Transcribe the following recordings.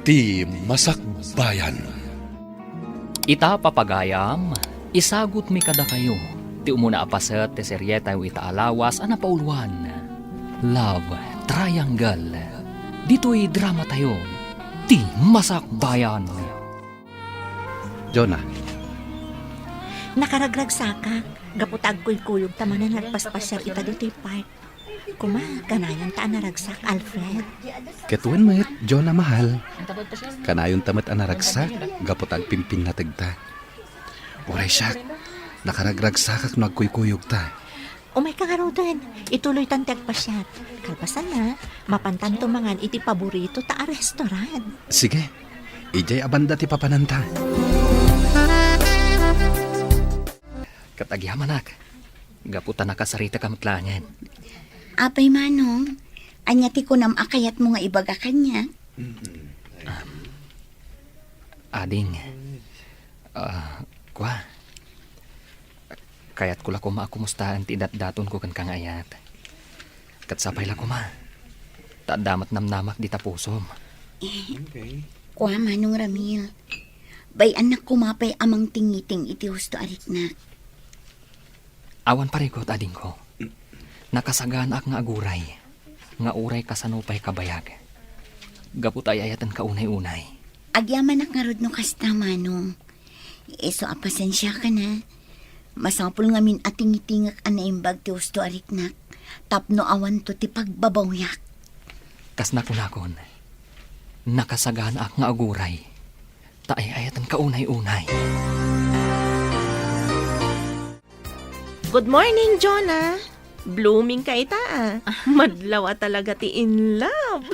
Ti Masakbayan. Ita papagayam, isagot mi kada kayo. Ti umuna apaset ti serye tayo itaalawas ana pauluan. Love Triangle. Dito'y drama tayo. Ti Masakbayan. Jonah, Nakaragrag saka, gaputag kuyog tamanan nagpaspasyal ita dito'y park. Kuma, kanayon ta naragsak, Alfred. ketuan met, Jonah mahal. Kanayon tamat anaragsak, gapotag pimpin na tagta. Uray siya, nakaragragsakak no agkuykuyog ta. Umay ka nga raw din, ituloy tan tagpasyal. Kalpasan na, mapantan tumangan iti paborito ta a restaurant. Sige, ijay abanda ti papananta. Katagyaman nak. Gaputan nakasarita kamatlangan. Apay manong, anya ti kunam akayat mo nga ibaga kanya. Ading. Kwa. Kayat ko la kuma akumustahan ti daton ko kan kangayat. Katsapay la kuma. Tadamat namnamak di tapusom. Kwa manong Ramil, bay anak kumapay amang tingiting iti husto arit na. Awan parigot ading ko. Nakasagaan ak nga aguray. Nga uray kasanupay kabayag. Gaput ay ayatan kaunay-unay. Agyaman ak nga rod no kasta manong. Eso apasensya ka na. Masapul nga min ating-itingak anaimbag ti husto arit na. Tapno awan to ti pagbabawyak. Kas nakunakon. Nakasagaan ak nga aguray. Taay ayatan kaunay-unay. Good morning, Jonah. Blooming ka ita Madlaw talaga ti in love.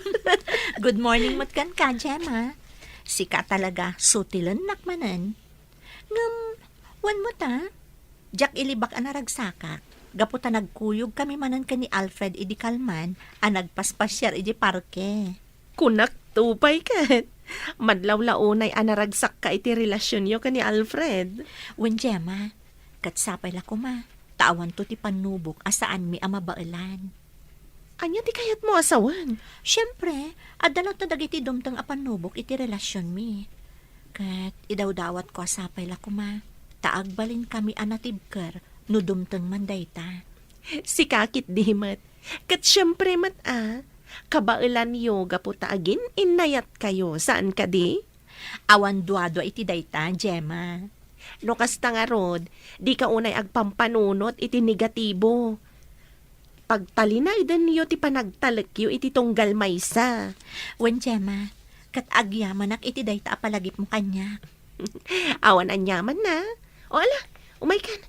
Good morning matkan ka, Gemma. Sika talaga, sutilan nakmanan. Ngam, wan mo ta? Jak ilibak ang naragsakak. Gaputa nagkuyog kami manan ka ni Alfred idi Kalman, nagpaspasyar idi parke. Kunak tupay ka. Madlaw launay anaragsak ka iti relasyon yo ka ni Alfred. Wen, Gemma, katsapay la kuma. Tawan to ti panubok asaan mi amabailan. Anya ti kayat mo asawan? Siyempre, adalot na dagiti dumtang apanubok iti relasyon mi. Kat idawdawat ko asapay la kuma. Taagbalin kami anatibker no dumtang mandayta. Si kakit di mat. Kat syempre mat kabailan yo gaputa agin inayat kayo. Saan ka di? Awan duado iti dayta, Gemma. No kasta nga rod, di ka unay agpampanunot iti negatibo. Pagtalinay din niyo ti panagtalekyo iti tunggal maysa. Wen, Gemma, kat agyaman ak iti dayta apalagip mo kanya. Awan anyaman na. O ala, umay kan.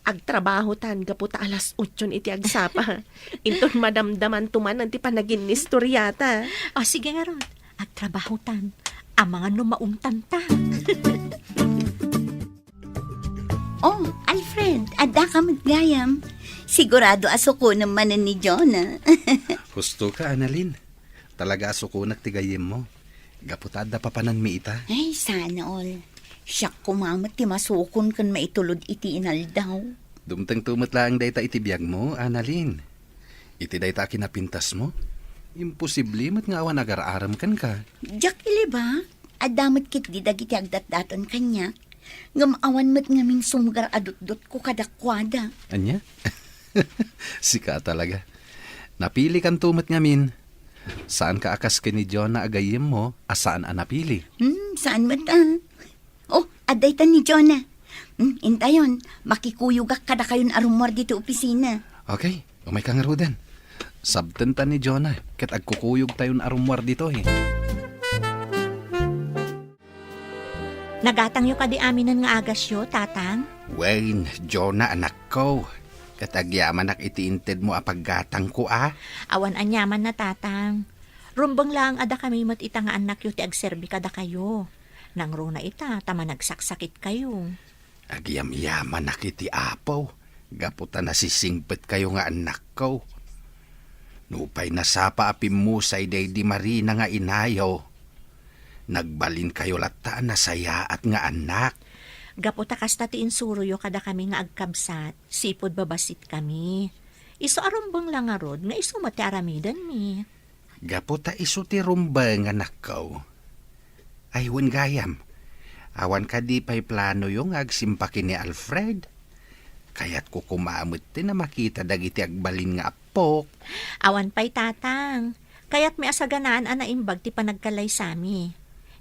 Agtrabaho tan gaputa alas 8 iti agsapa. Inton madamdaman tumanan ti panagin istoryata. O sige nga ron, agtrabaho tan. Ang mga numaungtan ta. Oh, Alfred, adda ka matgayam. Sigurado asuko naman ni Jonah. Husto ka, Annalyn. Talaga asukunak tigayim mo. Gaputada papanan mi ita. Ay, sana all. Siyak kumamat ti masukon kan maitulod iti inaldaw. Dumtang tumat lang dayta itibiyag mo, Annalyn. Iti dayta kinapintas mo. Imposible mat nga awan agar-aram kan ka. Diyak ili ba? Adamot kit di dagiti agdat-daton kanya. Ngamawan mat ngaming sumgar adot-dot ko kadakwada. Anya? Sika talaga. Napili kan tumat ngamin. Saan ka akas ni Jonah agayim mo, asaan napili? Saan mat Oh, aday ta ni Jonah. Intayon, makikuyugak kada kayon arumor dito opisina. Okay, umay kang rudan. Sabtan ta ni Jonah, kat agkukuyog tayon arumwar dito Nagatang yu ka di aminan nga agasyo, tatang? Wayne, Jonah anak ko. Katagyaman nak itiinted mo apaggatang ko Awan anyaman na, tatang. Rumbang lang ada kami mat ita nga anak yu ti agserbi kada kayo. Nang runa ita, tama nagsaksakit kayo. Agyam-yaman nak iti apaw. Gaputa nasisingpet kayo nga anak ko. Nupay nasapa apim mo sa iday di Marina nga inayaw. Nagbalin kayo lata na saya at nga anak. Gaputa kasta ti insuruyo kada kami nga agkabsat, sipod babasit kami. Iso arumbang lang arod nga iso mati aramidan mi. Gaputa iso ti rumbang anak ko. Ay, wan gayam. Awan ka di pa'y plano yung agsimpakin ni Alfred. Kaya't ko kumamot din na makita dagiti agbalin nga apok. Awan pa'y tatang. Kaya't may asaganaan anaimbag ti panagkalay sami.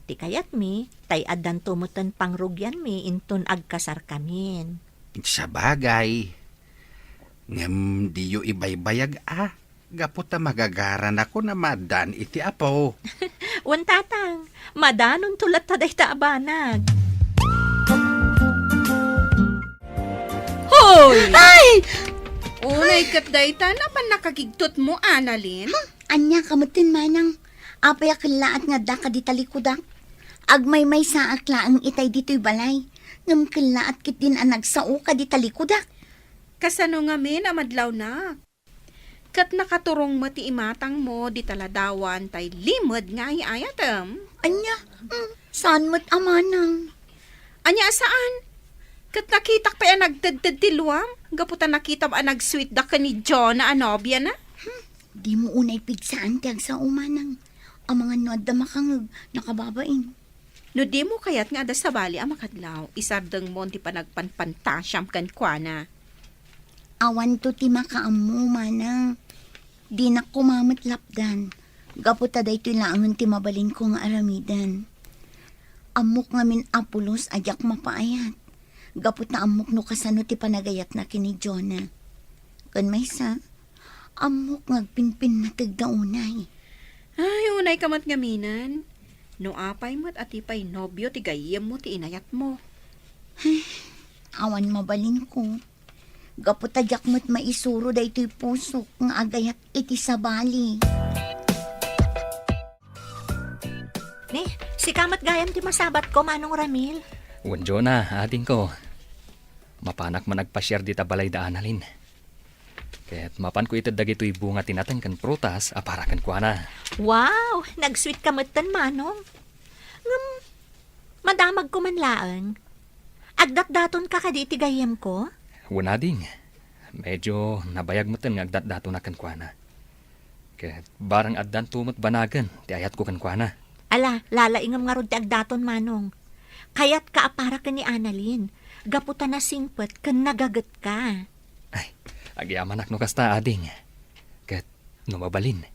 Ti kayat mi, tay adan tumutan pangrugyan mi inton agkasar kamin. Sa bagay. Ngem di yo ibaybayag Gaputa magagaran ako na madan iti apo. Wan tatang, madanon tulat taday taabanag. Hoy! Ay! Unay kat dayta naman nakagigtot mo, Annalyn. Anya kamutin manang. Apay akilaat nga da ka di talikudak. Agmay-may sa akla ang itay dito'y balay. Ngam kilaat kit din ang nagsao ka di talikudak. Kasano nga min amadlaw na. Kat nakaturong mati imatang mo di taladawan tay limod nga iayatem. Anya, saan mo't amanang? Anya saan? Kat nakitak pa yan nagtadtad ti luwam. Gaputan nakita ba nag-sweet da ka ni John na anobya na? Di mo unay pigsaan tiyag sa umanang. Ang mga nuad da makangag nakababain. No di mo kayat nga da sa bali ang makadlaw. Isardeng mo ti panagpanpantasyam kan kwa na. Awan to ti makaamu manang. Di na kumamit lapdan. Gaputa day ito'y laangan ti mabalin ko nga aramidan. Amok ngamin apulos ajak mapaayat. Gaputa amok no kasano ti panagayat na kini Jonah. Kan may sa, amok ngagpinpin na tigdaunay. Ay, unay kamat ngaminan. No apay mo't atipay nobyo ti gayem mo ti inayat mo. Awan mabalin ko. Gaputa jak mo't maisuro da ito'y pusok nga agayat iti sabali. Ni, si kamat gayam ti masabat ko, Manong Ramil. Wanjo na, ating ko. Mapanak man nagpasyar di tabalay da Annalyn. Kaya't mapan ko ito dagito'y bunga tinatan kan prutas, aparakan ko na. Wow, nag-sweet kamutan, Manong. Madamag ko man laang. Agdat-daton ka kadi iti gayam ko? Wala ding. Medyo nabayag mo nga agdat-dato na kan kwa na. Kaya't barang addan tumot banagan, ti ayat ko kan kwa na. Ala, lalaingam nga rod ti agdaton, Manong. Kaya't kaapara ka ni Annalyn. Gaputa na singpet kan nagagat ka. Ay, agyaman no kasta ading. Kaya't numabalin.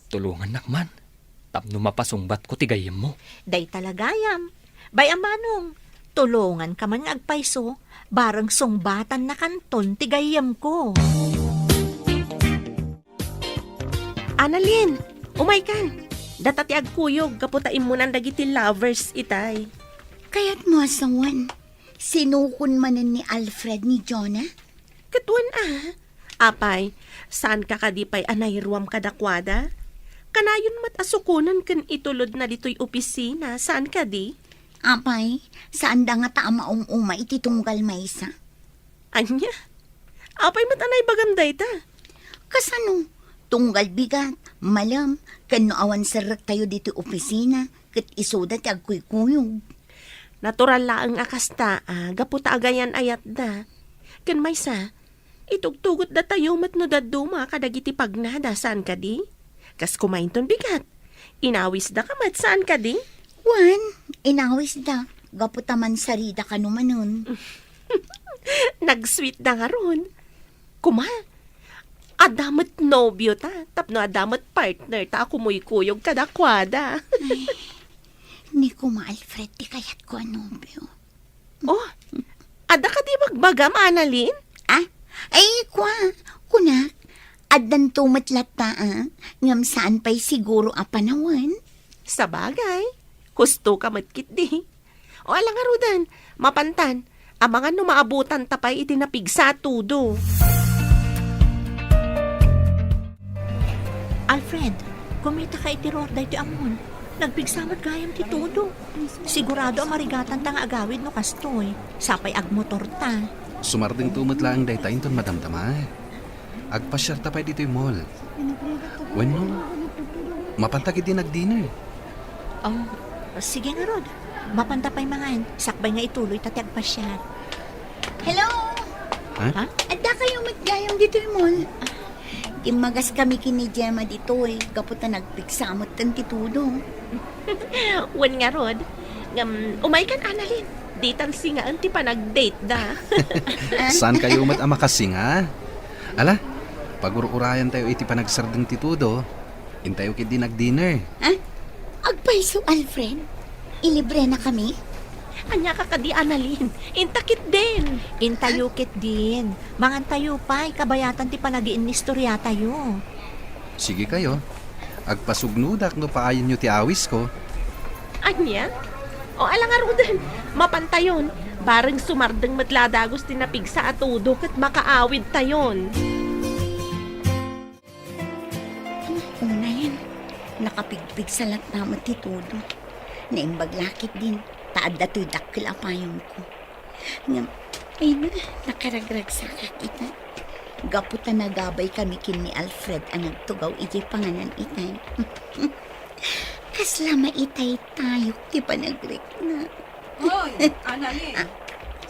Tulungan nakman. Tapno mapasungbat ko ti gayem mo. Day talagayam. Bayam, Manong. Tulungan ka man nga agpaiso. Barang sungbatan na kanton ti gayam ko. Annalyn, umay kan. Datati agkuyog, kaputain mo ng dagiti lovers itay. Kaya't mo asawan, sinukon manan ni Alfred ni Jonah? Katuan Apay, saan ka kadipay anayruam kadakwada? Kanayon mat asukunan kan itulod na dito'y opisina, saan ka di? Apay, saan da nga taamaong uma ititunggal maysa? Anya? Apay mat anay baganday ta. Kasano? Tunggal bigat, malam, kano awan sarak tayo dito opisina, kat isoda ti agkuy-kuyog. Natural laang akasta, gaputa agayan ayat da. Kan maysa, itugtugot da tayo mat no daduma kadagiti pagnada, saan ka di? Kas kumain ton bigat. Inawis da ka mat, saan ka di? Wan, inawis da, gaputa man sarida ka numanon. Nag-sweet na nga ron. Kuma, adamat nobyo ta, tapno adamat partner ta, kumuy-kuyog kadakwada. Ni ko ma-Alfred, di kayat ko anobyo. Oh, ada ka di magbagam, Annalyn? Ay, kunak, adan tumatlat ta, ngam saan pa'y siguro apanawan. Sa bagay, husto ka matkit di. O alang nga rudan, mapantan, ang mga numaabutan tapay itinapig sa tudo. Alfred, kumita ka itiror day ti amon. Nagpigsamat gayam ti todo. Sigurado ang marigatan tang agawid no kastoy. Sapay agmotor ta. Sumarding tumot lang day tayo ton madamdama. Agpasyar tapay dito'y mall. Bueno, mapantagid din nag-dinner. Oh, sige nga rod. Mapantapay mangan. Sakbay nga ituloy tati agpasyar. Hello? Ha? Ada kayo maggayam dito mall. Imagas kami kini Gemma dito gaputa nagpigsamot tan titudo. Wan nga rod. Umay kan Annalyn. Di tansi nga ti pa nag-date da. Saan kayo mat amakasing, ha? Ala, pag-ururayan tayo iti panagsardeng titudo. Intayo kid di nag-dinner. Agpaiso, Alfred. Ilibre na kami. Anya ka kadi Annalyn. Intakit din. Intayukit din. Mangantayo pa, kabayatan ti panagiin ni istorya tayo. Sige kayo. Agpasugnudak no paayon nyo ti awis ko. Anya? O alang arudan. Mapantayon. Bareng sumardeng matladagos tinapig sa atudo kat makaawid tayon. Una yan. Nakapigpig sa lat naman ti todo. Naimbag lakit din. Taad na to'y dakil apayong ko. Ngam, ay na, nakaragrag sa kakita. Gaputa na gabay kami kin ni Alfred ang nagtugaw iti panganan itay. Kaslama itay tayo, di pa nagrek na. Hoy, Annalyn.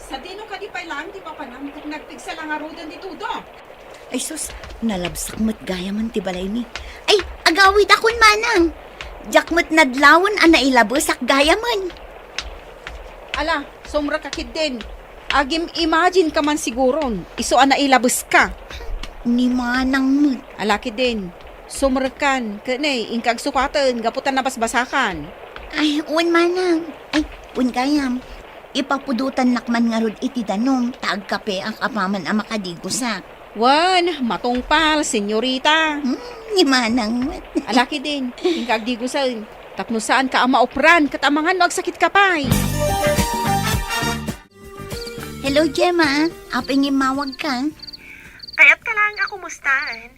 Sa dino ka di pa lang, di pa panang nagpigsa lang arudan di tudo. Ay sus, nalabsak mo't gaya man ti balay ni. Ay, agawid akon manang. Jakmat nadlawan ang nailabosak gaya man. Ala, sumra ka kid din. Agim imagine ka man siguron. Iso ana ilabos ka. Ni manang mo't. Ala kid din. Sumrakan. Kanay, ingkag sukatan. Gaputan na basbasakan. Ay, un manang. Ay, un gayam. Ipapudutan nakman nga rod iti danom. Taag kape ang kapaman ang makadigusak. Wan, matungpal, senyorita. Ni manang mo't. Ala kid din. Ingkag di gusan. Tapno saan ka ang maopran. Katamangan no agsakit ka pa'y. Hello, Gemma. Aping imawag ka. Kaya't ka lang ako mustaan.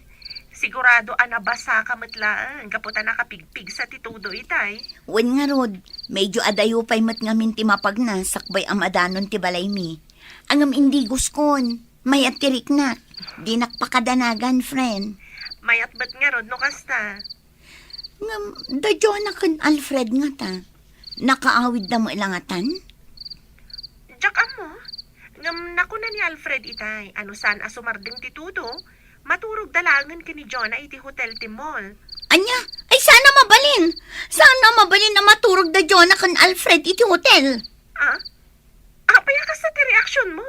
Sigurado anabasa ka matlaan. Kaputa nakapigpig sa titudo itay. Wen nga rod, medyo adayo pa'y mat ngamin ti mapagna, sakbay am adanon ti balay mi. Angam indi guskon, may atirik na. Di nakpakadanagan, friend. Mayat ba't nga rod no kasta? Ngam, da Jonakan Alfred nga ta. Nakaawid na mo ilangatan? Jack mo? Ngam nakuna ni Alfred itay. Ano saan asumardeng titudo? Maturog dalangan ka ni Jonah iti hotel ti mall. Anya, ay sana mabalin. Sana mabalin na maturog da Jonakan Alfred iti hotel. Apaya ka sa ti reaksyon mo.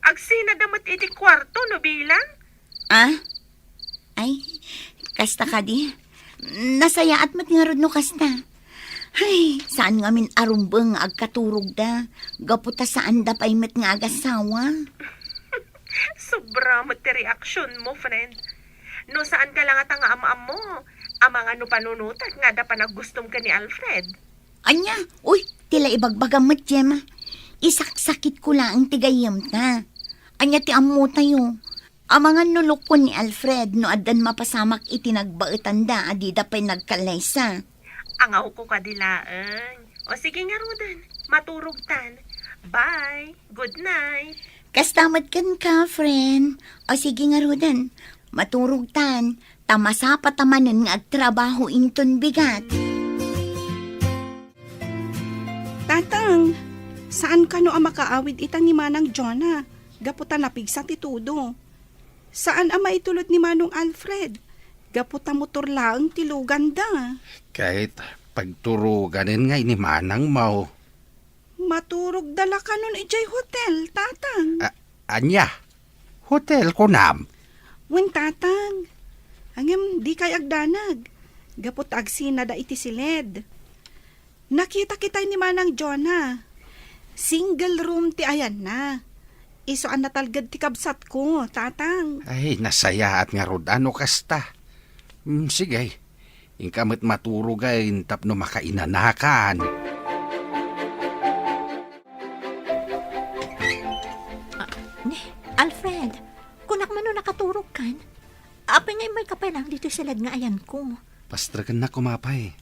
Agsina damat iti kwarto no bilang? Ay, kasta ka di. Nasaya at matingarod no kasta. Ay, saan nga min arumbeng agkaturog da. Gaputa saan da pa'y met nga agasawa. Sobra mo ti reaksyon mo, friend. No saan ka lang at ang amaam mo? Amang ano panunutat nga da pa naggustom ka ni Alfred. Anya, uy, tila ibagbagam mo, Gemma. Isaksakit ko lang ang tigayam ta. Anya ti amo tayo. Amangan nulok ko ni Alfred no adan mapasamak itinagbaitan da adi da pa'y nagkalaysa. Angaw ko kadilaan. O sige nga Rudan, maturog tan. Bye, good night. Kastamad kan ka, friend. O sige nga Rudan, maturog tan. Tamasa patamanan nga agtrabaho inton bigat. Tatang, saan ka no ang makaawid itang ni Manang Jonah? Gaputan napigsa ti tudo. Saan ang maitulot ni Manong Alfred? Gaputa motor lang ti lugan da. Kahit pagturuganin nga ini manang mau. Maturog dala ka nun ijay hotel, tatang. Anya, hotel ko nam. Wen tatang. Hangem di kay agdanag. Gapot agsina da iti silid. Nakita kita ni Manang Jonah. Single room ti ayan na. Iso ang natalgad ti kabsat ko, tatang. Ay, nasaya at nga rod ano kasta. Sige, ingkamit maturugay tapno makainanakan. Alfred, kunak man no nakaturog kan? Apay ngay may kapay lang dito silad nga ayan ko. Pastragan na kumapay.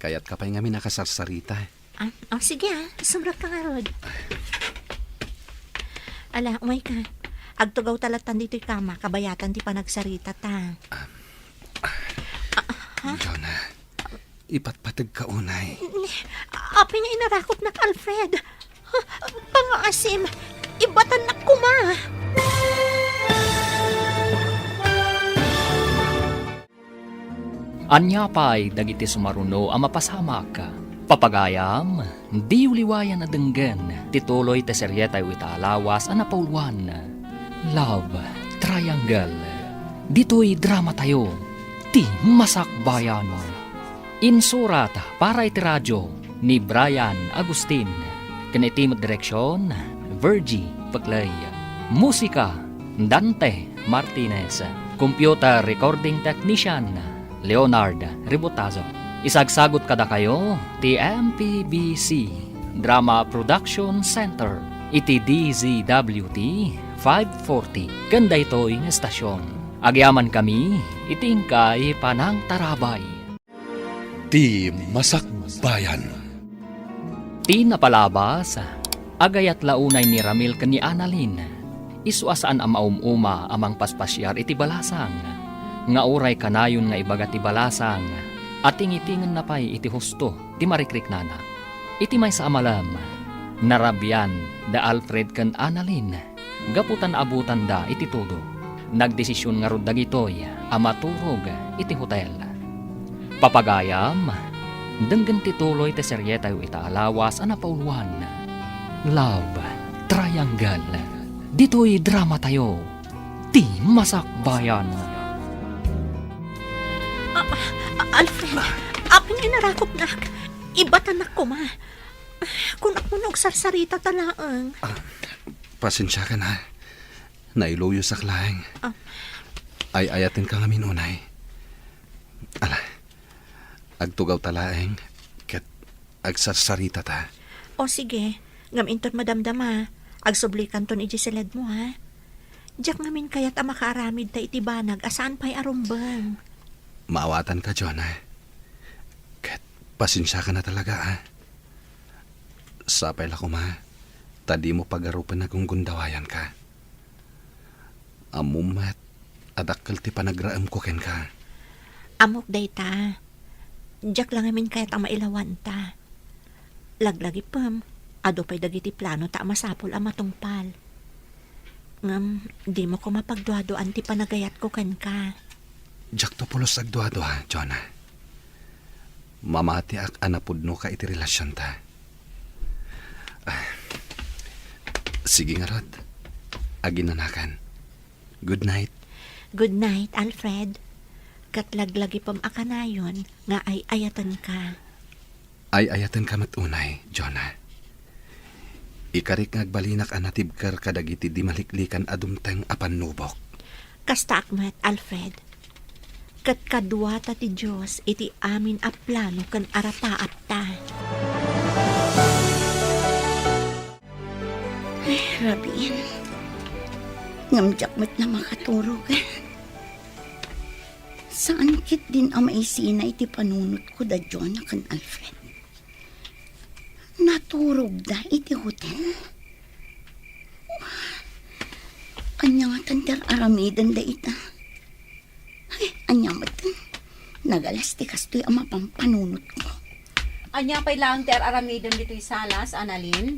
Kaya't kapay nga minakasarsarita. Sige sumrak ka nga rod. Ala, umay ka. Agtugaw talatan dito'y kama, kabayatan ti panagsarita ta. Jonah, ipatpatag ka unay. Apay nga inarakot na Alfred. Pangaasim, ibatan na kuma. Anya pa'y dagiti sumaruno ang mapasamak ka. Papagayam, di uliwayan na denggan, tituloy te seryeta yu itaalawas ang napauluan. Love Triangle. Dito'y drama tayo, ti masakbayan. Insurat para iti radyo ni Brian Agustin. Kanitimot direksyon, Virgie Paclay. Musika, Dante Martinez. Computer recording technician, Leonard Ribotazo. Isagsagot kada kayo, ti MPBC Drama Production Center. Iti DZWT 540. Ganda ito'y estasyon. Agyaman kami, itingkay panang tarabay. Ti Masakbayan. Ti napalabas, agayat launay ni Ramil ken ni Annalyn. Isuasaan ang maumuma amang paspasyar iti balasang. Nga uray kanayon nga ibagat ti balasang. At tingitingan na pa'y iti husto, ti marikrik nana. Iti may sa amalam, narabyan da Alfred ken Annalyn. Gaputan abutan da iti todo. Nagdesisyon nga rod dagitoy amaturog iti hotel. Papagayam, denggan tituloy te seryeta yu itaalawas ang napauluan. Love Triangle. Dito'y drama tayo, ti masakbayan. Alfred, aping inarakop na. Ibatan ako, ma. Kung ako nung sarsarita talaang. Pasensya ka na. Nailuyo sa klaeng. Ah. Ay ayatin ka ngamin unay. Ala, agtugaw talaeng. Kat agsarsarita ta. O sige, ngaminton madamdama. Agsublikan ton ijiseled mo, ha? Diyak ngamin kaya't makaaramid ta itibanag asaan pa'y arumbang. Maawatan ka, Jonah. Kat pasensya ka na talaga, ha? Sapay la ko, ma. Tadi mo pagarupan na kung gundawayan ka. Amumat, adakkel ti panagraam ko ken ka. Amok day ta. Diyak lang ngamin kaya't mailawan ta. Laglagi pam. Ado pa'y dagiti plano ta masapol ang matungpal. Ngam, di mo ko mapagduadoan ti panagayat ko ken ka. Jak to pulos agduado, ha, Jonah. Mamati ak anapudno ka iti relasyon ta. Sige nga rod. Aginanakan. Good night. Good night, Alfred. Katlaglagi pam akanayon nga ay ayatan ka. Ay ayatan ka matunay, Jonah. Ikarik ngagbalinak anatibkar kadagiti di maliklikan adumteng apan nubok. Kasta akmet, Alfred. Kat kadwa ta ti Diyos iti amin a plano kan arapaap ta. Ay, Rabin. Ngamjak mo't na makaturog. Saan kit din ang maisina iti panunot ko da Jonah kan Alfred? Naturog da iti hotel? Anya nga tanter aramidan da ita. Ay, anya matan. Nagalas ti kastoy ang mapampanunot ko. Anya pa'y lang ter aramidon dito'y salas, Annalyn?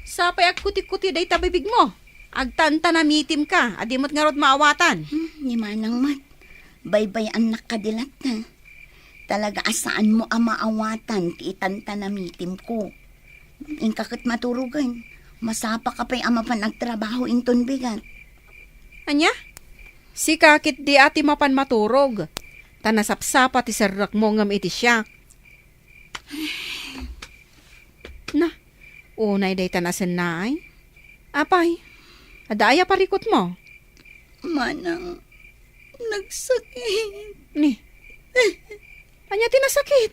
Sapay agkuti-kuti day tabibig mo. Agtanta na mitim ka, adimot nga rod maawatan. Ni manang mat. Baybay anak kadilat na. Talaga asaan mo ang maawatan ti itanta na mitim ko. Ingkakit maturugan. Masapa ka pa'y ama pa nagtrabaho inton bigat. Anya? Si kakit di ati mapan maturog. Tanasapsapa ti serrak mo ngam iti siya. Na, unay day tanasan na ay. Apay, adaya parikot mo. Manang, nagsakit. Ni, anya tinasakit?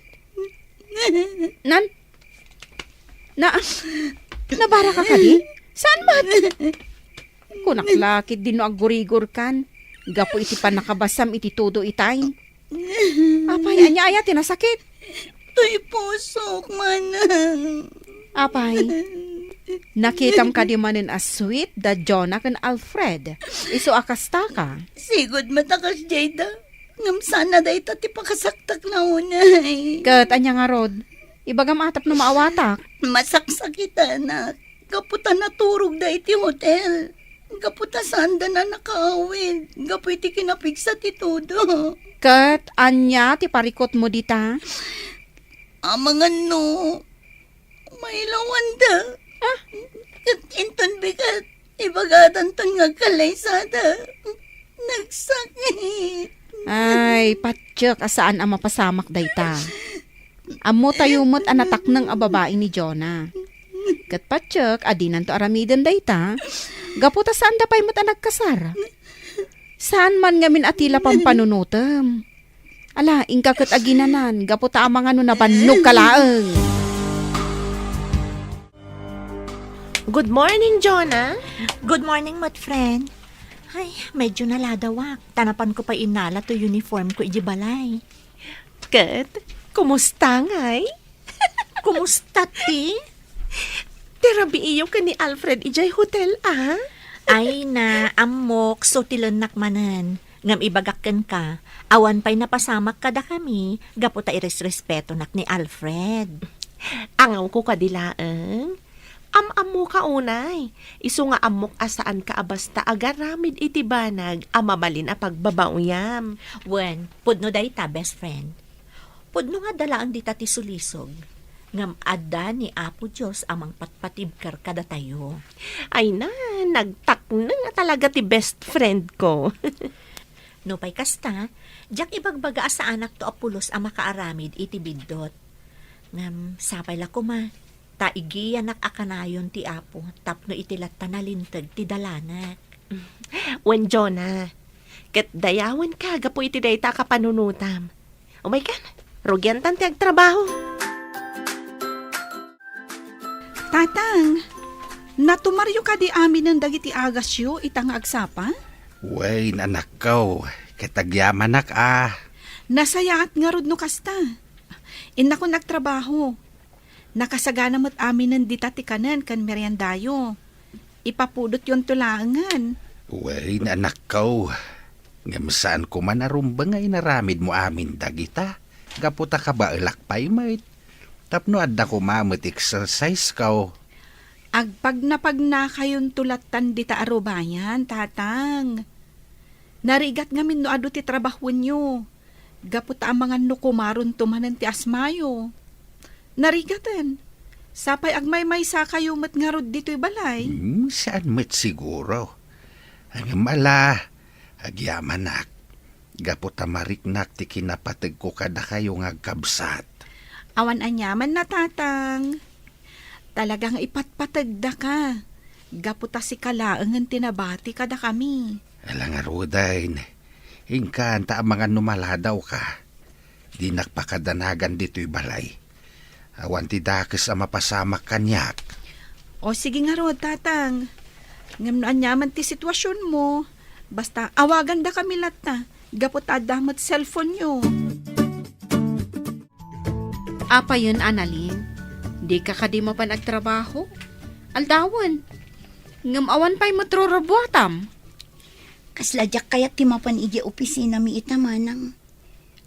Nabara ka di? Saan ba? Kunaklakit din no agurigor kan. Gapo iti pa nakabasam iti todo itay. Apay, anya tinasakit? Tuy pusok, manang. Apay, nakitam ka di manin as sweet da Jonah kan Alfred. Iso akasta ka. Sigod matakas, Jada. Ngam sana da ita ti pakasaktak na unay. Kat anya nga rod, ibagam atap no maawatak. Masaksakita na. Kaputa naturog da iti hotel. Kaputa sanda na nakaawid. Gapu iti kinapigsa ti todo. Kat anya ti parikot mo dita. Mga no, may lawanda. Kat inton bigat, ibagatan ton nga kalaysada. Nagsakit. Ay, patsyok, asaan ang mapasamak dayta. Amo tayumot ang natak ng ababae ni Jonah. Kat patsyok, adinan to aramiden dayta. Gaputa saan da pa'y mo't ang nagkasar? Saan man ngamin atila pang panunutem? Ala, ingka kat aginanan, gaputa ang mga nabannog kalaeng. Good morning, Jonah. Good morning, mat friend. Ay, medyo naladawak. Tanapan ko pa inala to uniform ko ijibalay. Kat, kumusta ngay? Kumusta, ti? Terabi iyo ka ni Alfred ijay hotel, ah? Ay na, amok, so tilanak manan. Ngam ibagakken ka, awan pa'y napasamak kada kami, gaputa iresrespeto nak ni Alfred. Angaw ko kadilaeng. Am-amo ka unay. Isu nga amok asaan ka abasta agaramid itibanag amamalin a pagbabauyam. Wen, pudno dayta, best friend. Pudno nga dalaan dita ti sulisog. Ngam adda ni Apo Diyos amang patpatibkar kada tayo. Ay na, nagtak na nga talaga ti best friend ko. No pa'y kasta, jak ibagbaga sa anak to apulos ang makaaramid iti bidot. Ngam, sapay la kuma, taigiyan nak akanayon ti Apo, tapno itilat tanalintag ti dalanak. Wen Jonah, ket dayawan ka gapo iti dayta ka panunutam. Oh my God, rugyan tan ti agtrabaho. Tatang, natumaryo ka di amin ng dagiti agasyo itang agsapa? Way, anak ko. Kitagyaman nak Nasayaat nga rod no kasta. Ina ko nagtrabaho. Nakasagana mo't amin ng ditati kanan kan meriendayo. Ipapudot yon tulangan. Way, anak ko. Ngam saan ko man arumbang ay naramid mo amin dagita. Gaputa ka ba ilakpay mait? Tapno adda ko mamit exercise ka. Agpag na kayon tulatan dita arubayan, tatang. Narigat ngamin no adu ti trabahon nyo. Gaputa ang mga nukumaron tumanan ti asmayo. Narigatan. Sapay agmay-may sa kayo mat nga rod dito'y balay. Saan met siguro? Ang mala, agyaman nak. Gaputa mariknak ti kinapatag ko kada kayo nga kabsat. Awan anyaman na tatang. Talagang ipatpatagda ka. Gaputa si kalaangan tinabati kada kami. Alang arudain, ingkanta ang mga numaladaw ka. Di nakpakadanagan dito'y balay. Awan ti dakes ang mapasamak kanyak. O sige nga rod, tatang. Ngam no anyaman ti sitwasyon mo. Basta awagan da kami lata. Gaputa damot cellphone nyo. Apa yun, Annalyn? Di ka mo pa nagtrabaho? Aldawan. Ngam awan pa'y matrorobuatam. Kasladyak kaya timapan iji opisina mi itamanang.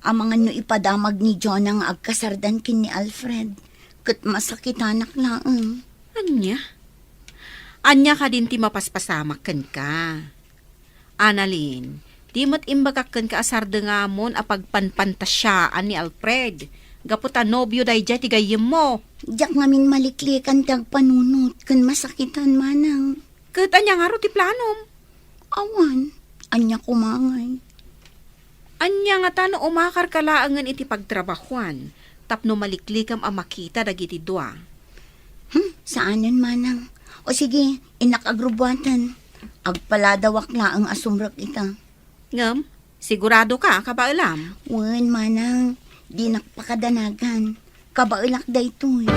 Amangan no ipadamag ni John ang agkasardan kin ni Alfred. Kat masakitanak laang. Anya? Anya ka din ti mapaspasamak kan ka. Annalyn, di mo't imbagak ka asarda nga mon apagpanpantasyaan ni Alfred. Gaputa nobyo day jay tigayim mo. Diyak ngamin maliklikan tag panunot kan masakitan manang. Kat anya nga ro ti planom. Awan, anya kumangay. Anya nga tano umakar kalaangan iti pagtrabahuan. Tapno maliklikam ang makita dagiti dua. Saanan manang? O sige, inakagrubwatan. Agpaladawak laang asumrak ita. Ngam, sigurado ka kabailam. Wen manang, di nakpakadanagan. Kabailak da ito eh.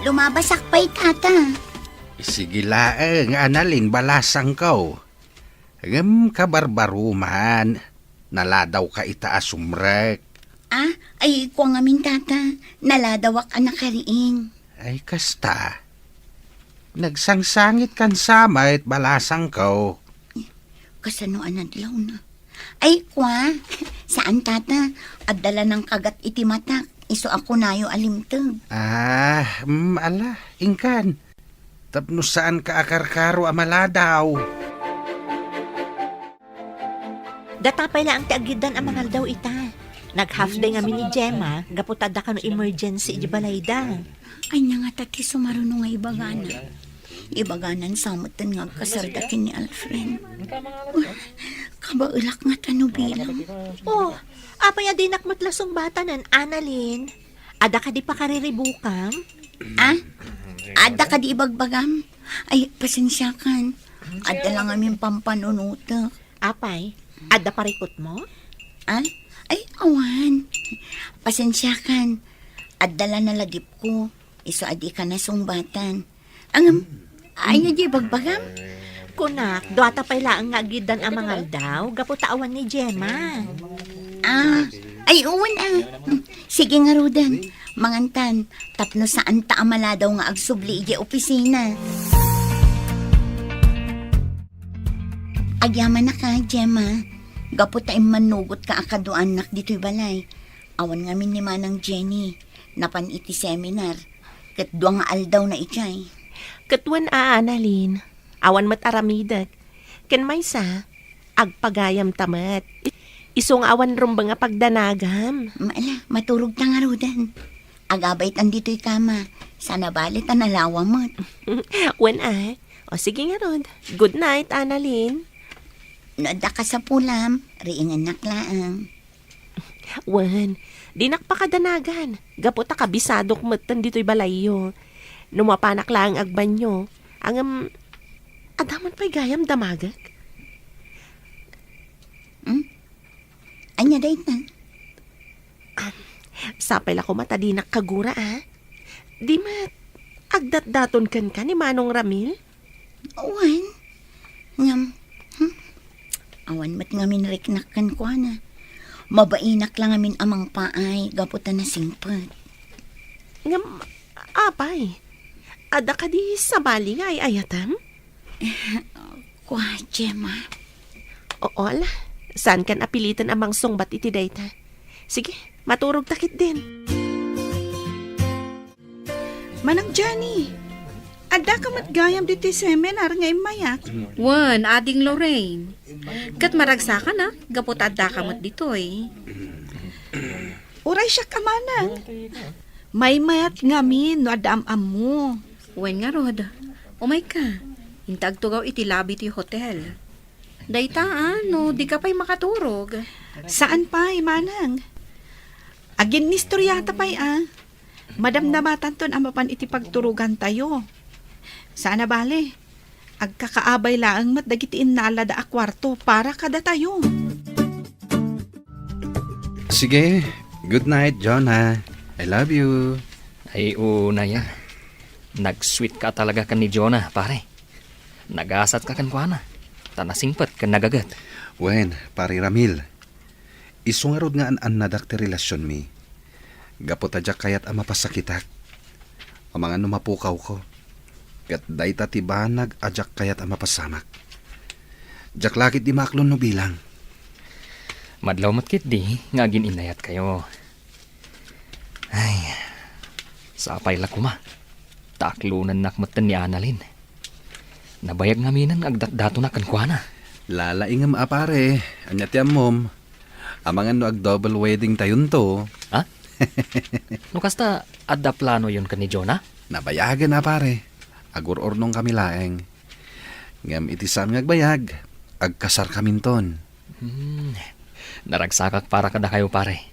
Lumabasak pa'y tata. Sige laeng, Annalyn, balasang ko. Ngam kabarbaruman, naladaw ka itaas umrek. Ah, ay ko ngamin tata. Naladawak anak kariing. Ay kasta. Nagsangsangit kan sama at balasang ko. Kasano anadlaw na. Ay kwa, saan tata? Adala ng kagat iti matak. Iso ako nayo alimtag. Ala, ingkan. Tapno saan ka akarkaro amaladaw? Datapay lang ang tiagidan ang mga daw ita. Nag-half day kami ni Gemma, gaputada ka no emergency di balayda. Ay nga tati sumarunong nga ibagana. Ibaganan samutan nga kasardakin ni Alfred. Kabaulak nga tanubilang. Oh, apa ya dinak matlasong bata nan, Annalyn? Ada ka di pa kariribukam? Ah? Ada ka di ibagbagam? Ay, pasensya kan. Ada lang aming pampanunutok. Apay, ada parikot mo? Ah? Ay, awan. Pasensya kan. Adala na ladip ko. Iso adi ka na sumbatan. Ang, ay nga di bagbagam? Kunak, duwata pa'y laang nga gidan ang mga daw, gaputawan ni Gemma. Ah, ay uwan Sige nga Rudan. Mangantan, tapno saan ta amala daw nga agsubli iji opisina. Agyaman na ka, Gemma. Gapot tayo manugot ka akaduan nak dito'y balay. Awan nga min ni Manang Jenny. Napan iti seminar. Kat duwang nga aldaw na ichay. Katuan Annalyn, awan mat aramidag. Ken maysa, agpagayam tamat. Isong awan rumba nga pagdanagam. Maala, maturog ta nga Rudan. Agabay tan dito'y kama. Sana balit ang nalawa mo. Wen O sige nga Rod. Good night, Annalyn. Noda ka sa pulam, riingan naklaang. Wen, di nakpakadanagan. Gaputa kabisadok matan dito'y balayo. Numapanak lang agbanyo. Ang adaman pa'y gayam damagag. Anya day na. Sapay la ko mata di nakagura Di mat, agdat-daton kan ka ni Manong Ramil? Awan. Ngam. Awan mat ngamin riknakan ko na. Mabainak lang amin amang paay, gaputan na singpot. Ngam, apay. Ada ka di sa bali nga ay ayatam? Kwa, Gemma. Oo ala, saan kan apilitan amang songbat iti dayta? Sige, maturog takit din. Manang Johnny, ada ka matgayam dito seminar ngay mayak. Wan, ading Lorraine. Kat maragsakan na, gapot adda kamot dito eh. Uray siya kamanang. May mayat ngamin no adam-am mo. Wan nga Rod, umay ka. Intag tugaw iti labi ti hotel. Dayta no, di ka pa'y makaturog. Saan pa, manang? Agin ni storyata pa'y Madamdamatan ton ang mapan iti pagturugan tayo. Saan na bale? Agkakaabay laang mat dagitiin nalada a kwarto para kada tayo. Sige, good night, Jonah. I love you. Ay, una yan. Nag-sweet ka talaga kan ni Jonah, pare. Nagasat ka kan kuana. Tanasingpat kan nagagat. Wen, pare Ramil. Isungarod nga an nadakti relasyon mi. Gapot adyak kayat ang mapasakitak. Ang mga numapukaw ko. Kat dayta tibanag adyak kayat ang mapasamak. Jak lakit di maklon no bilang. Madlaw matkit di, nga gininayat kayo. Ay, sapay la kuma. Taklunan nakmatan ni Annalyn. Nabayag nga minan agdat-dato na kan kuana. Lalaingam apare. Anyat yan mom. Amangan no ag double wedding tayon to. Ha? No kasta adda plano yun kan ni Jonah? Nabayagan na pare. Agur-ornong kami laeng. Ngam itisam ngagbayag. Agkasar kaminton. Naragsakak para kada kayo pare.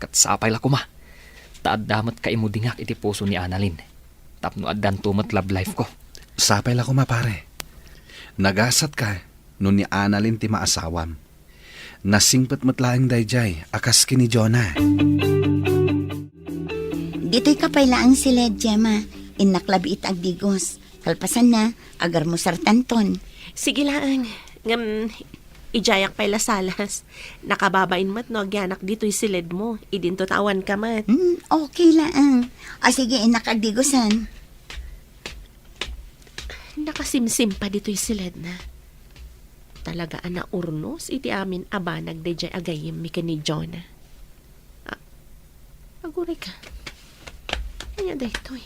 Kat sapay la kuma. Taaddamat ka imudingak iti puso ni Annalyn. Tapno addan tumat love life ko. Sapay la kuma pare. Nagasat ka no ni Annalyn ti maasawam. Nasingpet matlaeng dayjay akas kini Jonah. Dito'y kapaylaan sila, Gemma. Inaklabi it agdigos. Kalpasan na, agar mo sartanton. Sige lang. Ngam, ijayak pa'y lasalas. Nakababain mat no agyanak dito'y silid mo. Idinto tawan ka mat. Okay lang. Sige, inakagdigosan. Nakasimsim pa dito'y silid na. Talaga ana urnos iti amin abanag dayjay agayim mi ni Jonah. Aguray ka. Kanya daytoy.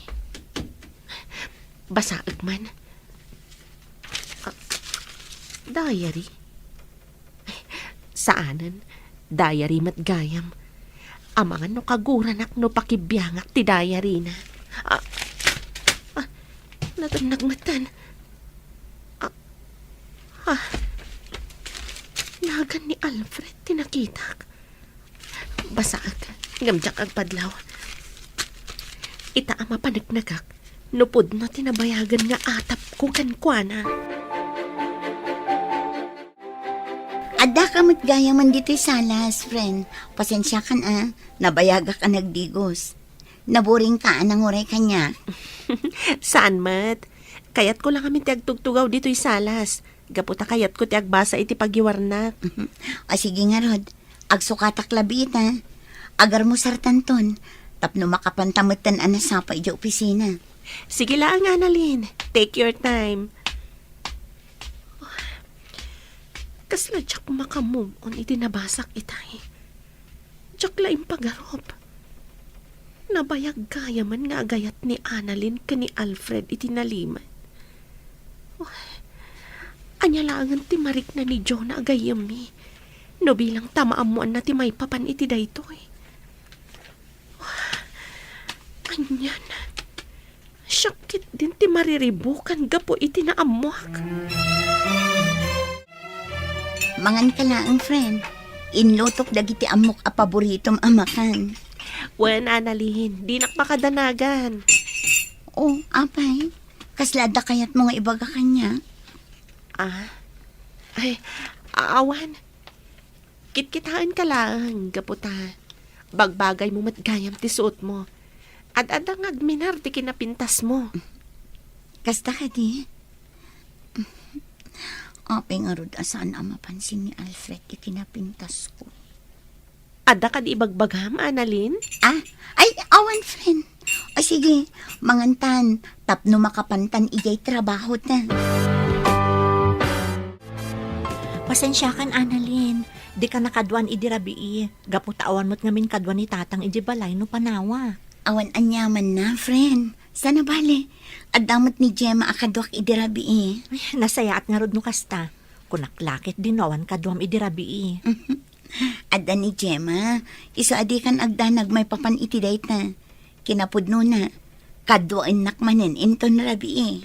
Basaag man. Diary. Saanan? Diary mat gayam. Amangan no kaguranak no pakibiyangak ti daya rina. Nagmatan. Nagan ni Alfred tinakitak. Basaag, gamjak ag padlaw. Ita ama panagnagak, nupod na tinabayagan nga atap ko kankwana. Ada ka gaya man dito'y salas, friend. Pasensya ka na, nabayaga ka nagdigos. Naburing ka anang uray kanya. Saan mat? Kayat ko lang kami tiagtugtugaw dito'y salas. Gaputa kayat ko tiagbasa iti pagiwarnak. O sige nga, Rod. Agsukatak labit, ha? Agar mo sartanton. Tapno makapantamutan anasapa iti opisina. Sige lang, Annalyn. Take your time. Kasla jak makamove on iti nabasak itay. Jak laing pagarop. Nabayag gaya man nga agayat ni Annalyn ka ni Alfred iti naliman. Anya langan ti marik na ni Jonah agayam mi. No bilang tamaamuan na ti may papan iti daytoy. Anyan. Syakit din ti mariribukan gapo iti naamuak. Mangan ka lang, friend. Inlutok dagiti amok a paboritom amakan. Wen, Annalyn, di nakmakadanagan. Oh, apay. Kaslada kayat mga ibaga kanya. Ay, awan. Kitkitaan ka lang, gaputa. Bagbagay mo matgayam ti suot mo. At adang agminar ti kinapintas mo. Kasta ka di. Apay nga rod asaan ang mapansin ni Alfred ikinapintas ko. Ada ka di ibagbagam, Annalyn? Ay, awan, friend. O sige, mangantan, tapno makapantan ijay trabaho na. Pasensya kan, Annalyn. Di ka nakadwan idirabii. Gaputawan mo't ngamin kadwan ni tatang iji balay no panawa. Awan anyaman na, friend. Sana bale. Adamot ni Gemma akadwak idirabi Ay, nasayaat nga rod no kasta. Kunaklakit din awan kadwam idirabii. Adda ni Gemma, iso adikan agdanag may papan itiday na. Kinapudno na. Kadwain nakmanen inton rabi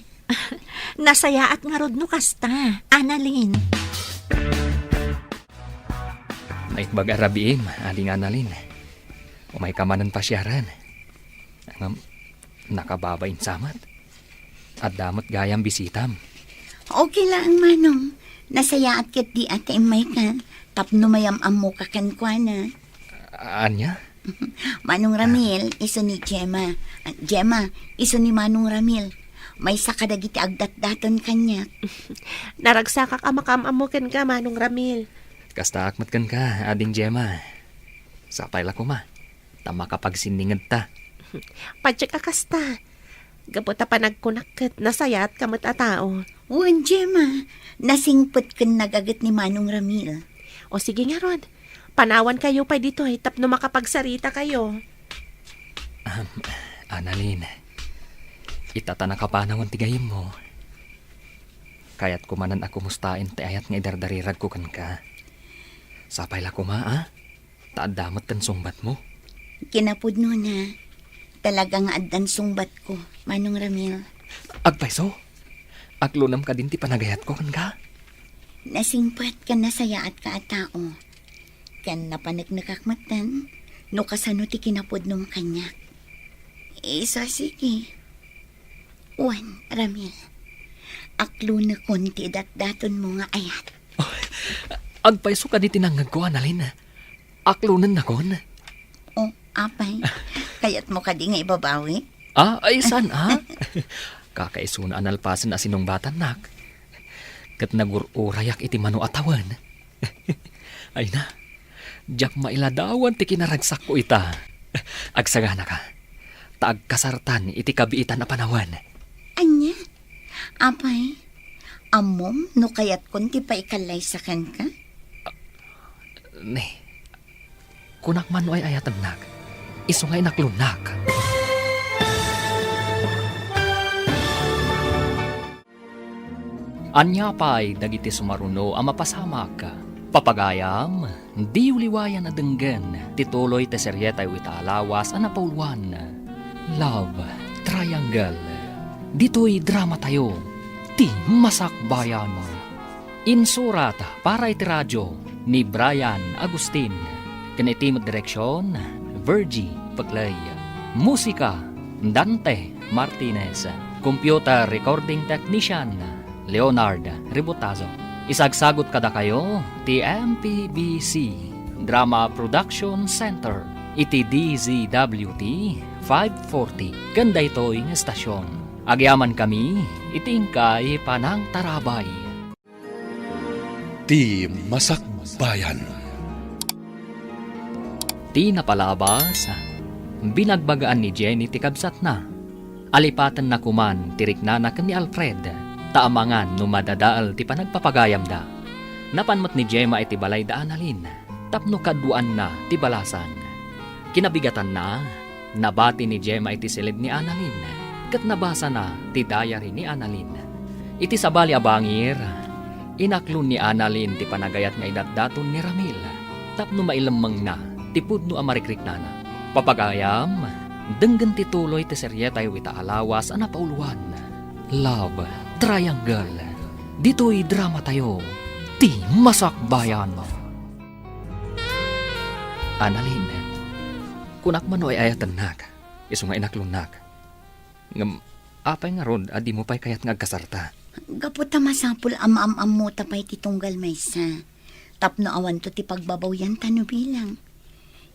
Nasayaat nga rod no kasta, Annalyn. May bag-arabiim, aling Annalyn. Umay kamanan pasyaran. Nakababain samat. At damot gayang bisitam. Okay lang, Manong. Nasayaat kat di ate may ka. Tapno mayam amo kakankwana. Anya? Manong Ramil, iso ni Gemma. Gemma, iso ni Manong Ramil. May sakadagiti agdat-daton kanya. Naragsakak amakamamukan ka, Manong Ramil. Kasta akmatkan ka, ading Gemma. Sapay la ko ma. Tama kapag siningad ta. Padyak akasta. Gaputa pa nagkunakit, nasayat kamat a tao. Uwan, Gemma. Nasingpot kan nagagat ni Manong Ramil. O sige nga, Rod. Panawan kayo pa dito tapno makapagsarita kayo. Annalyn, itatana ka pa naman tigayim mo. Kaya't kumanan ako mustain ti ayat nga idardarirag ko kan ka. Sapay la kuma, taadamot tan sungbat mo. Kinapudno na. Talaga nga addan sungbat ko, Manong Ramil. Agpaiso, aglunam ka din ti panagayat ko kan ka. Nasingpat ka na sayaat ka at tao. Kan napanagnakakmatan, no kasano ti kinapudnom kanya. Isa sige. Uwan, Ramil. Aklo na konti dat-daton mo nga ayat. Agpaiso ka di tinangag ko, Annalyn. Aklunan na kon. O, apay. Kaya't mo ka di nga ibabawi? Ay saan, Kakaisuna analpasan na sinong batan nak. Kat nagururayak iti mano atawan. Ay na, jak mailadawan ti kinaragsak ko ita. Agsagana ka. Taag kasartan iti kabiitan na panawan. Anya? Apay? Amom no kayat kunti pa ikalay sa kan ka? Ne, kunak man ay ayatan nak. Isungay naklunak. Anya pa'y dagiti sumaruno ang mapasamak. Papagayam, di uliwayan na denggen, tituloy te seryeta yu itaalawas ana pauluan. Love Triangle. Dito'y drama tayo, ti masakbayan. Insurat para iti radyo ni Brian Agustin. Kanitimot direksyon, Virgie Paglay. Musika, Dante Martinez. Computer recording technician, Leonard Ributazo. Isagsagot kada kayo, ti MPBC Drama Production Center. Iti DZWT 540. Ganda ito'y estasyon. Agyaman kami, itingkay panang tarabay. Di Masakbayan. Ti napalabas, binagbagaan ni Jenny ti kabsat na. Alipatan na kuman tirik na ni Alfred, taamangan no madadaal ti panagpapagayam da. Napanmat ni Gemma iti balay da analin, tapno kaduan na ti balasan. Kinabigatan na, nabati ni Gemma iti silid ni Annalyn, kat nabasa na ti diary ni Annalyn. Iti sabali abangir, inaklon ni Annalyn ti panagayat nga idatdaton ni Ramil, tapno mailamang na ti pudno amarikrik na na. Papagayam, denggan tituloy ti seryeta yu itaalawas ana pauluan. Love Triangle. Dito'y drama tayo, ti masakbayan. Annalyn, kunak man ay ayatan nak, iso nga inaklon nak. Ngam, apay nga rod, adi mo pa'y kayat nga kasarta. Gaputa masapul am mo tapay ti tunggal maysa. Tapno awan to ti pagbabaw yan tano bilang.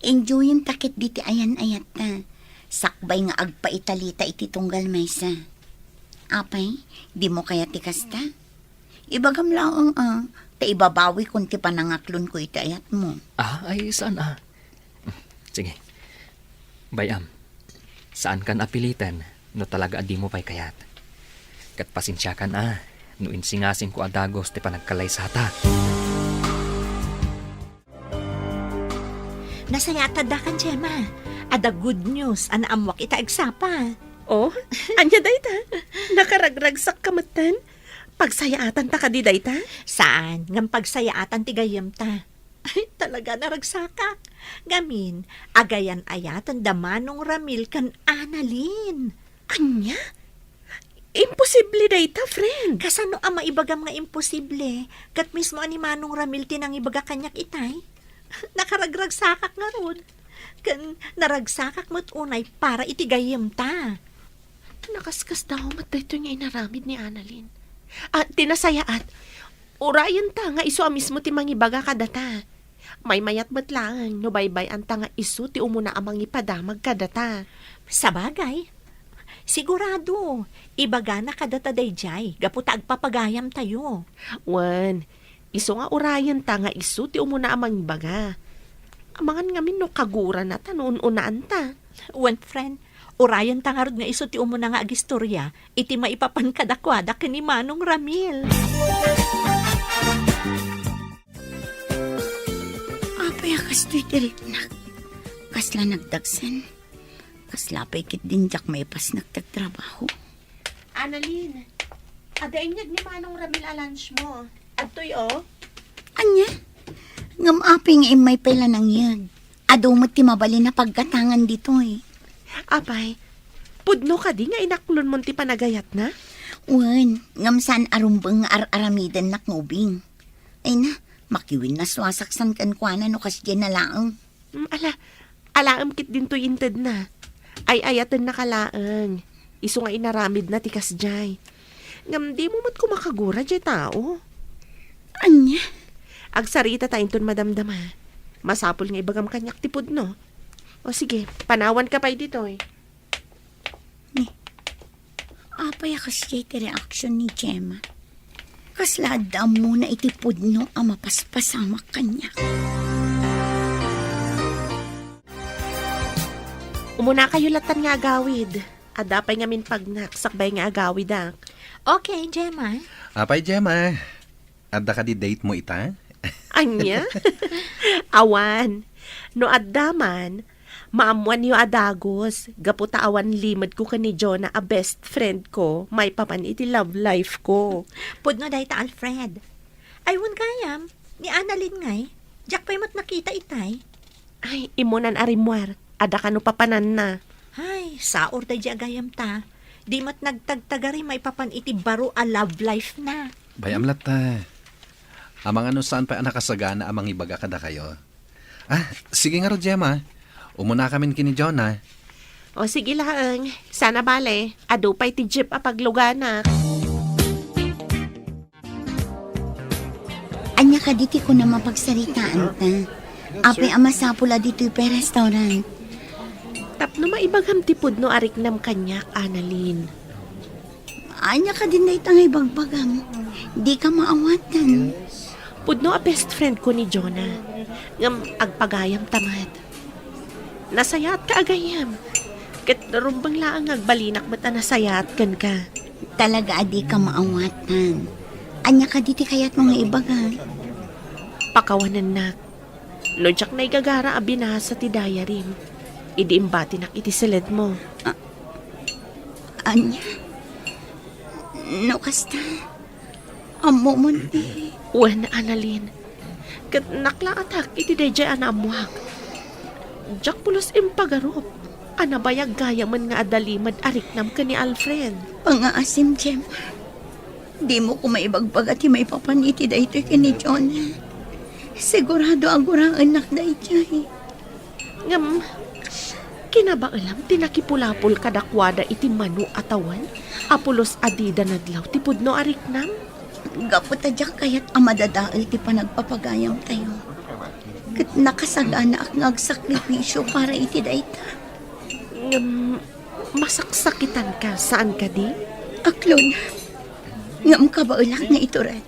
Enjoyin takit di ti ayan-ayat ta. Sakbay nga agpaitalita iti tunggal maysa. Apay, di mo kaya ti kasta? Ibagam laong ta ibabawi kung ti panangaklon ko iti ayat mo. Ay saan Sige, bayam, saan kan apilitan no talaga adi mo pa'y kayat? Kat pasensya kan no insingasin ko adagos ti panagkalaysata. Nasayatad da kan, Gemma. Ada good news, anaamwak ita agsapa. Oh, anya dayta? Nakaragragsak kamatan? Pagsayaatan ta kadi dayta? Saan? Ngam pagsayaatan ti gayam ta. Ay, talaga naragsaka. Gamin, agayan ayatan damanong Ramil kan Annalyn. Anya? Imposible dayta, friend. Kasano ang maibagam nga imposible? Kat mismo ani Manong Ramil tinang ibaga kanyak itay. Nakaragragsakak nga ron. Kan naragsakak mo't unay para itigayam ta. Nakaskas daw matay ito niya inaramid ni Annalyn. At tinasayaat, urayan ta nga iso mismo ti mangibaga kadata. May mayat batlaan, no baybay ang ta nga iso ti umuna amang ipadamag kadata. Sabagay, sigurado, ibaga na kadata dayjay, gaputa agpapagayam tayo. Wan, iso nga urayan ta nga iso ti umuna amang ibaga. Amangan ngamin no kagura na ta noon unaan ta. One friend, urayan tangarod nga iso ti umuna nga agistorya, iti maipapankadakwada ni Manong Ramil. Apay akas to'y diriknak. Kasla nagdagsan. Kasla pa'y kit din jak may pas nagtagtrabaho. Annalyn, adainyag ni Manong Ramil a lunch mo. Atoy Anya? Ngam aping imay pala nang yag. Ado mo ti mabali na pagkatangan dito eh. Apay, pudno ka di nga inaklon mo ti panagayat na? Wan, ngam saan arumbang aramidan nak ngubing. Ay na, makiwin na swasaksan kan kwa na no kasya na laang. Alaam kit din to inted na. Ay ayatan na kalaang. Iso nga inaramid na tikas jay. Ngam di mo mat kumakagura jay tao. Anya? Agsarita tayo ton madamdama. Masapol nga ibagam kanyak tipod no. O sige, panawan ka pa dito eh. Apay kasya iti reaksyon ni Gemma. Kasladam mo na itipod no ang mapaspasamak kanya. Umuna kayo latan nga agawid. Adapay nga min pagnak, sakbay nga agawid ak. Okay, Gemma. Apay, Gemma. Adda ka di date mo ita? Anya? Awan. No addaman, maamuan niyo adagos. Gaputa awan limad ko ka ni Jonah a best friend ko. May papan iti love life ko. Pudno dahi ta Alfred. Aywan kayam, Ni Annalyn ngay, jak pa'y mat nakita itay. Ay, imunan arimwar. Ada ka no papanan na. Ay, saor da di agayam ta. Di mat nagtagtagari may papan iti baro a love life na. Bayamlat ta. Amang ano saan pa nakasagana amang ibaga kada kayo. Sige nga ro, Gemma. Umuna kamin kini Jonah. O sige lang, sana bale. Ado pa'y ti jeep a paglugana. Anya ka diti ko na mapagsaritaan ta. Apay amasapula dito yung restaurant. Tapno maibagam tipod no arik nam kanyak, Annalyn. Anya ka din na itangay bagbagam. Di ka maawatan. Pudno a best friend ko ni Jonah. Ngam agpagayam tamad. Nasayat ka agayam. Kat rumbang laang agbalinak mata nasayat kan ka. Talaga adi ka maawatan. Anya ka diti kaya't mga ibaga. Pakawanan nak. No jak na igagara a binasa ti diary. Idi imbati nak iti silid mo. Anya? No kasta. Amo mo di. Wen, Annalyn. Kat naklaatak iti dayjay anamuak. Jak pulos impagarop. Anabayag gaya man nga adalimad ariknam ka ni Alfred. Pangaasim, Jem. Di mo ko maibagbag at may papaniti da ito kini Jonah. Sigurado agurang anak da ito. Ngam, kinabaalam tinakipulapol kadakwada iti manu atawan. Apulos adida nadlaw ti pudno ariknam. Gaputadyak kayat amadadaal ti panagpapagayam tayo. Kat nakasagana ak ngagsakripisyo para iti da ita. Ngam, masaksakitan ka saan ka di? Aklon, ngam kabaulak nga ito rin.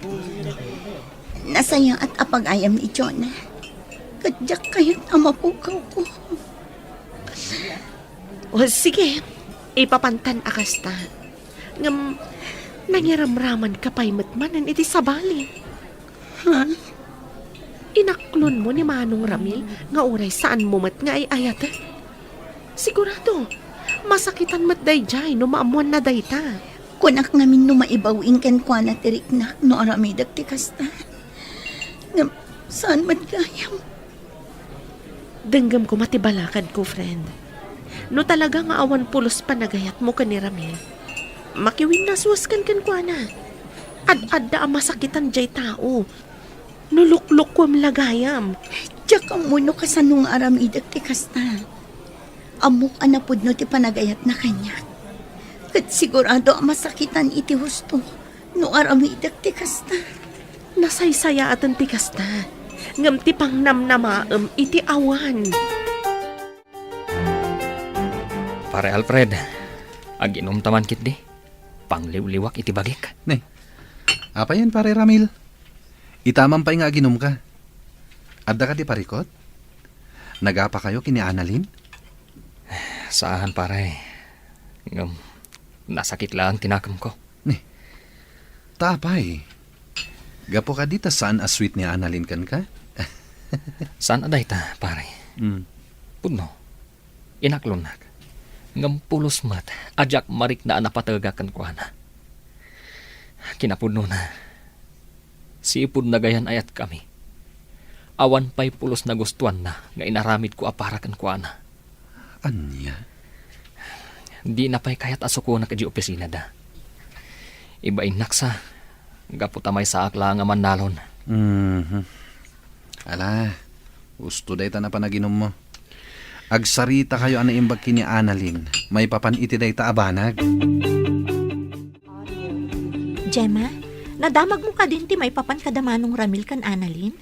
Nasaya at apagayam ni Jonah. Kadyak kayat amapukaw ko. O sige, ipapantan akasta. Ngam, nangiramraman ka pa'y matmanan iti sabali. Ha? Inaklon mo ni Manong Ramil nga uray saan mo mat nga ay ayat. Sigurado, masakitan mat dayjay no maamuan na dayta. Kunak ngamin no maibawing ken kwa na tirik na no aramidag ti kasta. Ngam, saan madgayam? Denggam ko matibalakad ko, friend. No talaga nga awan pulos panagayat mo ka ni Ramil. Makiwin na suwaskan kan kwa na. Ad-adda ang masakitan jay tao. Nuluklok ko am lagayam. Diyak ang muno ka sa nung aramidag ti kasta. Amok anapod no ti panagayat na kanya. Kat sigurado ang masakitan iti husto no aramidag ti kasta. Nasaysaya atan ti kasta. Ngam ti pang namnamaam iti awan. Pare Alfred, aginom taman kit di. Pangliw-liwak iti bagik. Apa yan, pare Ramil? Itamang pa nga ginom ka. Adda ka di parikot? Nagapa kayo kini Annalyn? Saan pare? Ngam, nasakit lang tinakam ko. Tapay. Gapo ka dita saan asweet ni Annalyn kan ka? Saan aday ta pare? Puno, inaklonak. Ngam pulos mat, ajak marik na napatagakan ko na. Kinapudno na. Siipod na gayan ayat kami. Awan pa'y pulos na gustuan na, nga inaramid ko aparakan ko na. Anya? Di na pa'y kayat asuko na kadi opisina da. Iba inaksa, gaputa may saak lang nga manalon. Ala, gusto day ta na panaginom mo. Agsarita kayo ana imbag kini Annalyn. May papan iti day ta abanag. Gemma, nadamag mo ka din ti may papan kadamanong Ramil kan Annalyn?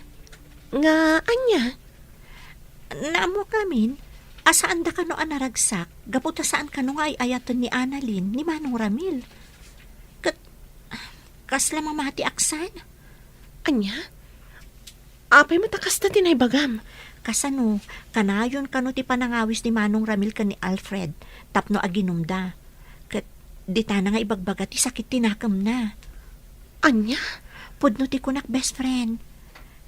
Nga, anya? Naamo kamin, asaan da ka no anaragsak, gaputa saan ka no nga ay ayaton ni Annalyn ni Manong Ramil. Kasla mamati aksan? Anya? Apay matakas na tinaybagam. Kasano, kanayon kano ti panangawis ni Manong Ramil ka ni Alfred, tapno aginumda. Kat di ta na nga ibagbaga ti sakit tinakam na. Anya? Pudno ti kunak best friend.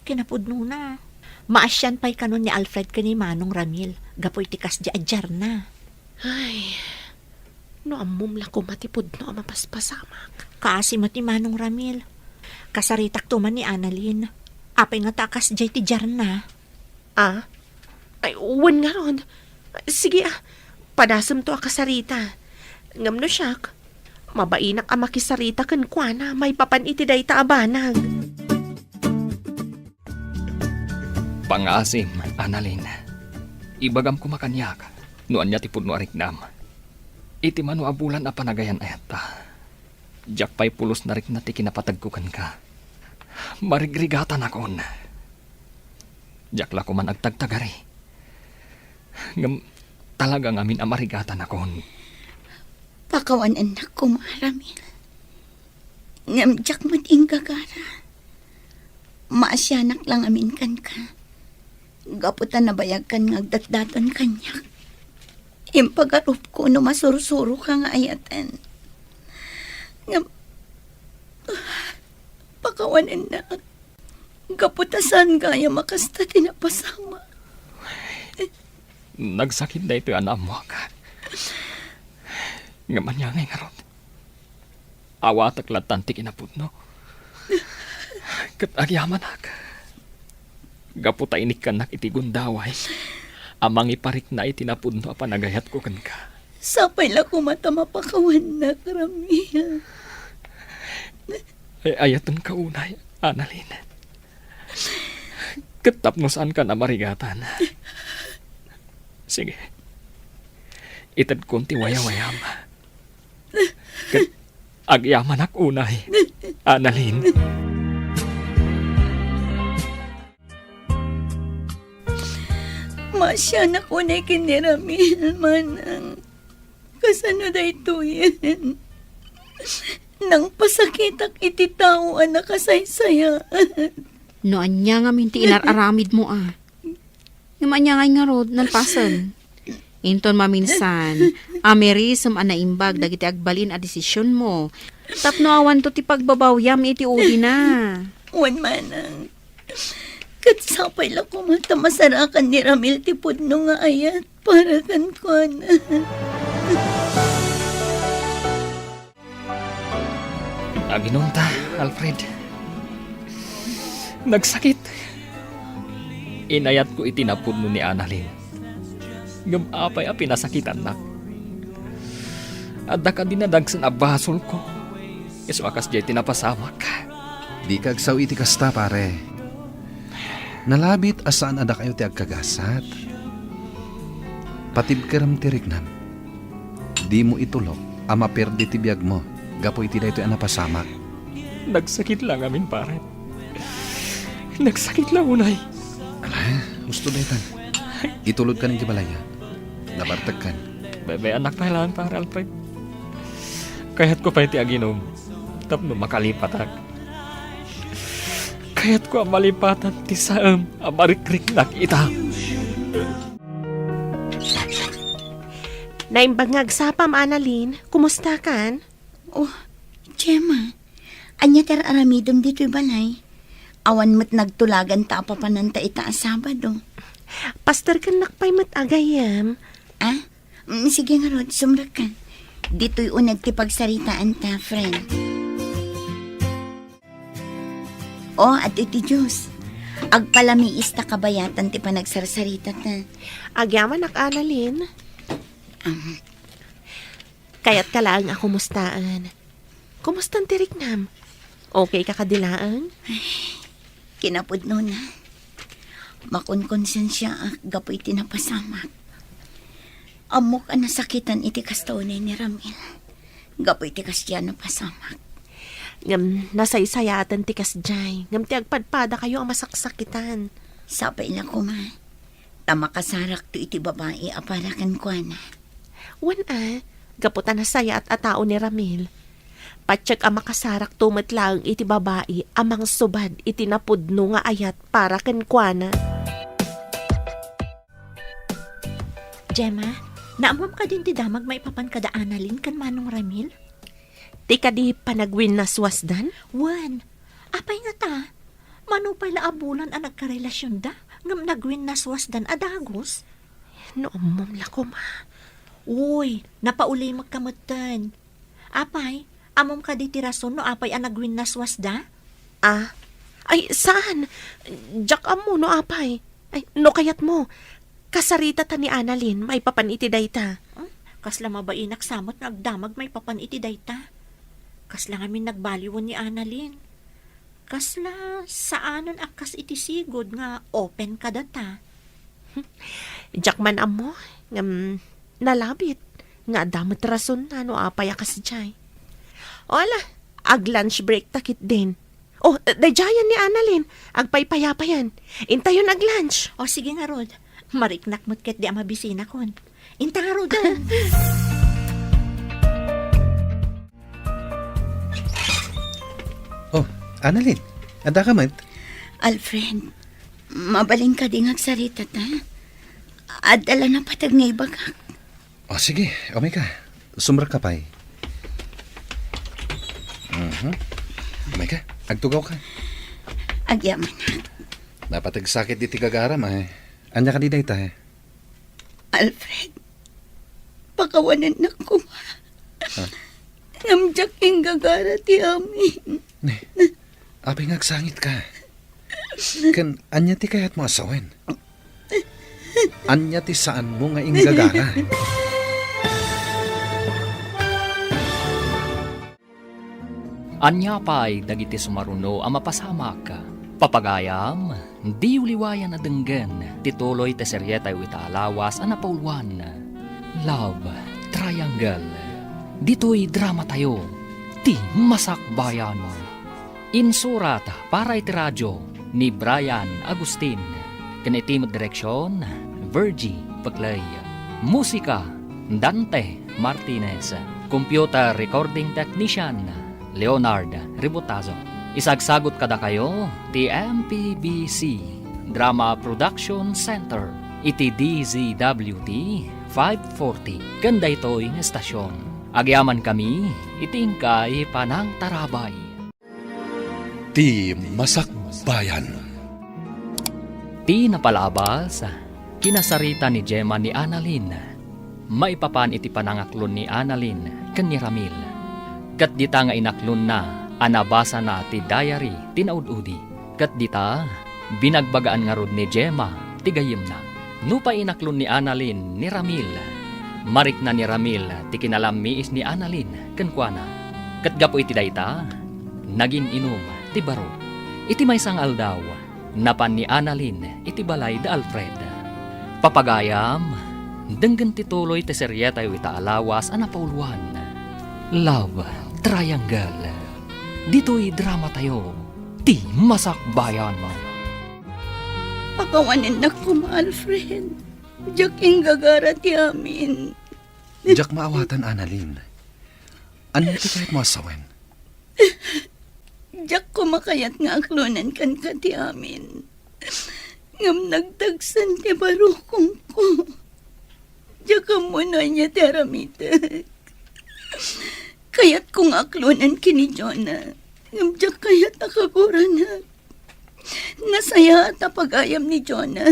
Kinapudno na. Maasyan pa'y kanon ni Alfred ka ni Manong Ramil. Gapoy ti kas di adjar na. Ay, no amumla ko matipod no mapaspasamak. Kaasi mo ti Manong Ramil. Kasaritak tuman ni Annalyn. Apay nga takas jay ti Jarna. Ah? Ay, uwan nga ron. Sige padasam to akasarita. Ngam no siyak. Mabainak ang makisarita kan kuana, may papan iti day taabanag. Pangasim, Annalyn. Ibagam ko makanyak. Nuan niya tipod no ariknam. Iti mano abulan a panagayan ayata. Jak pa'y pulos na rin na ti kinapatagkukan ka. Marigrigatan akon. Jak la ko man agtagtagari. Ngam talagang amin amarigatan akon. Pakawan anak ko, Maramil. Ngamjak mat inggagara. Maasyanak lang amin kan ka. Gaputan na bayag kan ngagdatdaton kanyak. Impagarup ko no masurusuro ka nga ayatan. Pakawan anak. Gaputasan kaya makasta tinapasama. Nagsakit na ito yung anak mo ka. Nga manyangay nga ron. Awatak latantik inapod no. Kat agyaman ak. Gaputa inik ka nak iti gundaway. Amang iparik na itinapod no apanagayat ko kan ka. Sapay la ko mata mapakawan na Ramil. Ay ayatan ka unay, Annalyn. Katapnosan ka na marigatan. Sige. Itad konti waya-wayam. Agyaman ak unay, Annalyn. Masya na ko na kiniramil manang. Kasano da ito yan? Nang pasakitak iti tao anak kasaysaya. No anya nga minti inararamid mo Yung anya nga rod nalpasan. Inton maminsan, amerisam anaimbag dagiti agbalin a desisyon mo. Tapno awan to ti pagbabawyam iti uli na. Wan manang. Katsapay lang ko mata masarakan ni Ramil ti pudno nga ayat para kan ko na. Aginunta, Alfred. Nagsakit. Inayat ko itinapod mo ni Annalyn. Gamapay a pinasakitan na. Adda ka dinadagsan a basol ko. Iso akas jay tinapasamak. Di kagsaw iti kasta, pare. Nalabit asaan ada kayo ti agkagasat. Patibkaram ti rignam. Di mo itulok, ama perdi ti biyag mo. Gapo iti dayto ang napasamak. Nagsakit lang amin, pare. Nagsakit lang, unay. Ala, gusto daytan. Itulod ka ng balaya. Nabartag kan. Bebe, anak pa lang, pare, Alfred. Kaya't ko pa iti aginom. Tapno makalipatak. Kaya't ko ang malipatan ti saam amarikrik nakita. Naimbangag sapam, Annalyn. Kumusta kan? Oh, Gemma. Anya ter aramidom dito'y balay. Awan mo't nagtulagan ta papananta ita Sabado. Pastor kan nakpay agayam. Ah? Sige nga Rod, sumra ka. Dito'y unag ti pagsaritaan ta, friend. Oh, at iti Diyos. Agpalamiis ta kabayatan ti panagsarsarita ta. Agyaman ak, Annalyn. Kaya't kalaang ako mustaan. Kumustan ti Rignam? Okay ka kadilaan? Kinapudno na. Makunkonsensya ak gapoy tinapasamak. Amok ang nasakitan iti kastonay ni Ramil. Gapoy ti kasya napasamak. Ngam nasaysayatan ti kasjay. Ngam ti agpadpada kayo ang masaksakitan. Sapay na ko ma. Tamakasarak to iti babae aparakan ko na. Gaputan na saya at atao ni Ramil. Patsyak ang makasarak tumatlaang iti babae amang subad iti napudno nga ayat para kenkwana. Gemma, naamam ka din ti damag maipapan kada Annalyn kan manong Ramil? Ti kadi panagwin na swasdan? Wan, apay nga ta. Manupay la abulan ang nagkarelasyon da, ngam nagwin na swasdan adagos. No, mumla ko ma. Uy, napauli magkamutan. Apay, amom ka di ti rason no apay ang nagwin na swasda? Ay, saan? Jack amo no apay. Ay, no kayat mo. Kasarita ta ni Annalyn, may papaniti dayta. Kasla mabainak samot nga agdamag may papaniti dayta. Kasla ngamin nagbaliwan ni Annalyn. Kasla saanon akas iti sigod nga open ka data. Jack man amo, nalabit. Nga damot rason na no apay akas jay. Ola, ag lunch break takit din. Oh, dajayan ni Annalyn. Agpaypayapayan. Intayon ag lunch. O sige nga Rod, mariknak mo't ket di amabisina kon. Inta nga Rod. Oh, Annalyn, ada ka man? Alfred, mabaling ka ding agsarita ta. Adala na patag nga ibagak. Oh, sige, ka. Sumra ka pa'y. Ka, agtugaw ka. Agyaman na. Dapat agsakit di tigagaram ay. Anya ka di dayta eh. Alfred, pakawanan na ko. Namjak yung gagara ti amin. Apay ngagsangit ka. Kan, anya ti kayat mo asawen. Anya ti saan mo nga inggagara. Anya pa'y dagiti sumaruno ang mapasamak. Papagayam, di uliwayan na denggen, tituloy te seryeta yu itaalawas ang napauluan. Love Triangle. Dito'y drama tayo, ti masakbayan. Insurat para iti radyo ni Brian Agustin. Kanitimod direksyon, Virgie Paclay. Musika, Dante Martinez. Computer recording technician, Leonard Ributazo. Isagsagot kada kayo, TMPBC Drama Production Center, iti DZWT 540. Ganda ito'y estasyon. Agyaman kami, itingkay panang tarabay. Ti Masakbayan. Ti napalabas, kinasarita ni Gemma ni Annalyn. Maipapan iti panangaklon ni Annalyn ken ni Ramil. Kat dita nga inaklon na, anabasa na ti diary tinaududi. Kat dita, binagbagaan nga rod ni Gemma, tigayim na. Nupa inaklon ni Annalyn ni Ramil. Marik na ni Ramil, ti kinalamiis ni Annalyn, kenkwana. Kat gapo iti dayta, naging inom, ti baro. Iti may sang aldaw, napan ni Annalyn, iti balay da Alfred. Papagayam, denggan tituloy ti seryeta yu itaalawas ang napauluan. Love Triangle. Dito'y drama tayo, ti masakbayan mo. Pakawanan na ko, Alfred. Diyak yung gagara ti amin. Diyak maawatan, Annalyn. Anya ti kayat mo asawen? Diyak kumakayat nga aklunan kan ka ti amin. Ngam nagtagsan ti barukong ko. Diyak muna niya ti aramitek. Kayat kong aklunan kini Jonah. Ngam diyak kayat nakaguranak. Nasaya at apagayam ni Jonah.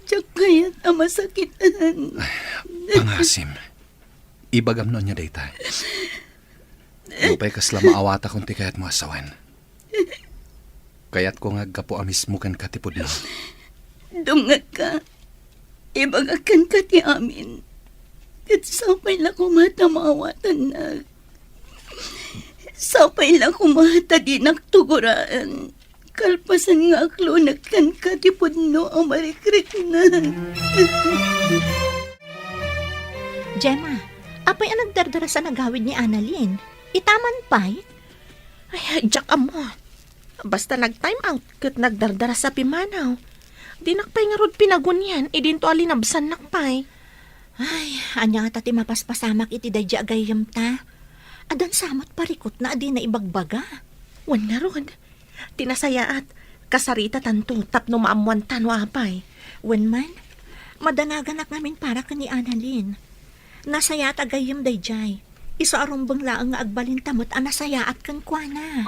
Diyak kayat na masakitan. Pangasim. Ibagam no niya dayta. Lupay kasla maawata kung ti kayat mo asawen. Kayat ko nga gapo amis mo kan katipod mo. Dungag ka. Ibagakan ka ti amin. Kat sapay lang kumata maawatan na. Sapay lang kumata di nagtuguraan. Kalpasan nga aklunak kan katipod no ang marikrik na. Gemma, apay ang nagdardara sa nagawid ni Annalyn? Itaman pa'y? Ay, Jack amo. Basta nag-time out kat nagdardara sa pimanaw. Di nakpay nga rod pinagunyan, idinto alinabsan nakpay. Ay, anya nga tati mapaspasamak iti dadya agayam ta. Adan samot parikot na adi na ibagbaga. Wan na rod. Tinasayaat, kasarita tanto, tapno maamuan tano apay. Wen man, madanagan namin para ka ni Annalyn. Nasayaat agayam dayjay. Iso arumbang laang nga agbalintamot ang nasayaat kang kwana.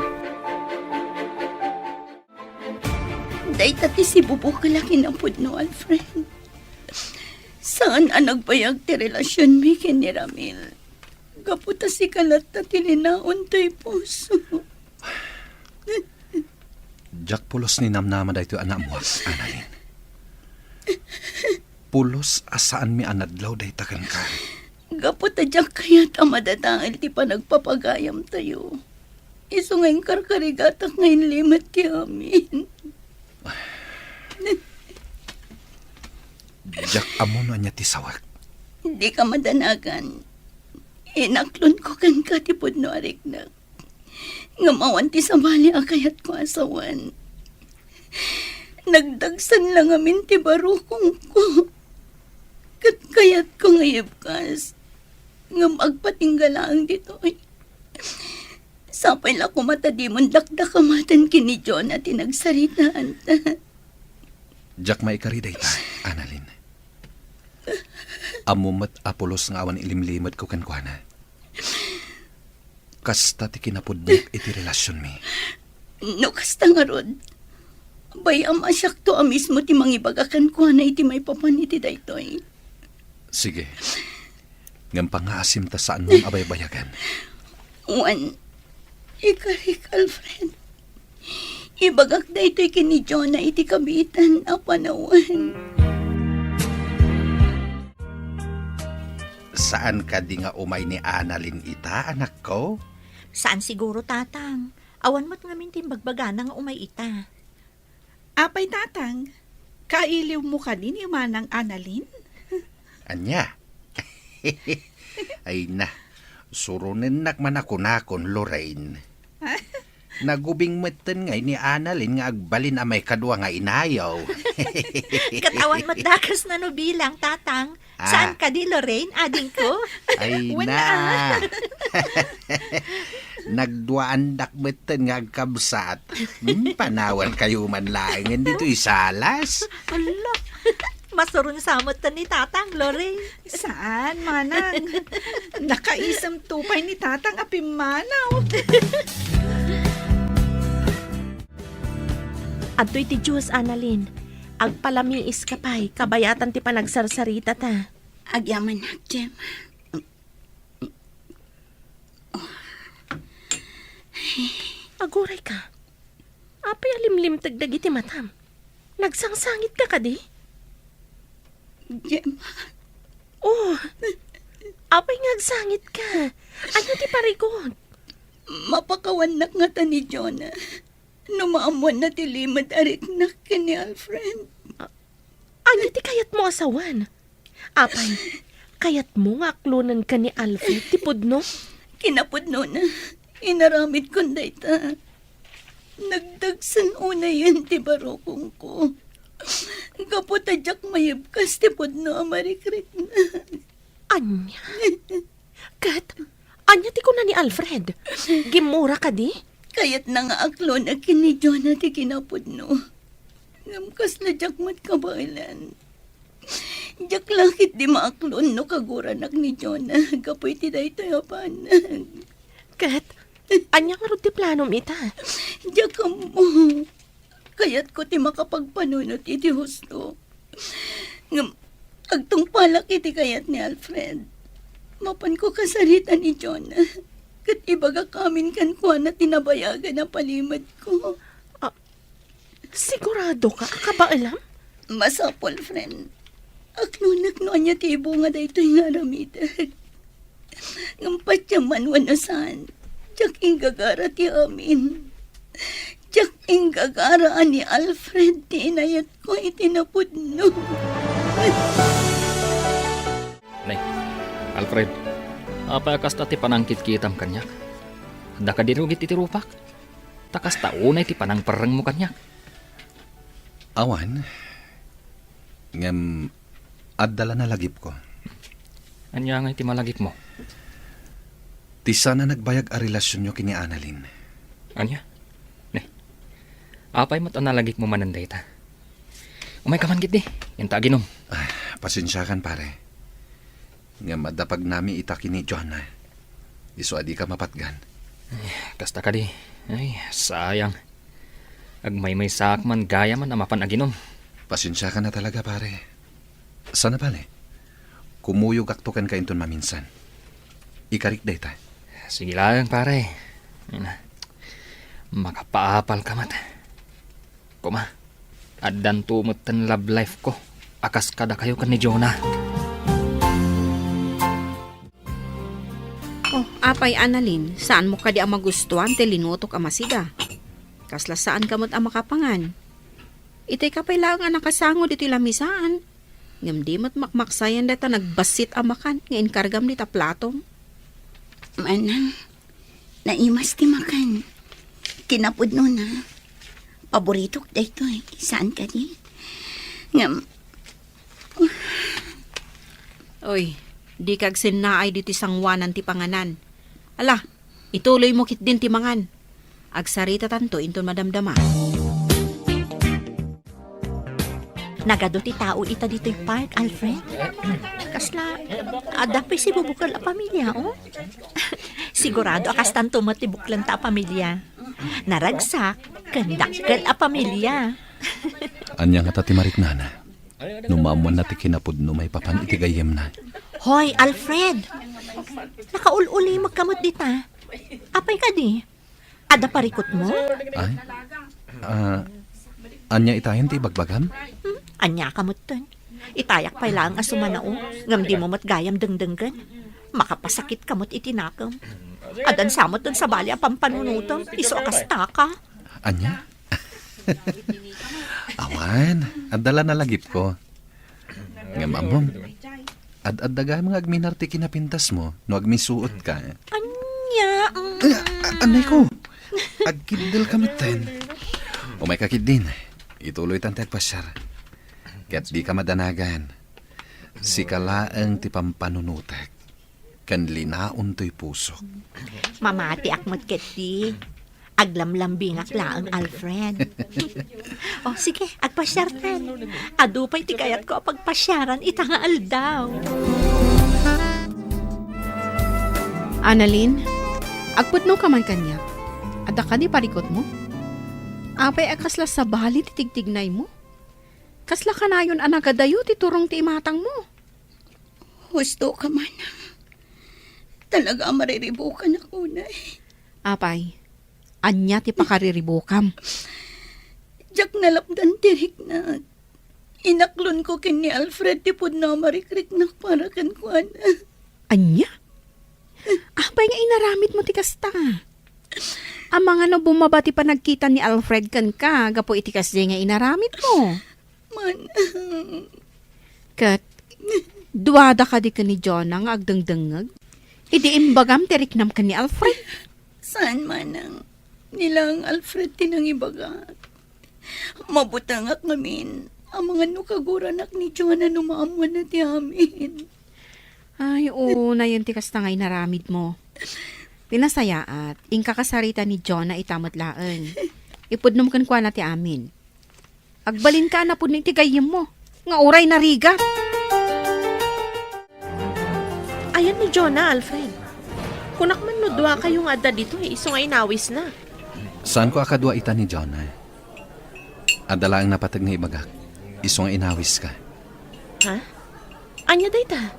Day tati si Bubo kalaki ng pudno, Alfred. Saan ang nagbayag ti relasyon mi ken ni Ramil? Kaputa si kalat tati linaon to'y puso. Jack pulos ni namnama da ito anak mo, Annalyn. Pulos asaan mi anadlaw da itakan ka. Gapot adyak kaya't amadataal ti pa nagpapagayam tayo. Iso ngayong karkarigatak ngayon limat ki amin. Jack amuno niya ti sawak. Hindi ka madanagan. Inaklon ko kan katipod no arik na. Ngamawan ti sabali akayat ko asawan. Nagdagsan lang amin ti barukong ko. Kayat ko ngayibkas. Ngam agpatinggalang dito. Sapay la ko matadimon dakdakamatan kini John at tinagsaritaan ta. Jack maikari da ita, Annalyn. Amumat apulos nga awan ilimlimad ko kan kuana. Kasta ti kinapudyak iti relasyon mi. No kasta nga rod. Bayam asyak to mismo ti mangibagakan kuana iti may papaniti daytoy. Sige. Ngam pangaasim ta saan mong abay-bayagan. Juan, ikarik Alfred. Ibagak daytoy kini John na iti kabitan a panawan. Saan ka di nga umay ni Annalyn ita, anak ko? Saan siguro, tatang? Awan mo't ngamin timbagbaga nga umay ita. Apay tatang, kailiw mo ka din yung manang Annalyn? Anya? Ay na, surunin nakman ako nakon, Lorraine. Nagubing meten ngay ni Annalyn nga agbalin amay kadwa nga inayaw. Katawan mo't dakas na no bilang, tatang. Saan ka di, Lorraine, ading ko? Ay na. Nagduaan dakmeten nga agkabsat. Panawan kayo man laing dito isalas. Hala, masurun samot ta ni tatang, Lorraine. Saan, manang? Nakaisam tupay ni tatang apimanaw. Adto'y ti Diyos, Annalyn. Agpalamiis ka pa'y, kabayatan ti panagsarsarita ta. Agyaman na, Jem. Aguray ka. Apay alimlim tagdagi ti matam. Nagsangsangit ka di? Jem, Oh, apay ngagsangit ka. Ano ti parikot? mapakawanak nga ta ni Jonah. Numaamuan na ti limad arik na kini Alfred. Ano ti kayat mo asawan? Apay, kayat mo nga aklunan ka ni Alfred ti pudno? Kinapudno na. Inaramid ko dayta. Nagdagsan una yan ti barokong ko. Kaputadyak mayibkas ti pudno amarikrik na. Anya? Kat, anya ti ko na ni Alfred? Gimura ka di? Kayat na nga aklo na kini Jonah ti kinapudno. Ngamkas na jak mat kabailan. Jak langit di maaklon no kaguranak ni Jonah. Kapoy ti daytoy apanag. Kat, anya nga ro ti plano ita? Jak mo. Kayat ko ti makapagpanunot iti husto. Ngam, agtong palak iti kayat ni Alfred. Mapan ko kasarita ni Jonah. Kat ibaga kamin kan kuha na tinabayagan na palimad ko. Sigurado ka? Ka ba alam? Masapol, friend. Aklunak no anya ti bunga dayto nga ramidag. Ngampat yaman wanasan. Tsak inggagara ti amin. Tsak inggagara ni Alfred ti inayat ko itinapudno. Nay, Alfred, apa kasta ti panangkit kitam kanyak? Handa ka dirugit iti rupak? Takas taunay ti panang pereng mo kanyak. Awan, ngam adala na lagip ko. Anya nga iti malagip mo? Ti sana nagbayag a relasyon nyo kini Annalyn. Anya? Ne, apay mo't analagip mo mananday ta. Umay ka man gid di, yung taginom. Pasensya kan pare. Ngam adapag nami ita kini Joanna. Iso adi ka mapatgan. Kasta ka di. Ay, sayang. Agmay sak man gaya man na mapanaginom. Pasensya ka na talaga pare. Sana pale. Kumuyog aktukan ka inton maminsan. Ikarik dayta. Sige lang pare. Ay na. Makapaapal ka mat. Kuma, addan tumot tan love life ko. Akas kada kayo kan ni Jonah. Oh, apay Annalyn, saan mo ka di ang magustuhan te linutok ang masida? Kasla saan kamot ang makapangan? Itay ka pala nga nakasango dito lamisaan. Ngam di mat makmaksayan data nagbasit ang makan nga inkargam dita platong. Manang, naimas ti makan. Kinapod no na. Paborito ko dito eh. Saan ka di? Ngam, Oy, di kag sinaay dito sangwanan ti panganan. Ala, ituloy mo kit din ti mangan. Agsarita tanto inton madamdama. Nagado ti tao ita dito'y park, Alfred. Kasla, adapay si bubukal a pamilya, oh. Sigurado akas tanto matibuklan ta a pamilya. Naragsak, kandakkel a pamilya. Anya nga tati mariknana. Numamuan na ti kinapod no may papan itigayem na. Hoy, Alfred! Nakaululi magkamot dita. Apay ka di? Ada parikot mo? Ay? Anya itayan ti bagbagam? Anya kamot ton. Itayak pa lang asumanao. Ngam di mo matgayam dengdenggan. Makapasakit kamot itinakam. Adan samot ton sa bali ang pampanunutom. Iso akas taka. Anya? Awan, adala na lagip ko. Nga mamom, ad-daga mga agminar ti kinapintas mo, no agmisuot ka. Anya? Anay ko, agkidil kami ten. O may kakid din, ituloy tan tagpasyar. Kaya't di ka madanagan. Si kalaang ti pampanunutek, kan linaon to'y puso. Mamati akmot keti. Aglamlambing laang Alfred. O sige, agpasyartan. Adupay ti kayat ko pagpasyaran itangaal daw. Annalyn, agputno ka man kanya. Ada ka di parikot mo? Apay akasla sa bali ti tigtignay mo? Kasla ka na yun anagadayo ti turong ti imatang mo. husto ka man. Talaga mariribukan ako na eh. Apay, anya ti pakariribukam. Diyak nalapdan tirik na. Inaklon ko kin ni Alfred ti pud na marikrik na para kan kuan. Anya? Apay nga inaramid mo ti kasta. Ang mga no bumabati pa nagkita ni Alfred kan ka, gapo iti kasi nga inaramid mo. Man, Kat, duwada ka di ka ni Jonah nga agdengdengag. Idi imbagam teriknam ka ni Alfred. saan man ang nilang Alfred tinang ibagat. Mabutangak ngamin ang mga nukaguranak ni Jonah numaamuan na ti amin. Ay, oo, na yun ti kasta nga inaramid mo. Pinasaya at ingkakasarita ni Jonah itamot laeng. Ipudnom kan kwa na ti amin. Agbalin ka na pud ning tigayem mo. Nga oray na riga. Ayan ni Jonah, Alfred. Kunak man no dua kayong adda dito eh, iso nga inawis na. Saan ko akadwa ita ni Jonah? Adala ang napatag nga ibagak. Isong inawis ka. Ha? Anya dayta?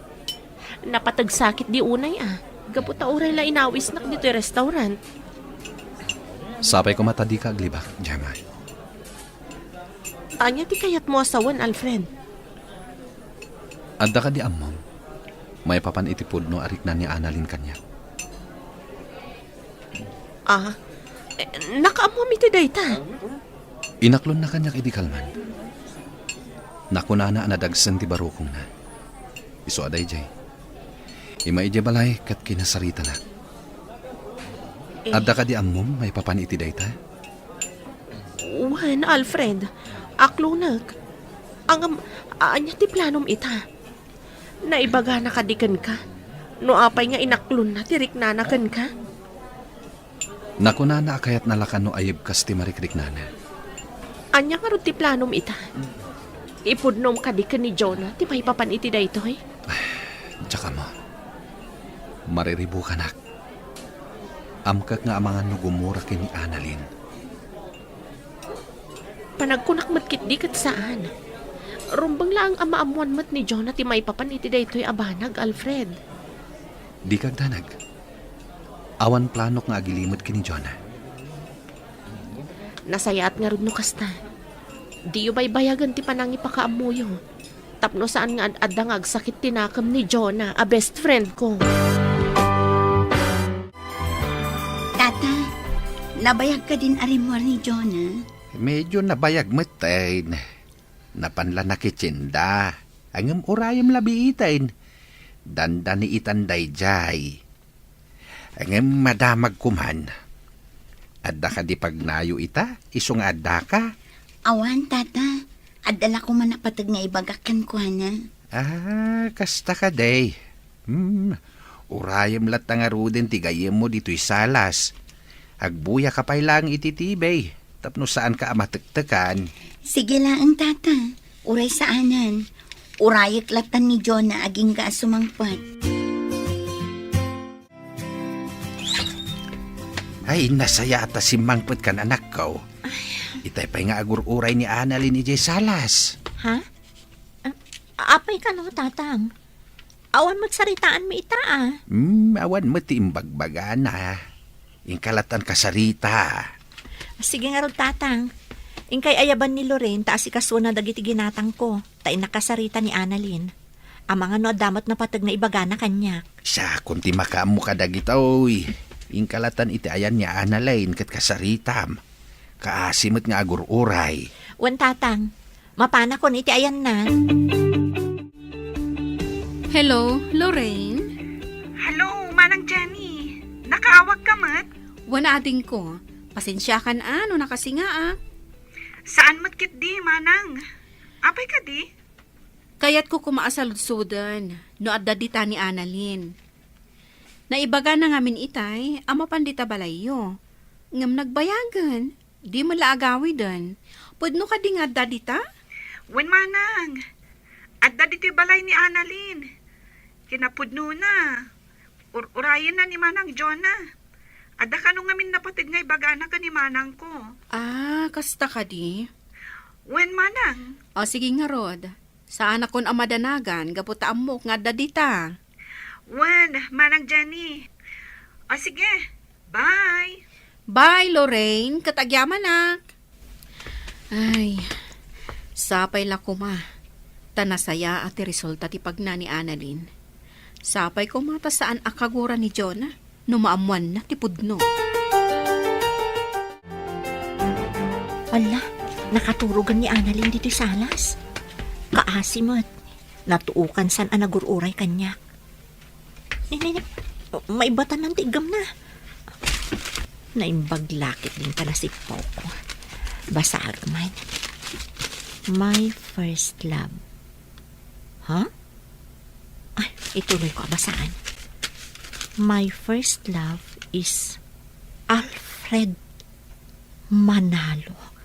Napatagsakit di unay ah. Gaputa oray la inawis nak dito yung restaurant. Sapay ko matadi ka aglibak, Gemma. Anya ti kayat mo asawan, Alfred. Adda ka di amom. May papan itipod no arik na ni Annalyn kanya. Ah, nakaamom iti dayta. Inaklon na kanya idikalman. Nakunana anadagsan ti barukong na. Iso aday jay. Ima ije balay kat kinasarita na. Adda ka di amom may papan iti dayta? Wan, Alfred. Aklunak. Anya ti planom ita. Naibaga na kadikan ka. No apay nga inaklon na tirik nanakan ka. Nakunana kayat nalakan no ayib kas ti marikrik nana. Anya nga ron ti planom ita. Ipudnom kadikan ni Jonah ti may papan iti daytoy. Tsaka mo. Mariribu ka nak. Amkak nga amangan no gumura kini Annalyn. Panagkunak matkit di kat saan. Rumbang lang ang maamuan mat ni Jonah ti may papan iti daytoy abanag, Alfred. Di kag danag. Awan planok nga agilimod kini Jonah. Nasayat nga ron no kasta. Di yu baybayagan ti panang ipakaamuyo. Tapno saan nga ad-adangag sakit tinakam ni Jonah, a best friend ko. Tata, nabayag ka din arimor ni Jonah. Medyo nabayag matain. Napanla na kitsinda. Angam urayam labi itain. Danda ni itanday jay. Angam madamag kuman. Adda ka di pagnayo ita, isong adda ka. Awan, tata. Adala ko man napatag nga ibagakan ko, na. Kasta ka day. Urayam lat nga ruden tigayem mo dito'y salas. Agbuya ka pa'y lang ititibay. Tapno saan ka amatektekan. Sige lang, tata. Uray saanan. Urayak latan ni Jonah aging ka sumangpot. Ay, nasaya ata si mangpet kan anak ko. Itay pa'y nga agur-uray ni Annalyn ni Jay Salas. Ha? Apay ka no, tatang? Awan mo't saritaan mo ita, Awan mo ti imbagbaga na. Ingkalatan ka sarita. Sige nga ron, tatang. Ingkay ayaban ni Loren, taas ikaswa na dagiti ginatang ko. Tay nakasarita ni Annalyn. Ang mga no damat na patag na ibaga na kanya. Siya, kunti makaam mo kadagitaw. Ingkalatan iti ayan ni Annalyn kat kasaritam. Kaasimot nga agur-uray. Wan, tatang. Mapana ko iti ayan na. Hello, Lorraine? Hello, Manang Jenny. Nakaawag ka mat? Wana ading ko. Pasensya kan ano nakasinga Saan matkit di, Manang? Apay ka di? Kayat ko kumaasaludsudan, no adda dita ni Annalyn. Naibaga na ngamin itay, ama pandita balayo. Ngam nagbayagan, di mo laagawi dan. Pudno ka di nga adda dita? Wen, Manang. Adda diti balay ni Annalyn. Kinapudno na. Urayan na ni Manang Jonah. Adda ka nung ngamin napatid nga ibagana ka ni Manang ko. Kasta ka di. Wen, Manang? O sige nga Rod, saan akon amadanagan, gaputa amok nga adda dita. Wen, Manang Jenny. O sige, bye. Bye, Lorraine. Katagyaman, nak. Ay, sapay la kuma. Tanasaya at resulta ti pagna ni Annalyn. Sapay ko mata saan akagura ni Jonah. Numaamuan na ti pudno. Ala, nakaturugan ni Annalyn dito salas. Kaasimot. Natuukan san anagururay kanya. May batan ng tigam na. Naimbaglakit din pala si Poco. Basag man. My first love. Ha? Ay, ituloy ko basaan. My first love is Alfred Manalo,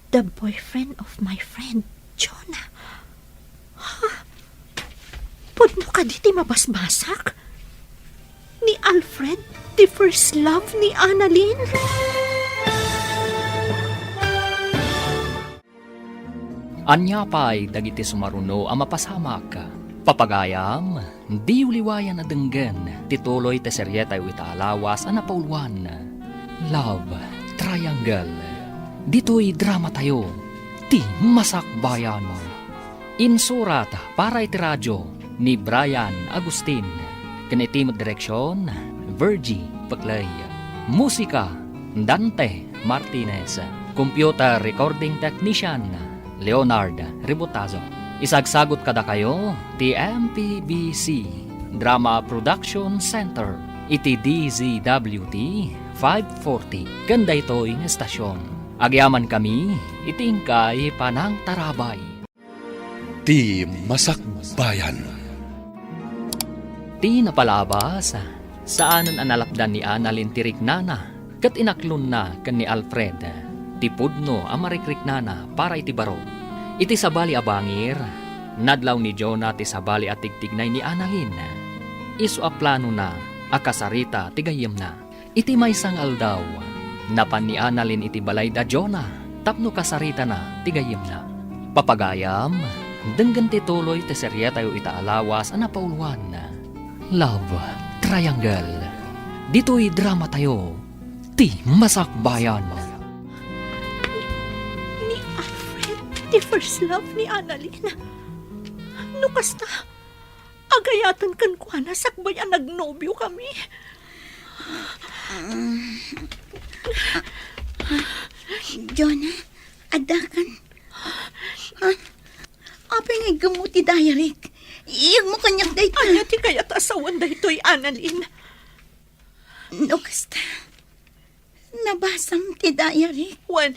the boyfriend of my friend Jonah. Ha? Pudno ka diti mabasbasak? Ni Alfred, the first love ni Annalyn? Anya pa'y dagiti sumaruno ang mapasamak. Papagayam, di uliwayan na denggen, tituloy te seryeta yu itaalawas ang napauluan. Love Triangle. Dito'y drama tayo, ti masakbayan mo. Insurat para iti radyo ni Brian Agustin. Kanitimod direksyon, Virgie Paclay. Musika, Dante Martinez. Computer recording technician, Leonard Ributazo. Isagsagot kada kayo, TMPBC Drama Production Center, iti DZWT 540. Ganda ito yung estasyon. Agyaman kami, itingkay panang tarabay. Ti Masakbayan. Ti napalabas, saanan analapdan ni Annalyn tiriknana, kat inaklon na kan ni Alfred. Ti pudno amarikriknana para iti baro. Iti sabali abangir, nadlaw ni Jonah ti sabali at tigtignay ni Annalyn. Isu a plano na, akasarita tigayem na. Iti may sangal daw, napan ni Annalyn iti balay da Jonah, tapno kasarita na tigayem na. Papagayam, denggan tituloy ti seryeta yu itaalawas ang napauluan. Love Triangle. Dito'y drama tayo, ti masakbayan. Ni Alfred, ti first love ni Annalyn. Nukas na, agayatan kan kwa na sakbay ang nagnobyo kami. Jonah, adakan. Ha? Apay nga gamuti dayarik. Iyag mo kanyak day ta. Anya ti kayat asawan da ito'y Annalyn. No, kasta. Nabasam ti dayarik. Juan,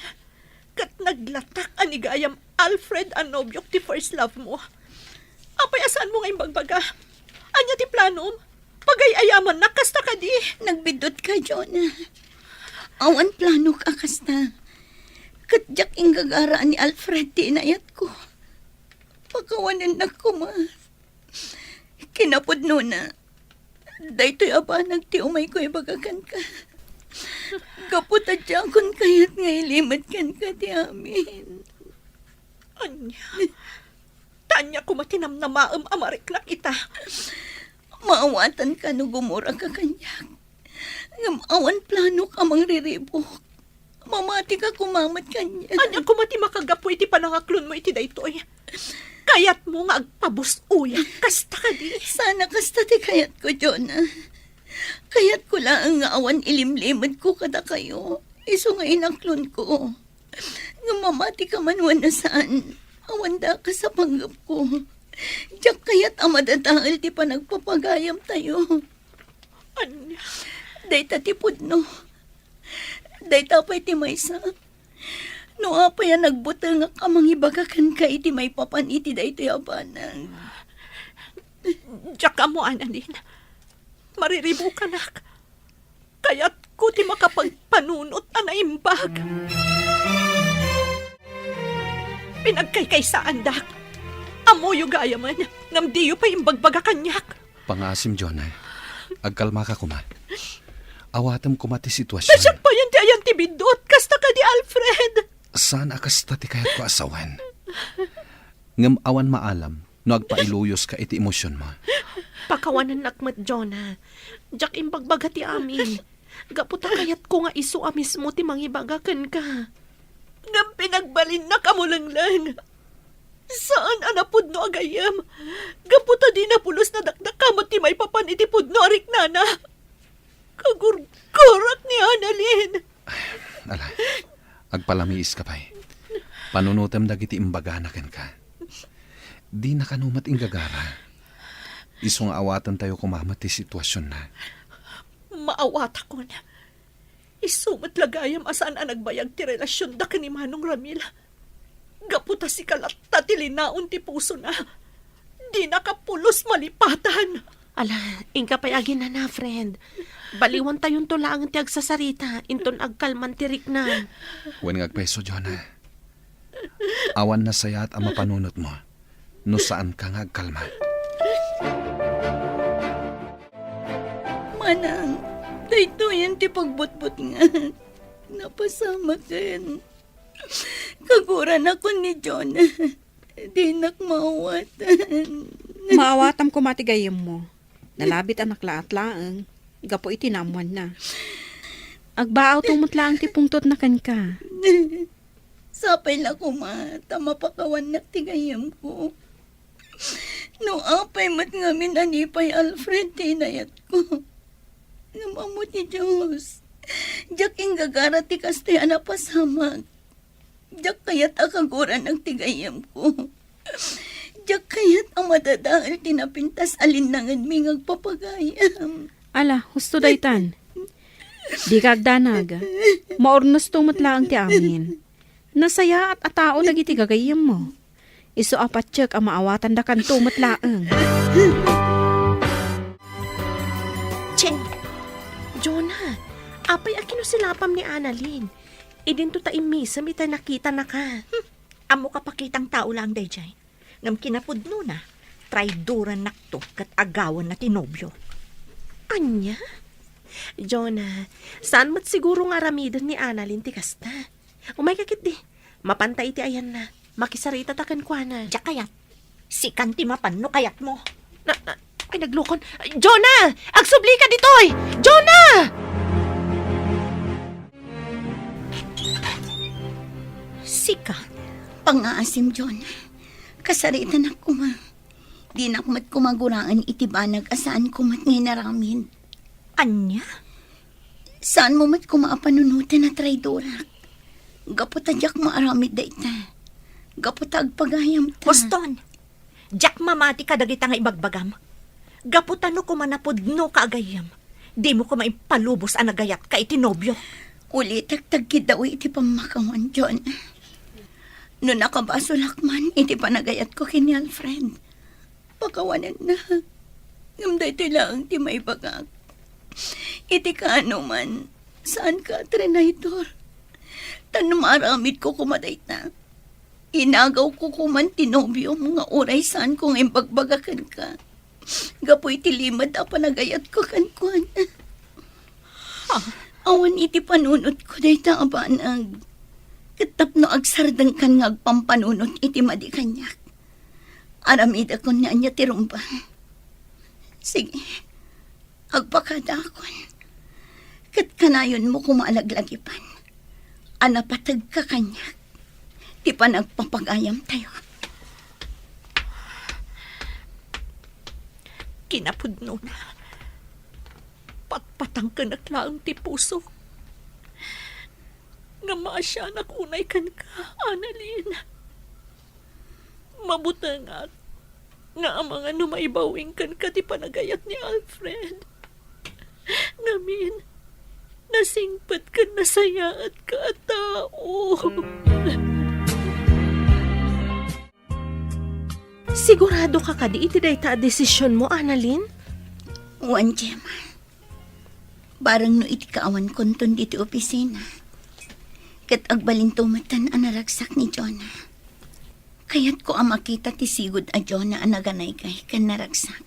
kat naglatak anigayam Alfred ang nobyok ti first love mo. Apay asaan mo ngayong bagbaga? Anya ti planom? Pagayayaman na kasta ka di. Nagbidot ka, Jonah. Awan plano ka, kasta. Katjak ing gagaraan ni Alfred ti inayat ko. Pagkawanan na ko, ma. Kinapod no na. Daytoy aba nagti umay ko ibagakan ka. Kaputa dyan kayat nga ilimat kan ka ti amin. Anya, tanya ko matinam na maam amarik na kita. Maawatan ka no gumura ka kanyak. Ngamawan plano ka mang riribok. Mamati ka kumamat kanya. Anya ko mati makagapoy ti panangaklon mo iti daytoy. Kayat mo nga agpabus uyak, kasta ka di. Sana kasta ti kayat ko, Jonah. Kayat ko lang nga awan ilimlimad ko kada kayo. Iso nga inaklon ko. Nga mamati ka man na saan. Awan da ka sa panggap ko. Diyak kayat amadadahal ti panagpapagayam tayo. Anya, Dayta ti pudno. Dayta pa'y ti maysa. No apay ang nagbutang nga kamangibagakan ka iti may papan iti daytoy abanang. diyak ka mo, Annalyn. Mariribo ka nak. Kayat ko ti makapagpanunot anaimbag. Pinagkaykaysaan dak. Amo yu gayaman, ngam di yu pa imbagbaga kanyak. Pangasim, Jonah. Agkalma ka kuma. Awatam kuma ti sitwasyon. Nasyak pa yan ti ayan ti bidot, kasta ka di Alfred. Saan akas tati kayat ko asawan? Ngam awan maalam, no agpailuyos ka iti emosyon mo. Pakawanan nakmat, Jonah. Jak imbagbaga ti amin. Gaputa kayat ko nga isu amis mo ti mangibagakan ka. Ngam pinagbalin na kamulanglang. Saan anapod no agayam? Gaputa di na pulos na dakdakamat ti may papan iti pudno arik nana. Kagurgurat ni Annalyn. Ala, agpalamiis ka pa'y. Panunutem dagiti imbaganakan ka. Di nakanumat ing gagara. Isong awatan tayo kumamat ti sitwasyon na. Maawat ako na. Isumat lagayam asaan ang nagbayag ti relasyon da ni Manong Ramil. Gaputa si kalat tatilinaon ti puso na. Di nakapulos malipatan. Ala, ingka payagin na, friend. Baliwan tayon to lang ti agsasarita, inton agkalman tirik na. Huwag ngagpeso, Jonah. Awan na sayat ang mapanunot mo. No saan ka nga agkalma. Manang, dayto yan ti pagbutbut nga. Napasama kan. Kaguran ako ni Jonah. Di nakmawatan. Maawatam ko matigayam mo. Nalabit ang naklaat-laang. Gapo itinamuan na. Agbaaw tumutlaang ti pungtot na kan ka. Sapay la ko mata, mapakawan na tigayam ko. No apay mat ngamin anipay Alfred tinayat ko. Namamo ti Diyos. Diyak ing gagara ti kastoy anapasamag. Diyak kayat akaguran ang tigayam ko. Diyak kayat ang madadahal tinapintas alinangan mi ngagpapagayam. Ala, husto daytan. Di kagdanag. Maornos tumutlaang ti amin. Nasaya at atao dagiti gagayam mo. Isu apatsyak ang maawatan da kan tumutlaang. Che, Jonah, apay akino silapam ni Annalyn. Idin to taimisam ita nakita na ka. amo kapakitang tao lang dayjay. Ngam kinapudno na, traidoran nakto kat agawan na tinobyo. Anya? Jonah, saan mat siguro nga ramidan ni Annalyn ti kasta? Umay kakit di, mapantay ti ayan na, makisarita takan kwa na. Diyak kayat, si kanti mapanno kayat mo. Ay, naglukon. Jonah! Agsubli ka ditoy! Jonah! Sika, Pangaasim, John. Kasaritan ako ma. Di na kumat kumaguraan itibanag asaan kumat ngay naramin. Anya? Saan mo mat kumaapanunutan na traidorak? Gaputadyak maaramid da ita. Gaputag pagayam ta. Boston, Jack mamati ka dagita nga ibagbagam. Gaputano ko manapudno ka agayam. Di mo ko maipalubos ang nagayat ka itinobyo. Ulit tagtagkid daw iti pamakawan, John. No nakabasulak man, iti panagayat ko kini Alfred. Pakawanan na. Ngamday lang ti may bagag. Iti ka ano man, saan ka, Trinaitor? Tanong maramid ko kumaday na. Inagaw ko kuman tinobyo mga oray saan kong imbagbagakan ka. Gapoy tilimad a panagayat ko kankuan. Awan iti panunot ko day ta abanag. Katap no agsardang kan nga agpampanunot iti madi kanyak. Aramid ako niya niya tirumba. Sige, agpakada akon. Kat kanayon mo kumalaglagipan. Anapatag ka kanyak. Di pa nagpapagayam tayo. Kinapudno na. Patpatang ka naklaang ti puso. Nga maasya nakunay kan ka, Annalyn. Mabutangat nga ang mga numaibawing kan ka ti panagayat ni Alfred. Ngamin, nasingpat ka nasayaat ka at tao. Sigurado ka kadi iti dayta desisyon mo, Annalyn? Uwan, Gemma. Barang no iti kaawan konton diti opisina. Kat agbalintumatan ang naragsak ni Jonah. Kaya't ko ang makita ti sigod a Jonah ang naganay kay kan naragsak.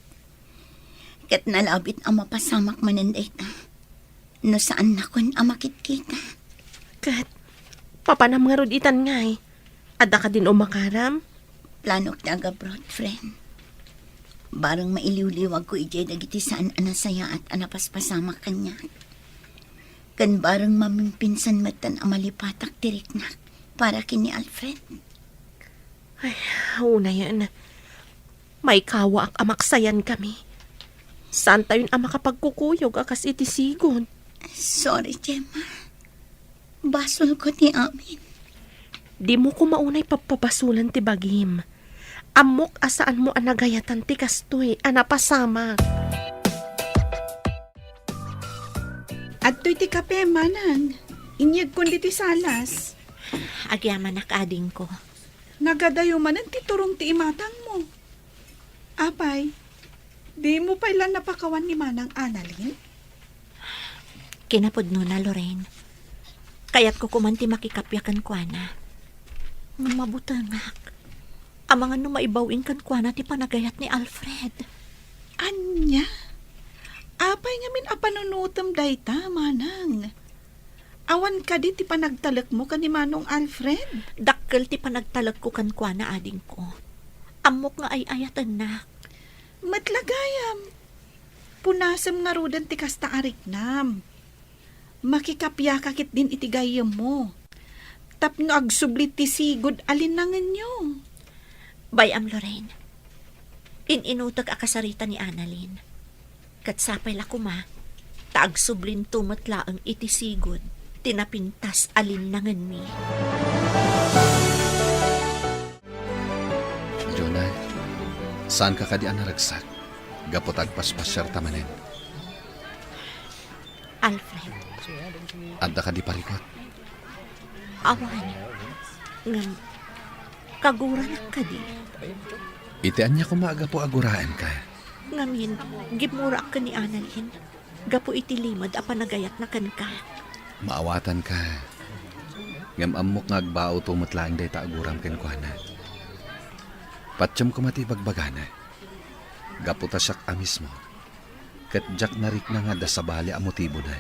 Kat nalabit ang mapasamak mananday ta. No saan na kon ang makit-kita. Kat, papanam nga rod itan ngay. Ada ka din umakaram? Planok taga abroad, friend. Barang mailiw-liwag ko ijay dagiti saan anasaya at anapaspasamak kanya. Kan barang mamimpinsan matan amalipatak tiriknak para kini Alfred. Ay, una yan. May kawa ak amaksayan kami. Saan tayo ang makapagkukuyog akas iti sigon? Sorry, Gemma. Basol ko ni amin. Di mo ko maunay papabasulan ti bagim. Amok asaan mo anagayatan ti kastoy, anapasamak. At to'y ti kape, manang. Inyag kundi ti salas. Agyaman ading ko. Nagadayo man ang titurong ti imatang mo. Apay, di mo pa ilan napakawan ni Manang Annalyn? Kinapudno na, Lorraine. Kaya't ko kumanti makikapyakan kwa na. Nga mabutangak. Ang mga numaibawing kan kwa na ti panagayat ni Alfred. Anya? Apay nga min apanunutom dayta, Manang. Awan ka di ti panagtalak mo ka ni Manong Alfred? Dakkel ti panagtalag ko kan kwa na ading ko. Amok nga ay ayatan na. Matlagayam. Punasam nga rudan ti kasta ariknam. Makikapya kakit din itigayam mo. Tapno agsublit ti sigod alinangan nyo. Bayam, Lorraine. Ininutag akasarita ni Annalyn. Katsapay lakuma, taag sublin tumatla ang itisigod, tinapintas alinangan mi. Jonah, saan ka kadi naragsak? Gapotag paspasyar tamanen. Alfred, Adda ka di parikot. awan. Ngam, kaguran ka di. Itian niya kumaga po aguraan ka. Ngamin, gimura ka ni Annalyn. Gapo itilimad a panagayat na kan ka. Maawatan ka. Ngam amok nga agbao tumatlaang day taaguram ken kuana. Patsyam ko mati bagbagana. Gaputa siyak amis mo. Kat jak narik na nga da sa bali ang motibo na.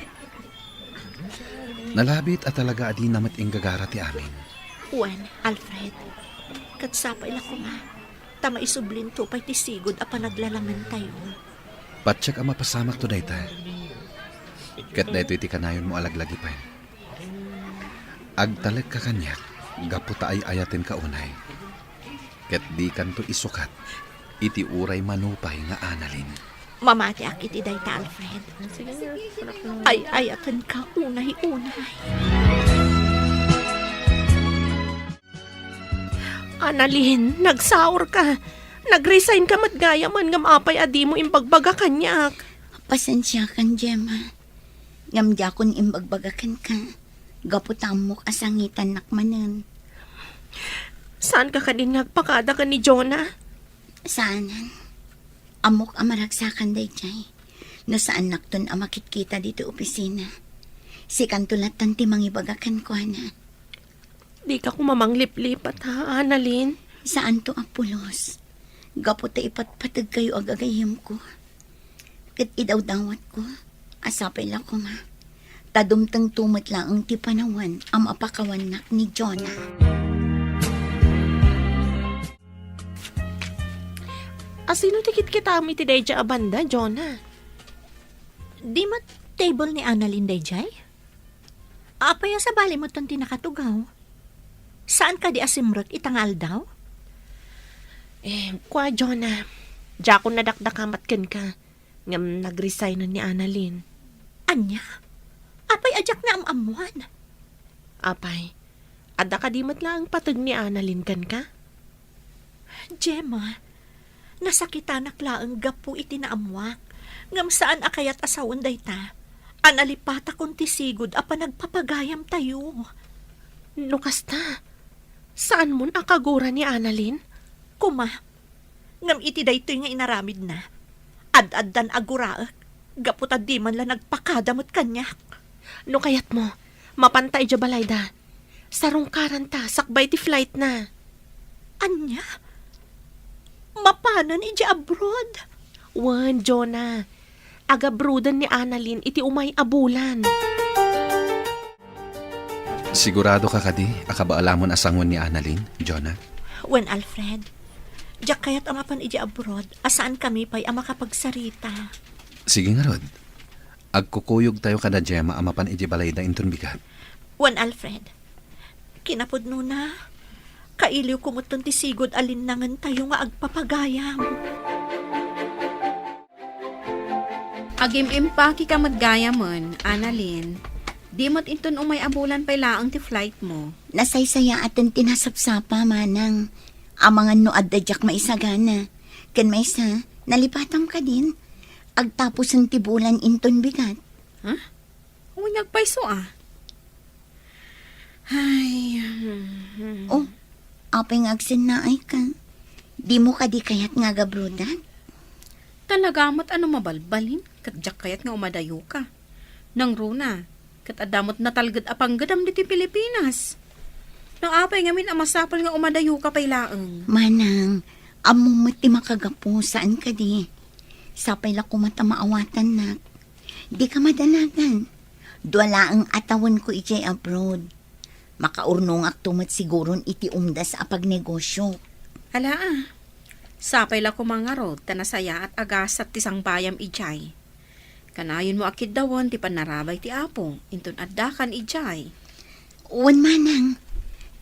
Nalabit at talaga adi namat inggagara ti amin. Uwan, Alfred. Katsapay lakuma. Tama isublin to pa'y tisigod a panaglalaman tayo. Patsak ang mapasamak to dayta. Kat dayto iti kanayon mo alaglagi pa. Agtalag ka kanyak. gaputa ay ayatin ka unay. Ket di kanto isukat, iti uray manupay nga analin. Mamati akit dayta, Alfred. Ay ayatan ka unay-unay. Annalyn, nagsaur ka. Nag-resign ka matgaya man ngam apay adi mo imbagbaga kanyak. Pasensya kan, Gemma. Ngamdya kon imbagbagakan ka. Gaputam mo kasangitan nakmanan. Saan ka din nagpakada ka ni Jonah? Saanan? Amok amaragsakan day jay. No saan nakton amakitkita dito opisina. Si kantulatan ti mangibagakan ko na. Di ka kumamanglip-lipat ha, Annalyn? Saan to apulos? Gaputa ipatpatag kayo agagayim ko. Kat idawdawat ko. Asapay lang ko ma. Tadumtang tumot lang ang tipanawan ang apakawanak ni Jonah. Asino tikit kita mi ti Deja abanda, Jonah? Di mat table ni Annalyn dayjay? Apaya sa bali mo ton tinakatugaw? Saan ka di asimrot itangal daw? Kwa, Jonah. Diya ko nadakdakamatkan ka. Ngam nag-resign na ni Annalyn. Anya? Apay ajak na amamuan. Apay, ada ka di matlaang patag ni Annalyn kan ka? Gemma, nasakitanak laang gapu iti naamwak. Ngam saan akayat asawan dayta? Analipata kon ti sigud apa nagpapagayam tayo. Nukasta, saan mon akagura ni Annalyn? Kuma, ngam iti daytoy nga inaramid na. Ad-addan aguraak, gaputad di man la nagpakadamot kanyak. No kayat mo, mapantay dya balayda. Sarong karanta, sakbay ti flight na. Anya? Mapanan iti abroad? Wan, Jonah. Agabrudan ni Annalyn iti umay abulan. Sigurado ka kadi, akabaalamon asangon ni Annalyn, Jonah? Wen Alfred, diyak kayat amapan iti abroad, asaan kami pa'y amakapagsarita. Sige nga rod. Agkukuyog tayo kada Gemma amapan iti balay da inton bigat. Wen Alfred, kinapudno na, kailiw kumuton ti sigod alinangan tayo nga agpapagayam. Agim impaki ka maggaya mon, Annalyn. Di mo't inton umay abulan pa'y laang ti flight mo. Nasaysaya atin tinasapsapa manang. Amangan no adadyak maisagana. Kan maysa, nalipatam ka din. Agtapos ang tibulan inton bigat. Ha? Unyag paiso ah. Ay, Oh, apay ngagsin na ay ka. Di mo ka di kayat nga gabrudan? talagamot ano mabalbalin, katjak kayat nga umadayo ka. Nang runa, kat adamot na talgad apang gadam diti Pilipinas. Nang apay ngamin amasapal nga umadayo ka pay laeng. Manang, amumot ti makagapo, saan ka di? Sapay la kumata maawatan na. Di ka madalagan. Duwala ang atawan ko ijay abroad. Makaurnong aktumat siguron iti umdas apag negosyo. Hala ah, sapay la kumangarod, tanasaya at agasat ti sangbayam ijay. Kanayon mo akid dawon ti panarabay ti apo, inton addakan ijay. Uwan manang,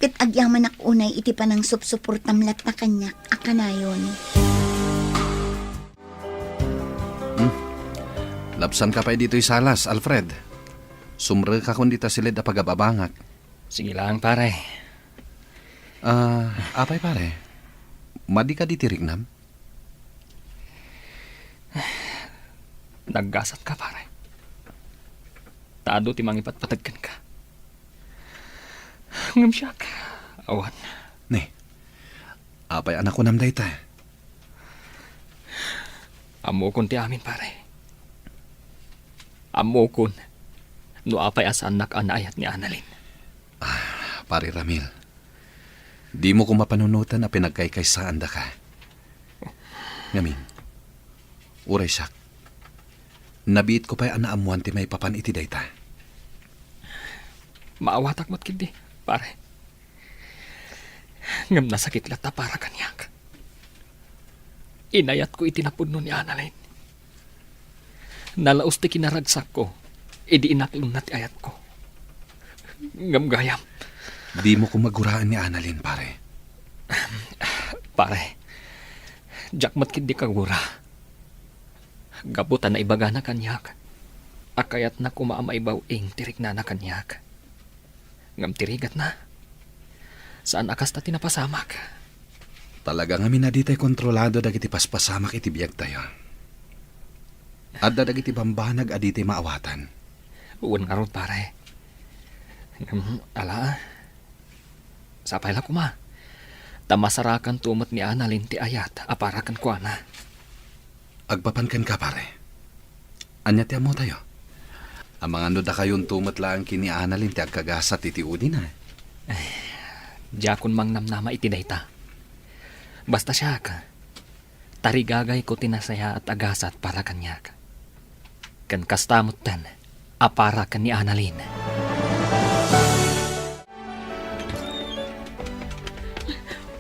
kat agyaman ak unay iti panang supsuportamlat na kanyak akanayon. Lapsan ka pa dito'y salas, Alfred. Sumre ka kung dita silid apagababangak. Sige lang, pare. Apay pare, madi ka di tirignam? Naggasat ka, pare. Taado ti mangipatpatagkan ka. Ngamsyak. Awan. Ne, apay anak ko nam dayta. Amokon ti amin, pare. Amokon. No apay as anak anayat ni Annalyn. Pare Ramil, di mo ko mapanunutan na pinagkaykaysaan da ka. Ngamin, uray siyak. Nabiit ko pa'y anaamuan ti may papan iti dayta. Maawatak mo't kindi, pare. Ngam nasakit lata para kanyak. Inayat ko itinapudno ni Annalyn. Nalaos ti kinaragsak ko, idi inaklon na ti ayat ko. Ngam gayam, Di mo ko maguraan ni Annalyn, pare. Pare, jakmat kid di kagura. Gabutan na ibaga na kanyak. Akayat na kumaamaibaw ing tirik na kanyak. Ngam tirigat na. Saan akas ta tinapasamak? Talaga nga minaditay kontrolado dagiti paspasamak iti biyag tayo. Adda dagiti bambanag aditi maawatan. Uwan nga ron, pare. Ala, sapay la kuma. Tamasarakan tumot ni Annalyn ti ayat, aparakan ko na. Agpapankan ka, pare. Anya ti amo tayo. Ang mga nuda kayon tumot lang kini Annalyn ti agkagasat iti udi na. Diyakon mang namnama iti dayta. Basta siya ka. Tarigagay ko tinasaya at agasat para kanyak. Kan kastamot tan, apara kan ni Annalyn.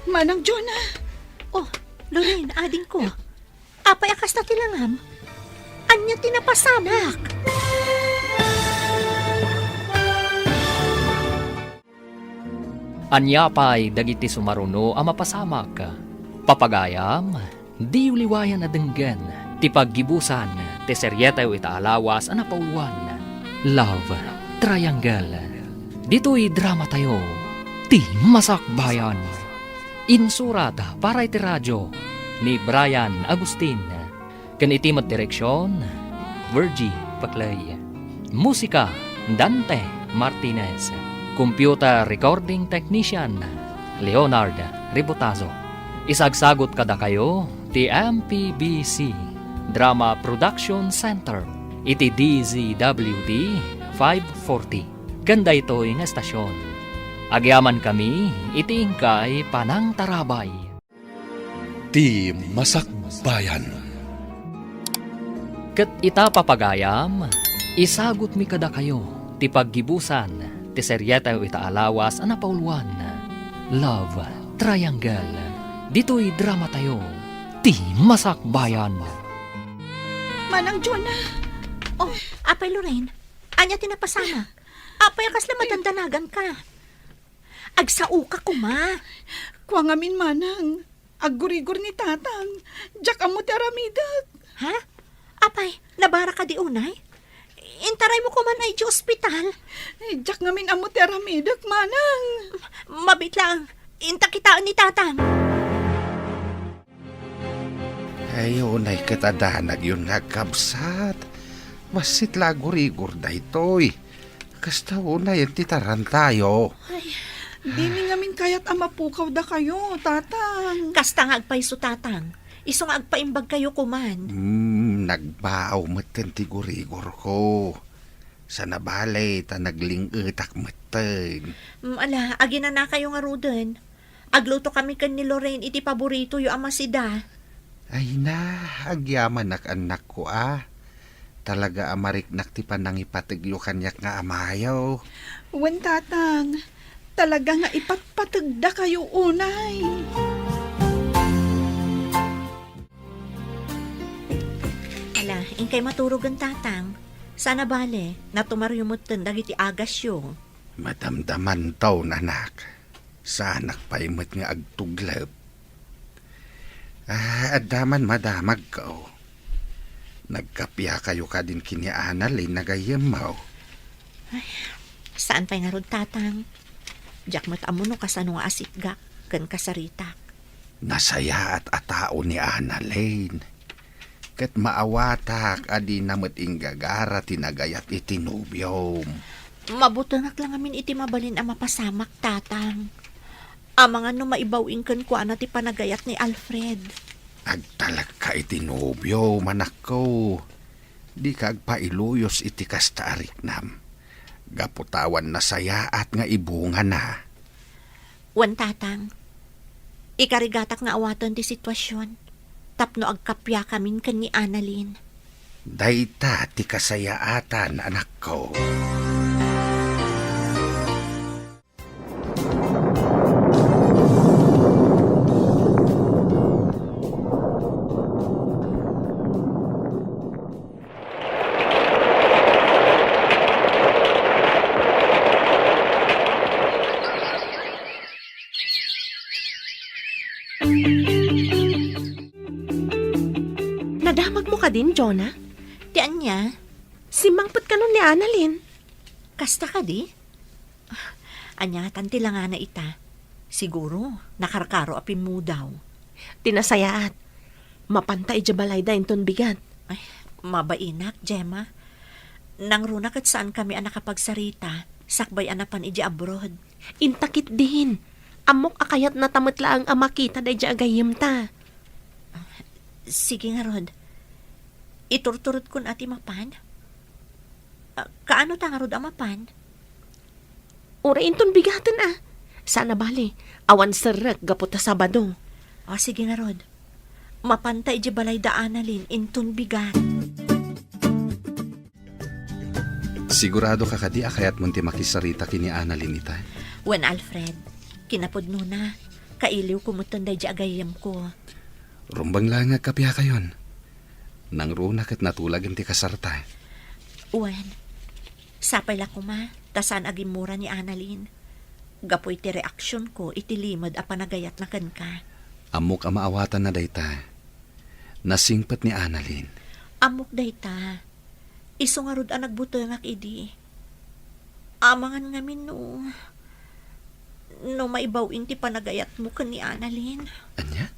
Manang Jonah, Oh, Lorraine, ading ko. Apay akas na tilangam. Anya tinapasamak. Anya pa'y dagiti sumaruno ang mapasamak. Papagayam, di uliwayan na denggan. Ti paggibusan, ti seryetayo itaalawas ang napauluan. Love Triangle. Dito'y drama tayo. Ti Masakbayan. Insurat para iti radyo ni Brian Agustin. Kan iti direksyon, Virgie Paclay. Musika, Dante Martinez. Computer Recording Technician, Leonard Ribotazo. Isagsagot kada kayo, ti MPBC Drama Production Center, iti DZWD 540. Ganda ito'y nga estasyon. Agyaman kami, iti ingkay Panang Tarabay. Ti Masakbayan. Ket ita papagayam, isagot mi kada kayo, ti paggibusan, ti seryetayo itaalawas ang napauluan. Love Triangle. Dito'y drama tayo, ti Masakbayan. Manang Jonah, Oh, apay Lorraine, anya tinapasamak. Apay akas na matandanagan ka. Agsao ka kuma. kuha ngamin manang. Aggurigor ni tatang. Jak amo ti aramidak. Ha? Apay, nabara ka di unay? Intaray mo kuman ay di ospital. Jak ngamin amo ti aramidak, manang. Mabit lang, inta kitaan ni tatang. Ay, unay kitadanag yun nga kabsat. Masit lagurigor da ito'y. Kasta unay ang titaran tayo. Dini ngamin kayat amapukaw da kayo, tatang. Kasta nga agpaiso tatang. Iso nga agpaimbag kayo kuman. Nagbaaw maten ti gurigor ko. Sa nabalay ta naglingetak maten. Ala, agina na kayo nga ruden. Agluto kami kan ni Lorraine iti paborito yu amasida. Ay na, agyaman anak ko Talaga amariknak ti panang ipatiglo kanyak nga amayaw. Wen tatang, talaga nga ipatpatagda kayo unay. Ala, ingkay maturog ang tatang. Sana bale, natumaryumutan dagiti agasyo. Madamdaman taw nanak. Sanak paimot nga agtuglab. Adaman madamag ko. Nagkapya kayo ka din kini Annalyn nagayamaw. Saan pa'y nga rod tatang? Diyak matamuno kasano nga asitgak, kan kasaritak. Nasaya at atao ni Annalyn. Kat maawatak adi namat inggagara tinagayat itinubyom. Mabutanag lang amin iti mabalin ang mapasamak tatang. Amang ano maibawing kan ko ti panagayat ni Alfred. Agtalag ka itinubyo, manak ko. Di ka agpailuyos iti kasta ariknam. Gaputawan na saya at nga ibunga na. Wan tatang, ikarigatak nga awatan ti sitwasyon. Tapno agkapya kamin kan ni Annalyn. Dayta ti kasayaatan, anak ko. ka din, Jonah? Tiyan niya, Si Mangput ka nun ni Annalyn. kasta ka di? Anya, tanti lang nga na ita. Siguro, nakarkaro apin mo daw. Tinasayaat. Mapantay jabalay da inton bigat. Ay, mabainak, Gemma. Nang runa kat saan kami ang nakapagsarita, sakbay anapan iji abroad. Intakit din. Amok akayat na tamatla ang amakita da ija agayim ta. Sige nga, Rod. Iturturot kun ati mapan. Kaano ta nga, Rod, ang mapan? Ura inton bigaten ah. Sana bali, awan serak gaputa Sabado. O, sige nga, Rod. Mapantay iji balay da Annalyn, intun bigat. Sigurado ka kadi akayat munti makisarita kini Annalyn ita. Wen Alfred, kinapudno na. Kailiw kumutan da iji agayam ko. Rumbang lang nga kapya kayon. Nang runa kat natulag ti kasarta. Wen, sapay la kuma, tasan agimura ni Annalyn. Gapoy ti reaksyon ko, itilimod a panagayat na kan ka. Amok ang maawatan na dayta. Nasingpat ni Annalyn. Amok dayta. Iso nga rod ang nagbutangak idi. Amangan ngamin no. No maibawin ti panagayat mo kan ni Annalyn. Anya?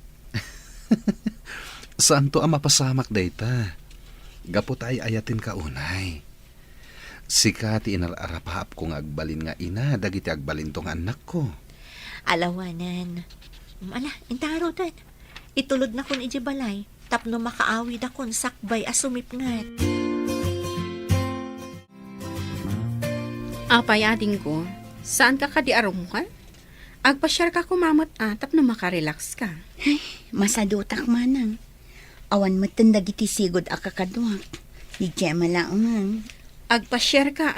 Saan to ang mapasamak dayta? Gapot ay ayatin ka unay. Sika ti inararapahap kong agbalin nga ina, dagiti agbalin tong anak ko. Alawanan. Ala, intarotan. Itulod na kun iji balay. Tapno makaawid akon sakbay asumip ngat. Apay ading ko, saan ka kadi arumukan? Agpasyar ka kumamat atap na makarelax ka. Masadutak manang. Awan matanda giti sigod akakaduak. Di Gemma lang. Agpasyar ka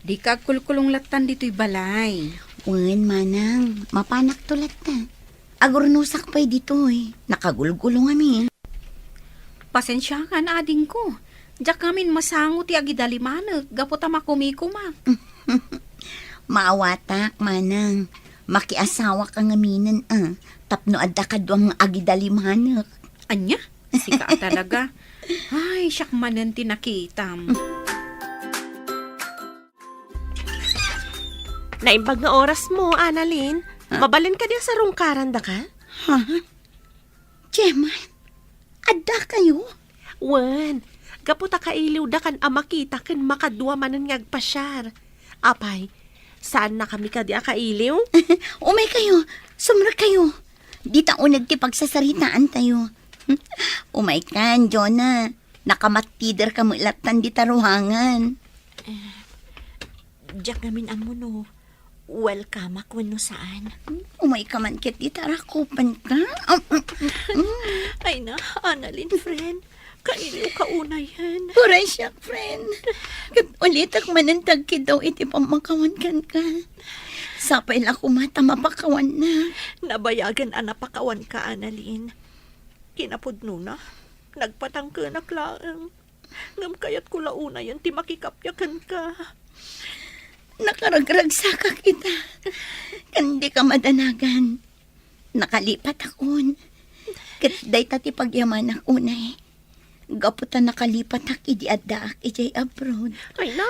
Di ka kulkulong latan dito'y balay. Wen manang, mapanak tulat ta. Agurnusak pa'y dito Nakagulgulong amin. Pasensya ka na ading ko. Diyak kamin masangot ti agidalimanag, gapota makumikumak. Maawatak manang. Makiasawa ka ngaminan Tapno adda ka duang agidalimanak. Anya? Sika talaga. Ay, siyak manan tinakitam. Naimbag nga oras mo, Annalyn. Mabalin ka din sa rungkaran da ka? Ha? Gemma, adda kayo? Wen, gaputa kailiw da kan amakita kan makadwa manan ngagpasyar. Apay, saan na kami ka di kailiw? Umay kayo, sumra kayo. Di taunag ti pagsasaritaan tayo. Umay kan, Jonah. Nakamatider ka mo ilatan di taruhangan. Diyak namin ang muno. Welcome ako no saan. Umay ka man kit di tarakupan ka. Ay na, Annalyn, friend. Kailiw ka una yan. Puray siya, friend. Kat ulit ak manantag daw iti pamakawan kan ka. Sapay la kumata mapakawan na. Nabayagan anapakawan ka, Annalyn. Kinapudno na. Nagpatangkanak laang. Ngam kayat ko launa yan, ti makikapyakan ka. Nakaragragsa ka kita. Kandi ka madanagan. Nakalipat akon. Kat day tati pagyaman ako na Gaputan nakalipat ak idi adda ak ijay abroad. Ay na,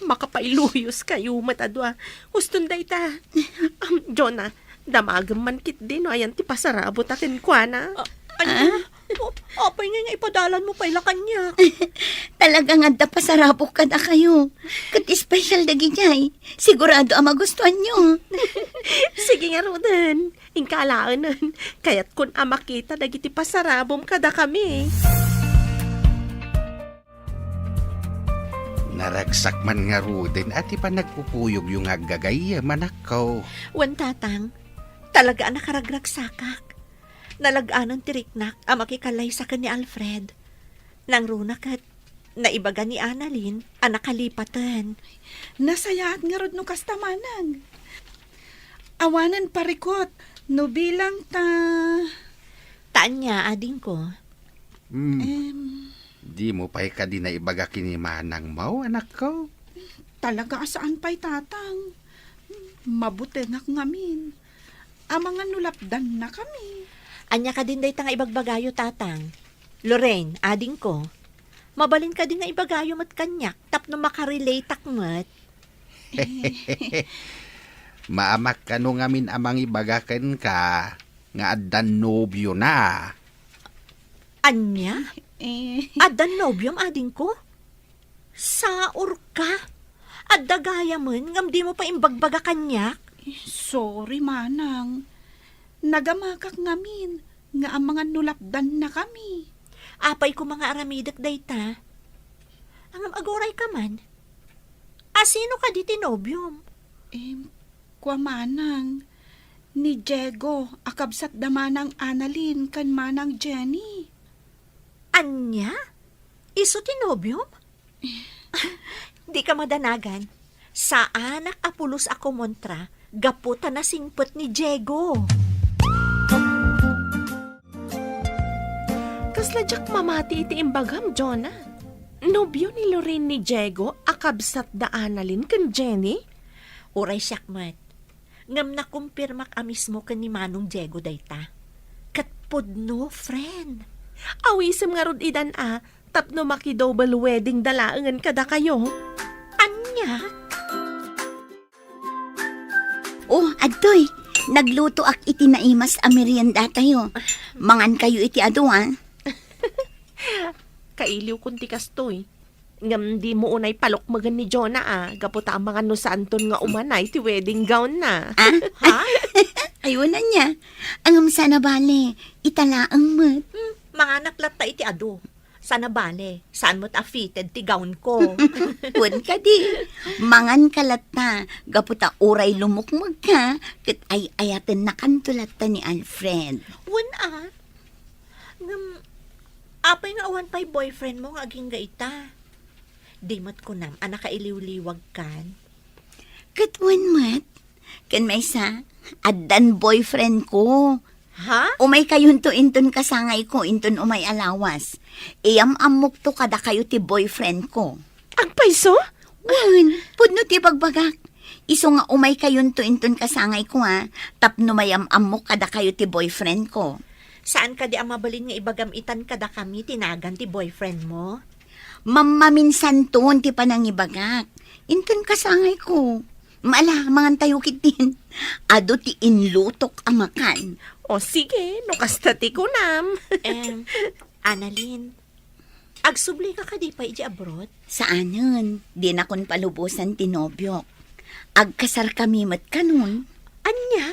makapailuyos kayo matadwa. Huston day ta. Jonah, damagam man kit din. Ayan ti pasarabot akin kwa na. Ano? Apay nga ipadalan mo pala kanya. Talagang adda pasarabok ka na kayo. Kat special dagi jay. Sigurado ang magustuhan nyo. Sige nga Rodan. Ingkalaan nun. Kaya't kun amakita dagiti pasarabom kada kami. Naragsak man nga ruden at ipa nagpupuyog yung agagay manakaw. Wan tatang, talaga ang nakaragragsakak. Nalaganon tiriknak ang makikalay sa ni Alfred. Nang runakat, naibaga ni Annalyn ang nakalipatan. Nasayaat nga rod no kastamanang. Awanan parikot, no bilang ta... Taan niya, ading ko. Di mo pa'y ka di na ibaga kinimanang mau, anak ko. Talaga saan pa'y tatang. Mabuti na ngamin. Ang mga nulapdan na kami. Anya ka din day tanga ibagbagayo tatang. Lorraine, ading ko, mabalin ka din nga ibagayo mat kanyak, tapno makarelate akmat. Maamak ka no ngamin amang ibagakan ka, nga addan nobyo na. Anya? Addan nobyom ading ko? Saor ka? Adda gaya man, ngam di mo pa imbagbaga kanyak? Sorry, manang. Nagamakak ngamin nga ang mga nulapdan na kami. Apay ko mga aramidak dayta. Angam agoray ka man. Asino ka di tinobyom? Kwa manang, ni Diego, akabsat da manang Annalyn, kan manang Jenny. Anya? Iso tinobyom? Di ka madanagan. Sa anak apulos ako montra, gaputa na singpot ni Diego. Kasladyak mamati iti imbagam, Jonah. Nobyo ni Lorraine ni Diego, akabsat da Annalyn kan Jenny? Uray siyakmat. Ngam na kumpirmak amismo kan ni Manong Diego dayta. Katpod no, friend. Awisem nga rod idan tapno maki-double wedding dalaangan kada kayo. Anya? Oh, adtoy, nagluto ak iti naimas a merienda tayo. Mangan kayo iti ado, Kailiw kunti kastoy. Ngam di mo unay palokmagan ni Jonah gaputa ang mga nusanton nga umanay ti wedding gown na. Ha? Ayun na niya. Angam sana bale, italaang mat. Mga naklat ta iti ado. Sana bale, saan mo't fitted ti gown ko? Pun ka di. Mangan kalata, gaputa uray lumukmag ka, kat ay ayaten na kantulata ni Alfred. Ngam, apay nga awan pa'y boyfriend mo nga aging gaita. Di mat ko nam, anak kailiw-liwag kan. Katwan mat, kan may sa, addan boyfriend ko. Ha? Umay kayun to inton kasangay ko, inton umay alawas. Iyam amok to kada kayo ti boyfriend ko. Ang paiso? Wan, pudno ti bagbagak. Iso nga umay kayun to inton kasangay ko tapno mayam amok kada kayo ti boyfriend ko. Saan ka di ang mabalin nga ibagamitan kada kami tinagan ti boyfriend mo? Mamaminsan ton ti panangibagak. Inton kasangay ko. Maala, mangan tayo kitin. Ado ti inlutok amakan. O sige, no kastati ko nam. Annalyn, agsubli ka di pa iji abroad? Saanan? Di na kon palubusan ti nobyok. Agkasar kami mat kanon. Anya?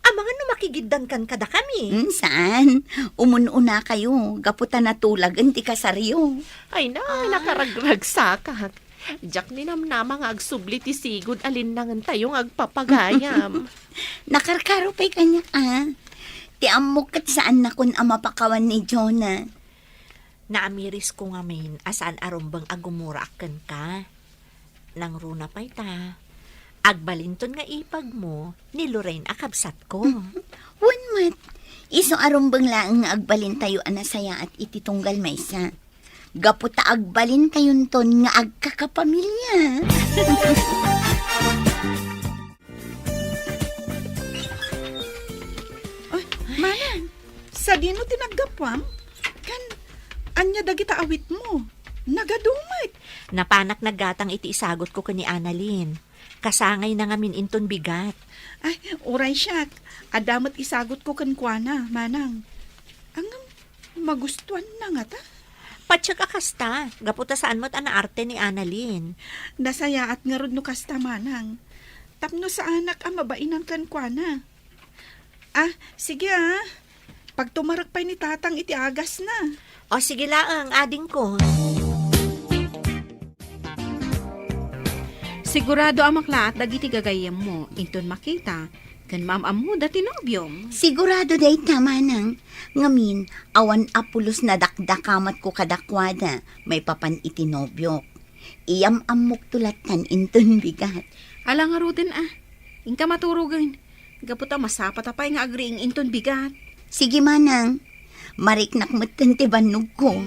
Ang mga makigiddan kan kada kami. Saan? Umununa kayo. Gaputa na tulagan ti kasaryo. Ay na, nakaragrag sakak. Diyak ni namnama nga agsubli ti sigod alinangan tayong agpapagayam. Nakarkaro pa'y kanya Ti amok kat saan na kun amapakawan ni Jonah. Naamiris ko nga main asaan arumbang agumura akan ka. Nang runa pa'y ta. Agbalinton nga ipag mo ni Lorraine akabsat ko. Wan mat. Iso arumbang laang nga agbalin tayo anasaya at ititunggal maysa. Gaputa agbalin tayon ton nga agkakapamilya. Manang, sa dino tinaggapwam? Kan, anya dagita awit mo. Nagadumay. Napanak nagatang iti isagot ko kani Annalyn. Kasangay na nga inton bigat. Ay, uray siyak. Adamat isagot ko kankwana, manang. Ang magustuhan na nga ta. Patsyak akasta, gaputa saan mo't anaarte ni Annalyn. Nasaya at nga rod no kasta, manang. Tapno sa anak ang mabainan kankwana. Sige Pag tumarak pa ni tatang iti agas na. O sige laang, ading ko. Sigurado amakla at dagiti gagayam mo, inton makita, kan maam-amu dati nobyom. Sigurado day tama nang. Ngamin, awan apulos na dakdakamat ko kadakwada, may papan itinobyok. Iyam amok tulatan inton bigat. Alang nga rutin ingka maturugan. Gaputa masapat apay nga agriing inton bigat. Sige manang, mariknak matan ti banug ko.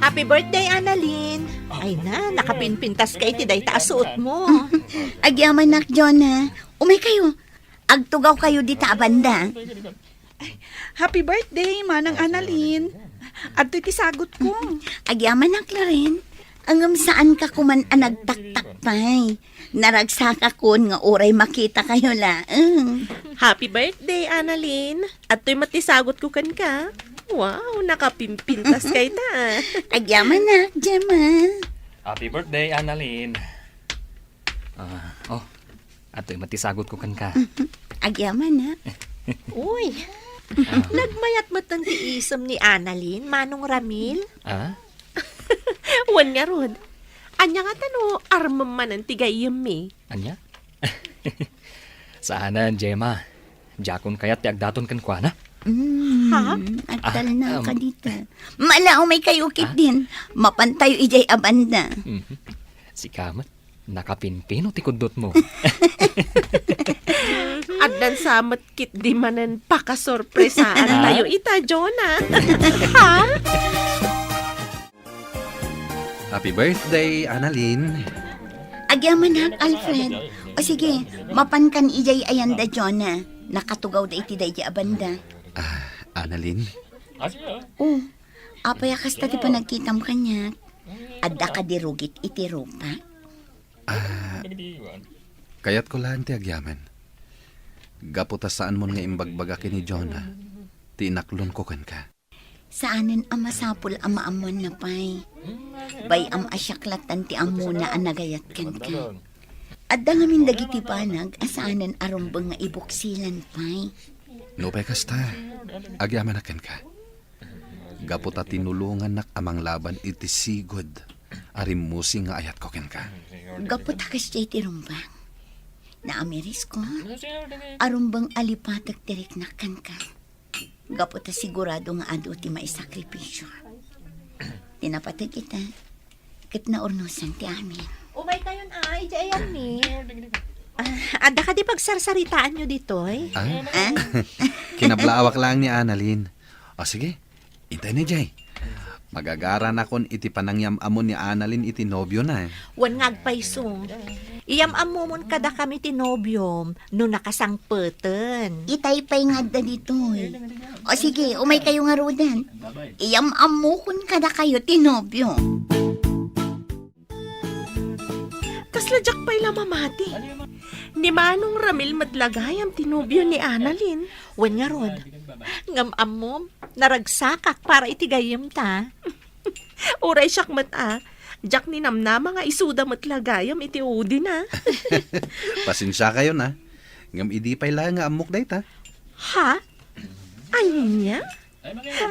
Happy birthday, Annalyn! Ay na, nakapinpintas ka iti day taasuot mo. Agyaman nak, Jonah. Umay kayo. Agtugaw kayo di ta banda. Happy birthday, Manang Annalyn. At iti sagot ko. Agyaman na, Claren. Angam saan ka kuman nagtaktak pa'y. Naragsaka kun nga oray makita kayo laeng. Happy birthday, Annalyn. At to'y matisagot ko kan ka. Wow, nakapimpintas kay ta. Agyaman na, Gemma. Happy birthday, Annalyn. Ato'y matisagot ko kan ka. Agyaman na. Uy, nagmayat mo tang tiisom ni Annalyn, Manong Ramil? Wan nga rod. Anya nga tano, armam man ang tigayam eh. Anya? Saanan, Gemma. Jakon kayat ti agdaton kan kwa na? Ha? Agtal na ka dito. Malao may kayukit din. Mapantayo ijay abanda. Si Kamat, nakapinpino ti kudot mo. At dan samat kit di manan pakasorpresaan tayo ita, Jonah. Ha? Happy birthday, Annalyn. Agyaman hak, Alfred. O sige, mapankan ijay ayanda, Jonah. Nakatugaw da iti day abanda. Annalyn, Oh, apaya kasta ti panagkitam kanya. Adda ka dirugit iti rupa. kayat ko lang ti agyaman. Gaputa saan mo nga imbagbaga kini Jonah. Tinaklon ko kan ka. Saanan ang masapul ang maamon na pay. Bay am asyaklatan ti amuna ang nagayat kan ka. Adda nga min dagiti panag asaanan arumbang nga ibuksilan pay. No pa'y kasta. Agyaman akan ka. Gaputa tinulungan nak amang laban iti sigod. Arimusi nga ayat ko ken ka. Gapot hakas jay ti rumbang. Naamiris ko. Arumbang alipatag tirik na kan ka. Gapot sigurado nga adu ti maisakripisyo. Tinapatag kita. Kat na urnusan ti amin. Umay kayon ay, jayan mi. Ada ka di pagsarsaritaan nyo dito eh. Kinablawak lang ni Annalyn. O sige, intay ni Jay. Magagaran akon iti panangyam amon ni Annalyn iti nobyo na. Wan ngagpaysong. Iyam amumon kada kami tinobyom no nakasangpeten. Itay pa'y nga da dito eh. O sige, umay kayo nga rodan. Iyam amukon kada kayo tinobyo. Kasladyak pa'y lamamati. Ni Manong Ramil madlagayam tinubyo ni Annalyn. Wan nga rod. Ngam amom, naragsakak para itigayim ta. Uray siyak mata. Jak ni namnama nga isuda matlagayam iti udi na. Pasensya kayo na. Ngam idi pa'y lang nga amok day ta. Ha? Anya?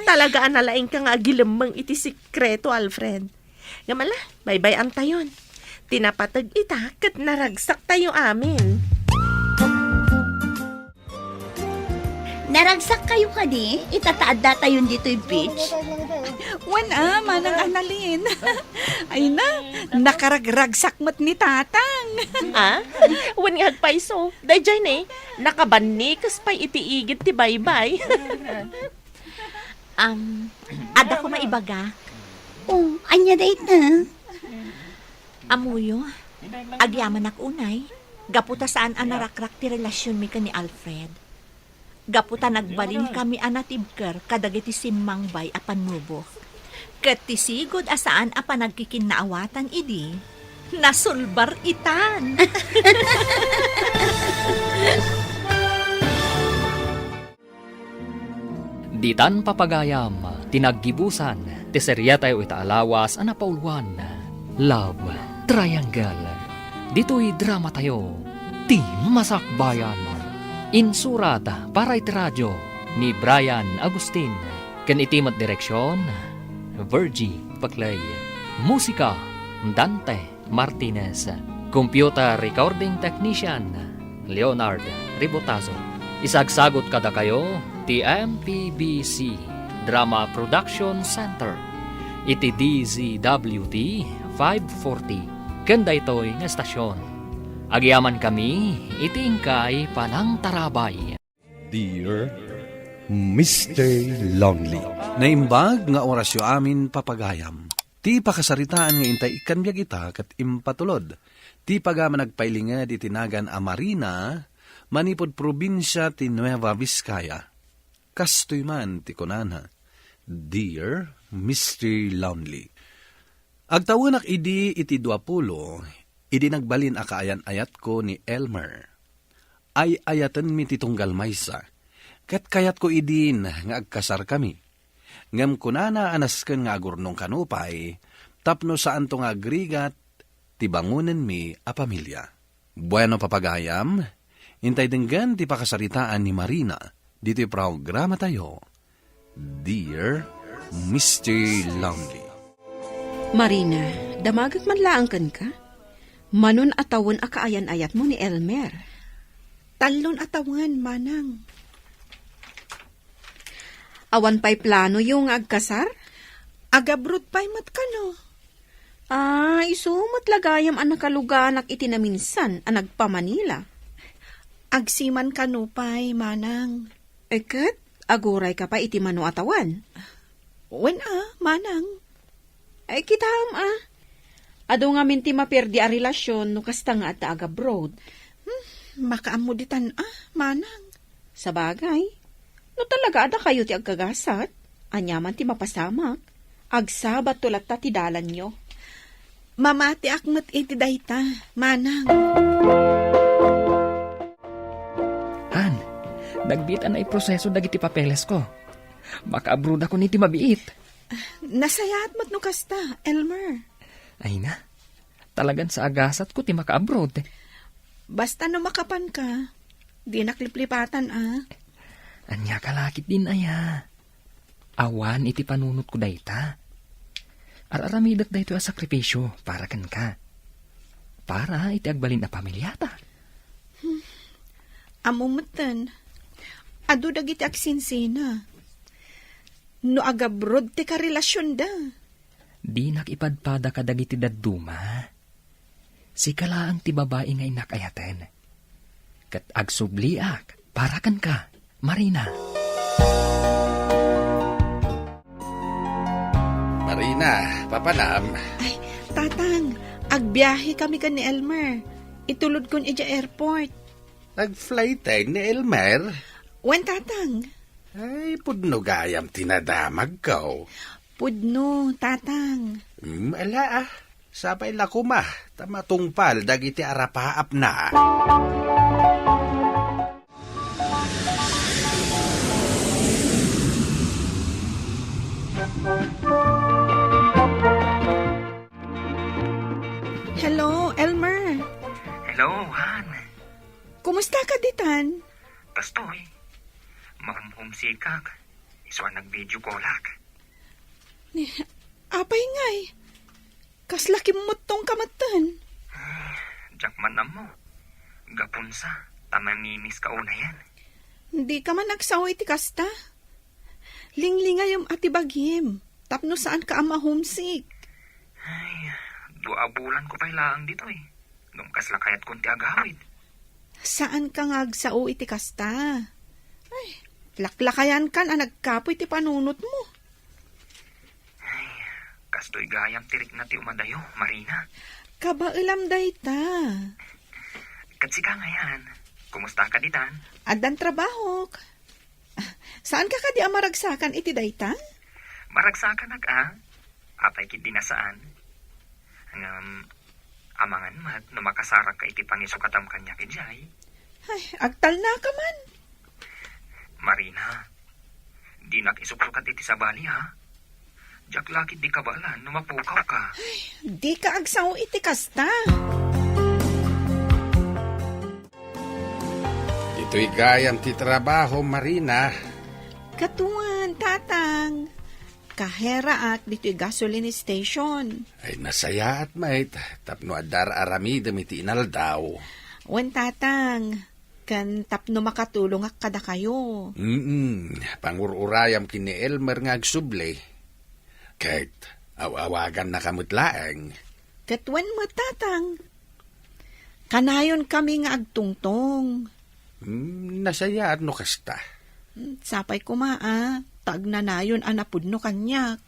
Talaga analaing ka nga agilamang iti sikreto, Alfred. Ngamala, bye-bye ang tayon. Tinapatag ita kat naragsak tayo amin. Naragsak kayo ka di? Itataada tayo dito'y beach. Wana, Manang Annalyn. Ay na, nakaragragsak mat ni Tatang. Wan nga agpaiso. Dayjay na nakabanikas pa'y itiigit ti bye-bye. Ada ko maibaga. Oh, anya date na. Amuyo, agyaman ak unay. Gaputa saan ang narakrak ti relasyon mi ka ni Alfred. Gaputa nagbalin kami anatibker kadagiti simangbay apan nubo. Kat tisigod asaan apan nagkikinnaawatan idi. Nasulbar itan. Ditan papagayam, tinaggibusan, ti serya tayo itaalawas, anapauluan, Love Triangle. Dito'y drama tayo, ti Masakbayan. Insurat para iti radyo ni Brian Agustin. Ken itimat direksyon, Virgie Paclay. Musika, Dante Martinez. Computer recording technician, Leonard Ribotazo. Isagsagot kada kayo, ti MPBC Drama Production Center. Iti DZWT 540. Kanda ito'y nga estasyon. Agyaman kami, itingkay panang tarabay. Dear Mr. Lonely. Naimbag nga orasyo amin papagayam. Ti pakasaritaan nga intay ikan biyag ita kat impatulod. Ti pagaman nagpailingad itinagan a Marina, manipod probinsya ti Nueva Vizcaya. Kastoy man ti kunana, Dear Mr. Lonely. Agtawanak idi iti 20, idi nagbalin akaayan-ayat ko ni Elmer. Ay ayatan mi ti tunggal maysa, ket kayat ko idin nga agkasar kami. Ngem kunana anasken nga agurnong kanupay, tapno saan to nga agrigat, ti bangunen mi a pamilya. Bueno papagayam, intay denggan ti pakasaritaan ni Marina, dito programa tayo, Dear Mr. Lonely. Marina, damagag man laang kan ka? Manon atawon a kaayan-ayat mo ni Elmer. Talon atawan, manang. Awan pa'y plano yung agkasar? Agabrod pa'y matkano. Isumot lagayam ang nakaluganak iti na minsan ang nagpa-Manila. Agsiman kanupay, manang. Eket, aguray ka pa iti mano atawan. Wen manang. Ay kitam Ado nga minti maperdi a relasyon no kasta nga at abroad. Makaamuditan manang. Sa bagay, no talaga ada kayo ti agkagasat, anyaman ti mapasamak, agsabat tulat ta ti dalan nyo. Mamati akmet iti dayta, manang. Han, nagbitan na proseso dagiti papeles ko. Makaabroad ako niti mabiit. Nasayat mo't no kasta, Elmer. Ay na, talagan sa agasat ko ti makaabroad. Basta no makapan ka, di nakliplipatan Anya kalakit din aya. Awan iti panunot ko dayta. Araramidat dayto a sakripisyo para kan ka. Para iti agbalin na pamilyata. Amumutan, adu dagiti agsinsina. No agabrod ti karelasyon da. Di nakipadpada ka dagiti dadduma. Si kalaang ti babae nga inakayaten. Kat agsubliak para kan ka, Marina. Marina, papanam. Ay, tatang, agbiyahe kami kan ni Elmer. Itulod kon ija airport. Nag-flight tayo ni Elmer. Wen tatang? Ay, pudno gayam tinadamag ko. Pudno, tatang. Ala Sapay lakuma, tamatungpal dagiti arapaap na. Hello, Elmer. Hello, Han. Kumusta ka ditan? Pastoy. Makamumsikak. Iswa nag-video callak. Apay ngay. Kaslaki mo tong kamatan. Jakman na mo. Gapunsa. Tamamimis ka una yan. Hindi ka man nagsawa iti kasta. Linglingay yung atibaghim. Tapno saan ka ama homesick. Ay, 2 bulan ko pailaang dito eh. Nung kaslakayat konti agawid. Saan ka ngagsao iti kasta? Ay, laklakayan kan ang nagkapoy iti panunot mo. Kastoy gayam tirik na ti umadayo, Marina. Kabailam dayta. Katsika ngayan. Kumusta ka ditan? Adan trabaho. Saan ka di amaragsakan iti dayta? Maragsakan apay kid dinasaan. Amangan mat no makasarag ka iti panisukatam kanya kijay. Ay, agtal na ka man. Marina, di nakisuksukat iti sabali Jak lakit di kabalan no mapukaw ka. Ay, di ka agsaw iti kasta. Ito'y gayam ti trabaho, Marina. Katuan, tatang. Kahera ak dito'y gasoline station. Ay nasaya at mait, tapno adar aramidam iti inaldaw. Wen tatang, kan tapno makatulong ak kada kayo. Pangururayam kini Elmer nga agsuble. Kahit awawagan na kamutlaang. Katwen mo tatang. Kanayon kami nga agtungtong. Nasaya at no kasta. Sapay tag na nayon anapudno kanyak.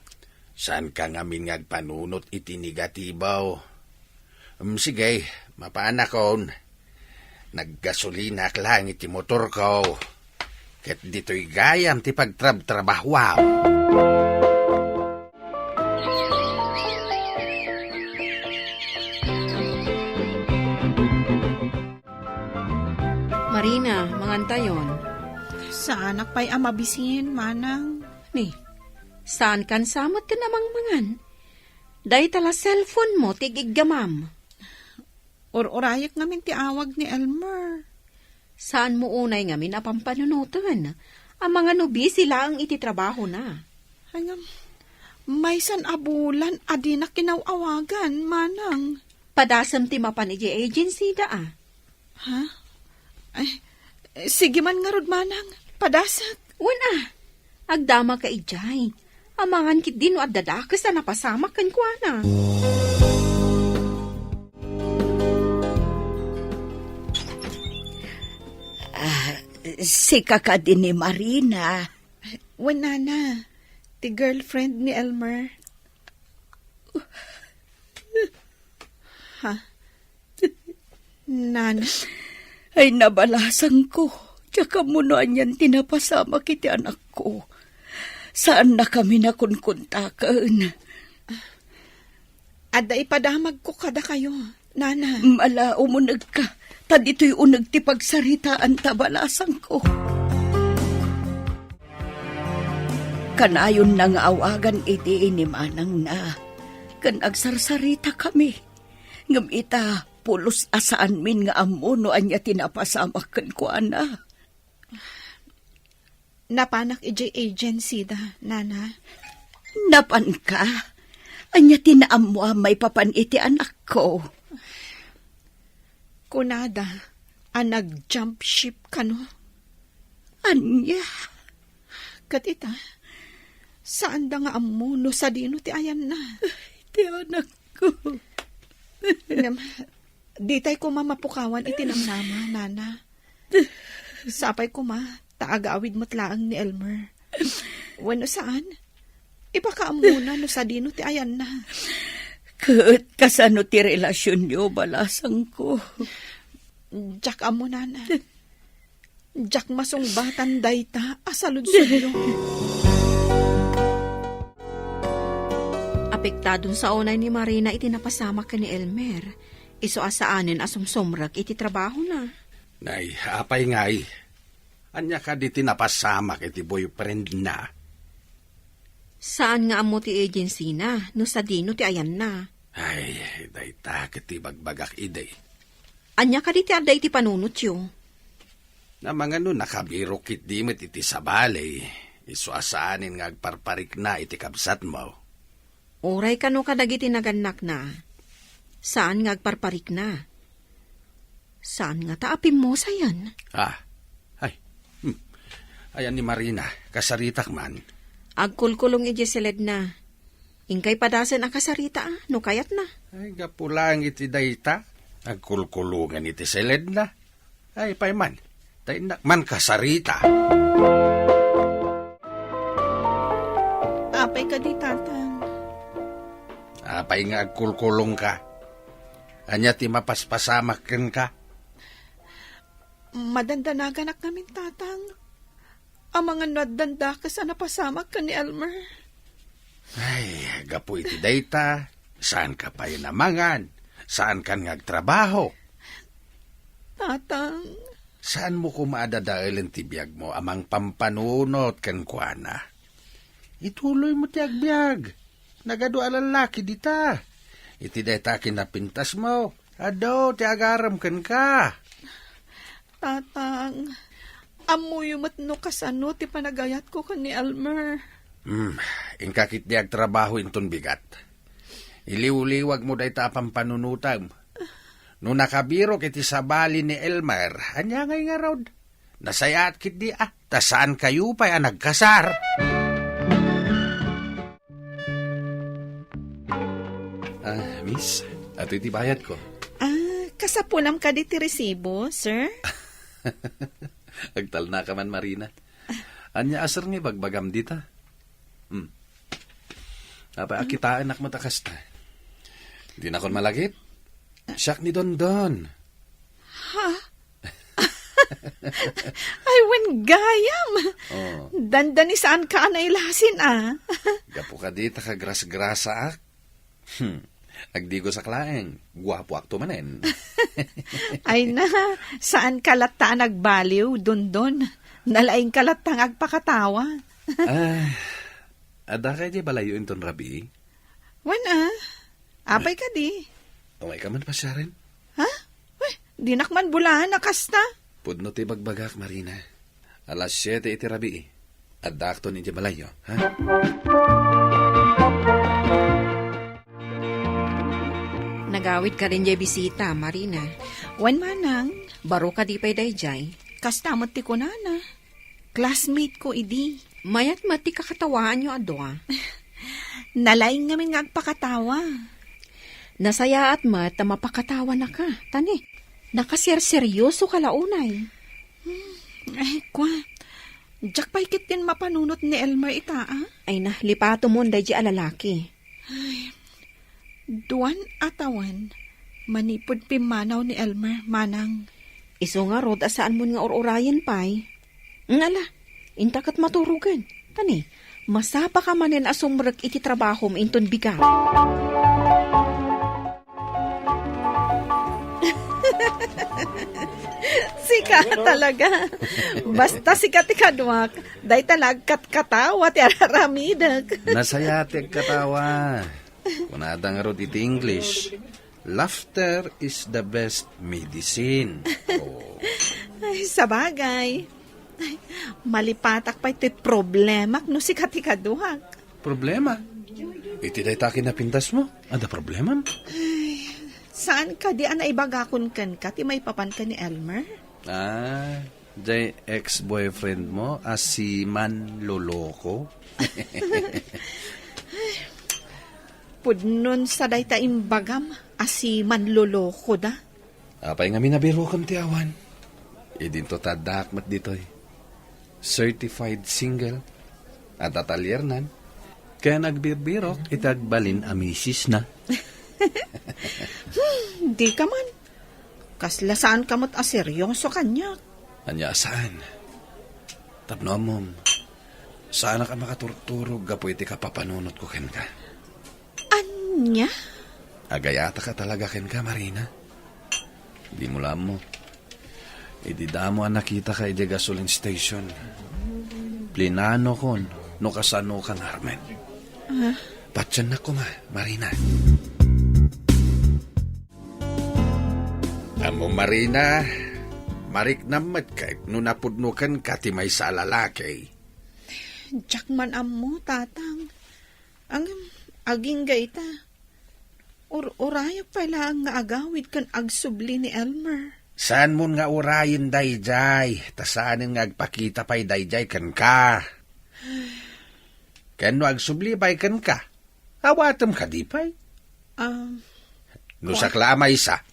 Saan ka ngamin ngagpanunot iti negatibaw? Sige, mapaanakon. Naggasolinak lang iti motor ko. Ket dito'y gayam ti pagtrab-trabahuaw. Marina, mangantayon. Saan pa'y amabisihin, manang? Ni, saan kan samot ka namang mangan? Day tala cellphone mo, tigiggamam. Or-orayak ngamin ti awag ni Elmer. Saan mo unay ngamin apampanunutan? Ang mga nubi sila ang ititrabaho na. Hangam, may san abulan, adi na kinawawagan, manang. Padasam ti mapan iji agency da ah. Ha? Ay, sige man nga rod, manang. Padasat. Wala. Agdama ka ijay. Amangan kit din at dadakas na napasamak kan kuana. Si kaka din ni Marina. Wala na. Ti girlfriend ni Elmer. Ha? Nana? Ay nabalasan ko. Tsaka munuan yan tinapasama kiti anak ko. Saan na kami nakunkuntakan? Ada ipadamag ko kada kayo, Nana. Mala umunag ka. Ta dito'y unag ti pagsaritaan tabalasan ko. Kanayon nang awagan iti ni manang na. Kan agsarsarita kami. Ngam ita pulos asaan min nga amuno anya tinapasamakan ko ana. Napanak ijay agency da, Nana. Napan ka? Anya tinaamwa may papan iti anak ko. Kunada, nag-jump ship ka no? Anya? Katita, saan da nga amuno sa dino ti ayan na? Iti anak ko. Di tayo ko mamapukawan itinamnama, Nana. Sapay ko taagaawid mo't laang ni Elmer. Wano saan? Ipakaamuna no sa dino ti ayan na. Kat kasano ti relasyon niyo balasang ko. Jack amo, Nana. Jack masungbatan dayta asaludsod yo. Apektadon sa unay ni Marina itinapasama ka ni Elmer. Iso asaanin asumsumrak iti trabaho na. Nay, apay ngay. Anya ka di tinapasama iti boyfriend na. Saan nga amo ti agency na? No sa dino ti ayan na. Ay, dayta kiti bagbagak ide. Anya ka di ti aday ti panunot yo. Na mga nakabiro kit di met iti sabali. Iso asaanin nga agparparik na iti kabsat mo. Oray ka no kadagiti naganak na. Saan nga agparparik na? Saan nga taapim mo sayan? Ayan ni Marina, kasaritak man. Agkulkulong iti silid na. Ingkay padasan ang kasarita no kayat na. Ay, gapulang iti dayta. Agkulkulungan iti seled na. Ay, payman. Tainak man kasarita. Apay ka di, tatang. Apay nga agkulkulong ka. Anya ti mapaspasamakin ka. Madandanagan namin, tatang. Ang mga nadanda ka sa napasamak ka ni Elmer. Ay, gapu iti dayta. Saan ka pa namangan? Saan ka ngagtrabaho? Tatang. Saan mo kumaadadailin ti biyag mo amang pampanunot kan kuana? Ituloy mo ti agbyag. Nagado alalaki dita. Iti dayta kinapintas mo. Ado, ti agaram kan ka. Tatang. Amuyo matno kasano ti panagayat ko ka ni Elmer. Ingkakit di agtrabaho inton bigat. Iliw-liwag mo dayta pampanunutam. No nakabiro kiti sabali ni Elmer, anya ngay nga raw. Nasayat kit di tasaan kayo pa'y nagkasar. Miss, ato iti bayad ko. Kasapunam ka di ti resibo, sir? Agtal na ka man, Marina. Anya asar ni bagbagam dita. Apa akitaan nak matakas ta. Di na kon malagip. Siyak ni Don Don. Ha? Ay, wen gayam. Oh, Dandani saan ka anay lasin, gapo ka di takagras-grasa ak. Agdigo sa klaeng, guwapo ak tumanen. Ay na, saan kalata nagbaliw, dundon. Nalaing kalatang agpakatawa. Ada kay di balayo inton rabi? Wen apay ka di. Umay ka man pa siya rin. Ha? Di nakman bulahan na kasta. Pudno ti bagbagak, Marina. Alas 7 iti rabi. Ada akto ni di balayo, ha? Nagawid ka rin jay bisita, Marina. Wen manang, Baro ka di pa'y dayjay. kastamot ti kunana. Classmate ko idi. Mayat mati kakatawaan nyo adwa. Nalaing ngamin nga agpakatawa. Nasaya at mat na mapakatawa na ka. Tani, nakasir-seryoso ka launay. Ay, kwa. Jack paikit din mapanunot ni Elmer ita, Ay na, lipato mo day jay alalaki. Duwan atawan. Manipod pimanaw ni Elmer, manang. Iso nga rod, asaan mo nga or-orayan pa'y. Ngala, intakat maturugan. Tani, masapa ka manin asumrag iti trabaho mo inton bigat. Sika talaga. Basta sikat ikadwak. Day talagkat katawa ti araramidag. Nasayatig katawa. Kunada nga rod iti English. Laughter is the best medicine. Oh. Ay, sabagay. Ay, malipatak pa iti problemak no sikat ikadwak. Problema? Iti day takin na pintas mo. Ada problema? Saan ka di ana ibagakon kan ka ti may papan ka ni Elmer? Jay ex-boyfriend mo as si Man Loloko. Pudnon sa dayta imbagam asi manloloko da. Apay nga minabiro kam ti awan. Idinto tadakmat ditoy. Certified single. At atalyernan. Kaya nagbibirok itagbalin amisis na. Di ka man. Kaslasaan kamot aseryoso kanya. Anya saan? Tapno mom. Saan ka makaturturog gapo iti kapapanunot ko ken ka? Anya? Agayata ka talaga ken ka, Marina. Di mo lam mo. Ididamo ang nakita ka iti gasoline station. Plinano kon, no kasano kang Armen. Patyan na ko ma, Marina. Amo, Marina, marik namat kay no napudnukan ka ti may sa lalaki. Jack man amo, tatang. Ang aging gaita. Uraya pala ang nga agawid kan agsubli ni Elmer. Saan mo nga urayin dayjay? Tasaanin nga agpakita pa'y dayjay kan ka. Kano agsublibay kan ka? Awatam ka di pa'y? Nusakla sa.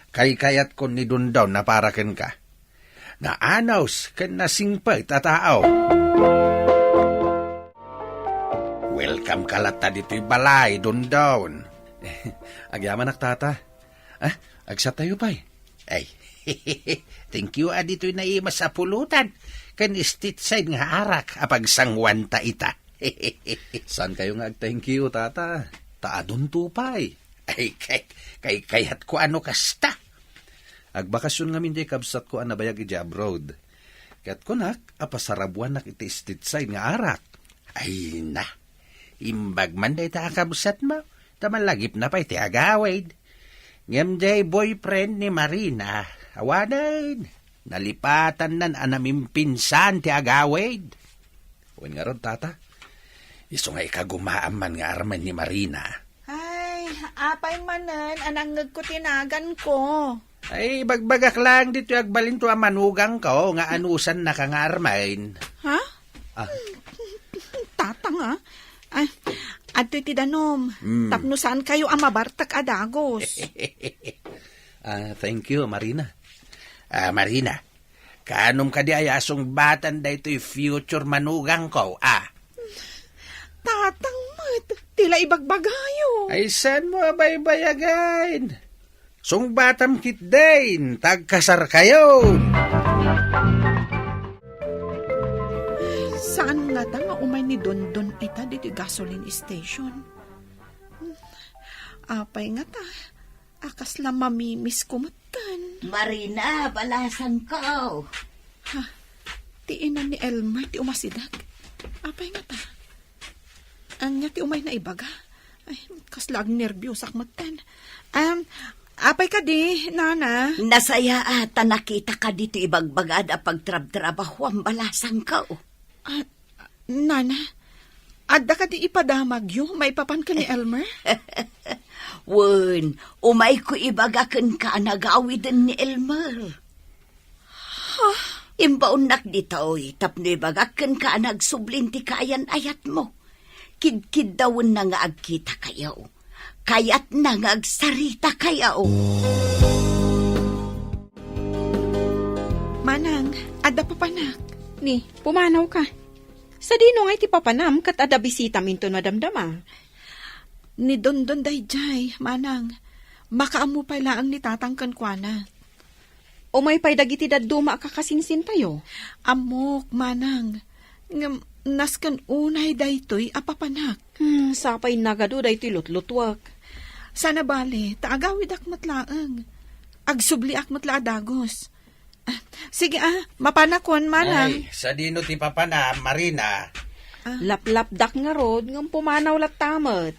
Kay-kayat ko ni Dundaw na para kan ka. Na anaws kan nasingpay tataaw. Welcome kalata dito'y balay, Dundaw. Agyaman ak tata. Agsat tayo pa'y. Ay, thank you dito'y naimas sa pulutan. Kan istit side nga arak apag sangwanta ita. Saan kayo nga thank you, tata? Taadun tupay. Ay, kayat ko ano kasta. Agbakasyon nga minday kabsat ko ang nabayag iti abroad. Kaya't ko nak, apasarabuan nak iti istitsay nga arak. Ay na, imbag man day ta kabsat mo. Tamalagip na pa iti agawid. Ngem day boyfriend ni Marina, awanan. Nalipatan nan anaming pinsan ti agawid. Uwan nga ron, tata. Iso nga ikagumaaman nga arman ni Marina. Ay, apay manan, anangag ko tinagan ko. Ay, bagbagak lang dito agbalin to ang manugang ko, nga anusan na kang armain. Ha? Tatang Ay, ato iti danom. Tapno saan kayo ang mabartak adagos? Thank you, Marina. Marina, kanom ka di ayasong batan da ito'y future manugang ko, Tatang mat, tila ibagbagayo. Ay, saan mo abay-bayagain? Sung batam kit din, tagkasar kayo. umay ni Dondon ita dito gasoline station. Apay nga ta, akas lang mamimiss kumatan. Marina, balasan ko. Tiinan ni Elmer, ti umasidag. Apay nga ta. Anya ti umay na ibaga. Ay, kaslag nervyos akmatan. Apay ka di, nana. Nasaya ata nakita ka dito ibagbagad a pagtrab-trabaho ang balasan ko. Nana, adda ka di ipadamag yung may papan ka ni Elmer? Wen, umay ko ibagakan ka nagawi din ni Elmer. Imbaon nak dito, tapno ibagakan ka nagsublinti kayan ayat mo. Kid-kid dawon na nga agkita kayo. Kayat na nga agsarita kayo. Manang, adda papanak. Ni, pumanaw ka. Sa dino nga iti papanam kat ada bisita minto na damdama. Ni Dondon dayjay, manang. Makaamu pa laang ni tatangkan kwa na. O may paydag iti daduma kakasinsin tayo. Amok, manang. Ngam, naskan unay daytoy apapanak. Sapay nagado da iti lutlutwak. Sana bale, taagawid akmat laang. Agsubli akmat la dagos. Sige mapanakon, manang. Ay, sa dino ti papana, Marina. Laplapdak nga rod, ngam pumanaw latamot.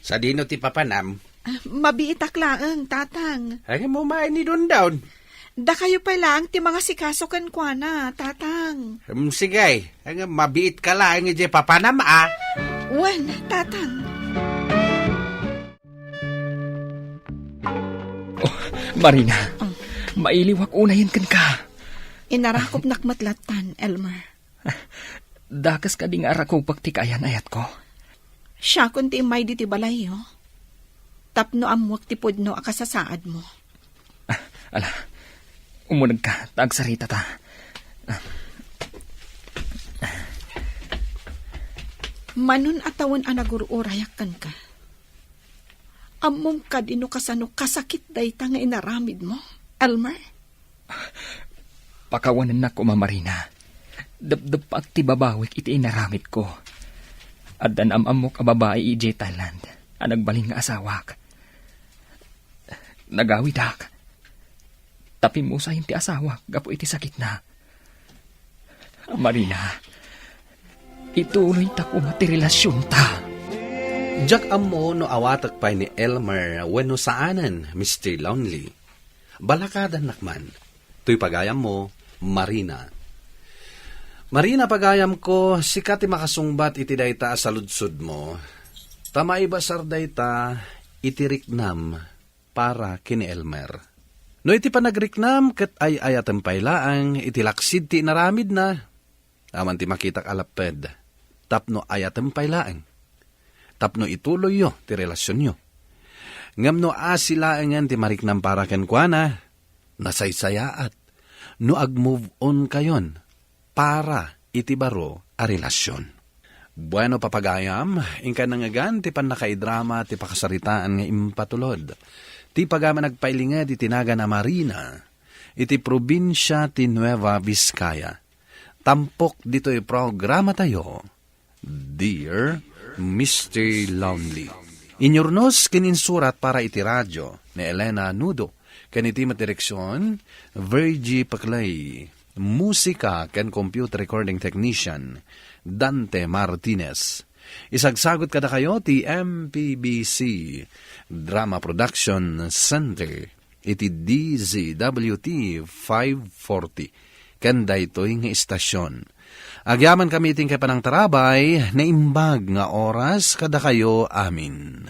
Sa dino ti papanam, Mabiitak laang, tatang. ay mo main ni Dondown. Da kayo pa lang ti mga sikasukan kwa na, tatang. Sige, ang mabiit ka lang nga papanam Wen, tatang. Marina, mailiwak unayin kan ka. Inarakop nakmatlatan, Elmer. Dakas ka ding arakong pagtikayan ayat ko. Siya kun ti may di ti balayo. Tapno amwak ti pudno akasasaad mo. Ala, umunag ka, tagsarita ta. Manon atawon anagururayakan ka. Amom ka dino kasano kasakit dayta nga inaramid mo, Elmer. Pakawanan na ko, Marina. Dabdab ti babawik iti inaramid ko. At danamam mo ka babae ije Thailand, ang nagbaling nga asawak. Nagawidak. Tapi mo sa ti asawak, gapo iti sakit na. Marina, ituloy ta ko matirelasyon ta. Jak amo no awatak pa ni Elmer wenno saanan, Mr. Lonely. Balakadan nakman. Tuy pagayam mo, Marina. Marina pagayam ko, sikat makasungbat iti dayta sa ludsud mo. Tamay basar dayta itiriknam para kini Elmer. No iti panagriknam ket ay ayatem paylaang iti laksid ti naramid na. Aman ti makitak alaped. Tapno ayatem paylaang. Tapno ituloy yo ti relasyon yo. Ngam no asilaangan ti mariknam para kenkwana, nasaysayaat. No ag-move on kayon para iti baro a relasyon. Bueno papagayam, ingka nangagan ti panakaidrama ti pakasaritaan nga impatulod. Ti pagama nagpailingad iti naga na Marina, iti probinsya ti Nueva Vizcaya. Tampok dito'y programa tayo, Dear Mr. Lonely. Inyornos kininsurat para iti radyo ni Elena Nudo. Kaniti matireksyon, Virgie Paclay. Musika ken computer recording technician, Dante Martinez. Isagsagot kada kayo ti MPBC Drama Production Center. Iti DZWT 540. Kanda ito'y nga istasyon. Agyaman kami iting kay panang tarabay na imbag nga oras kada kayo amin.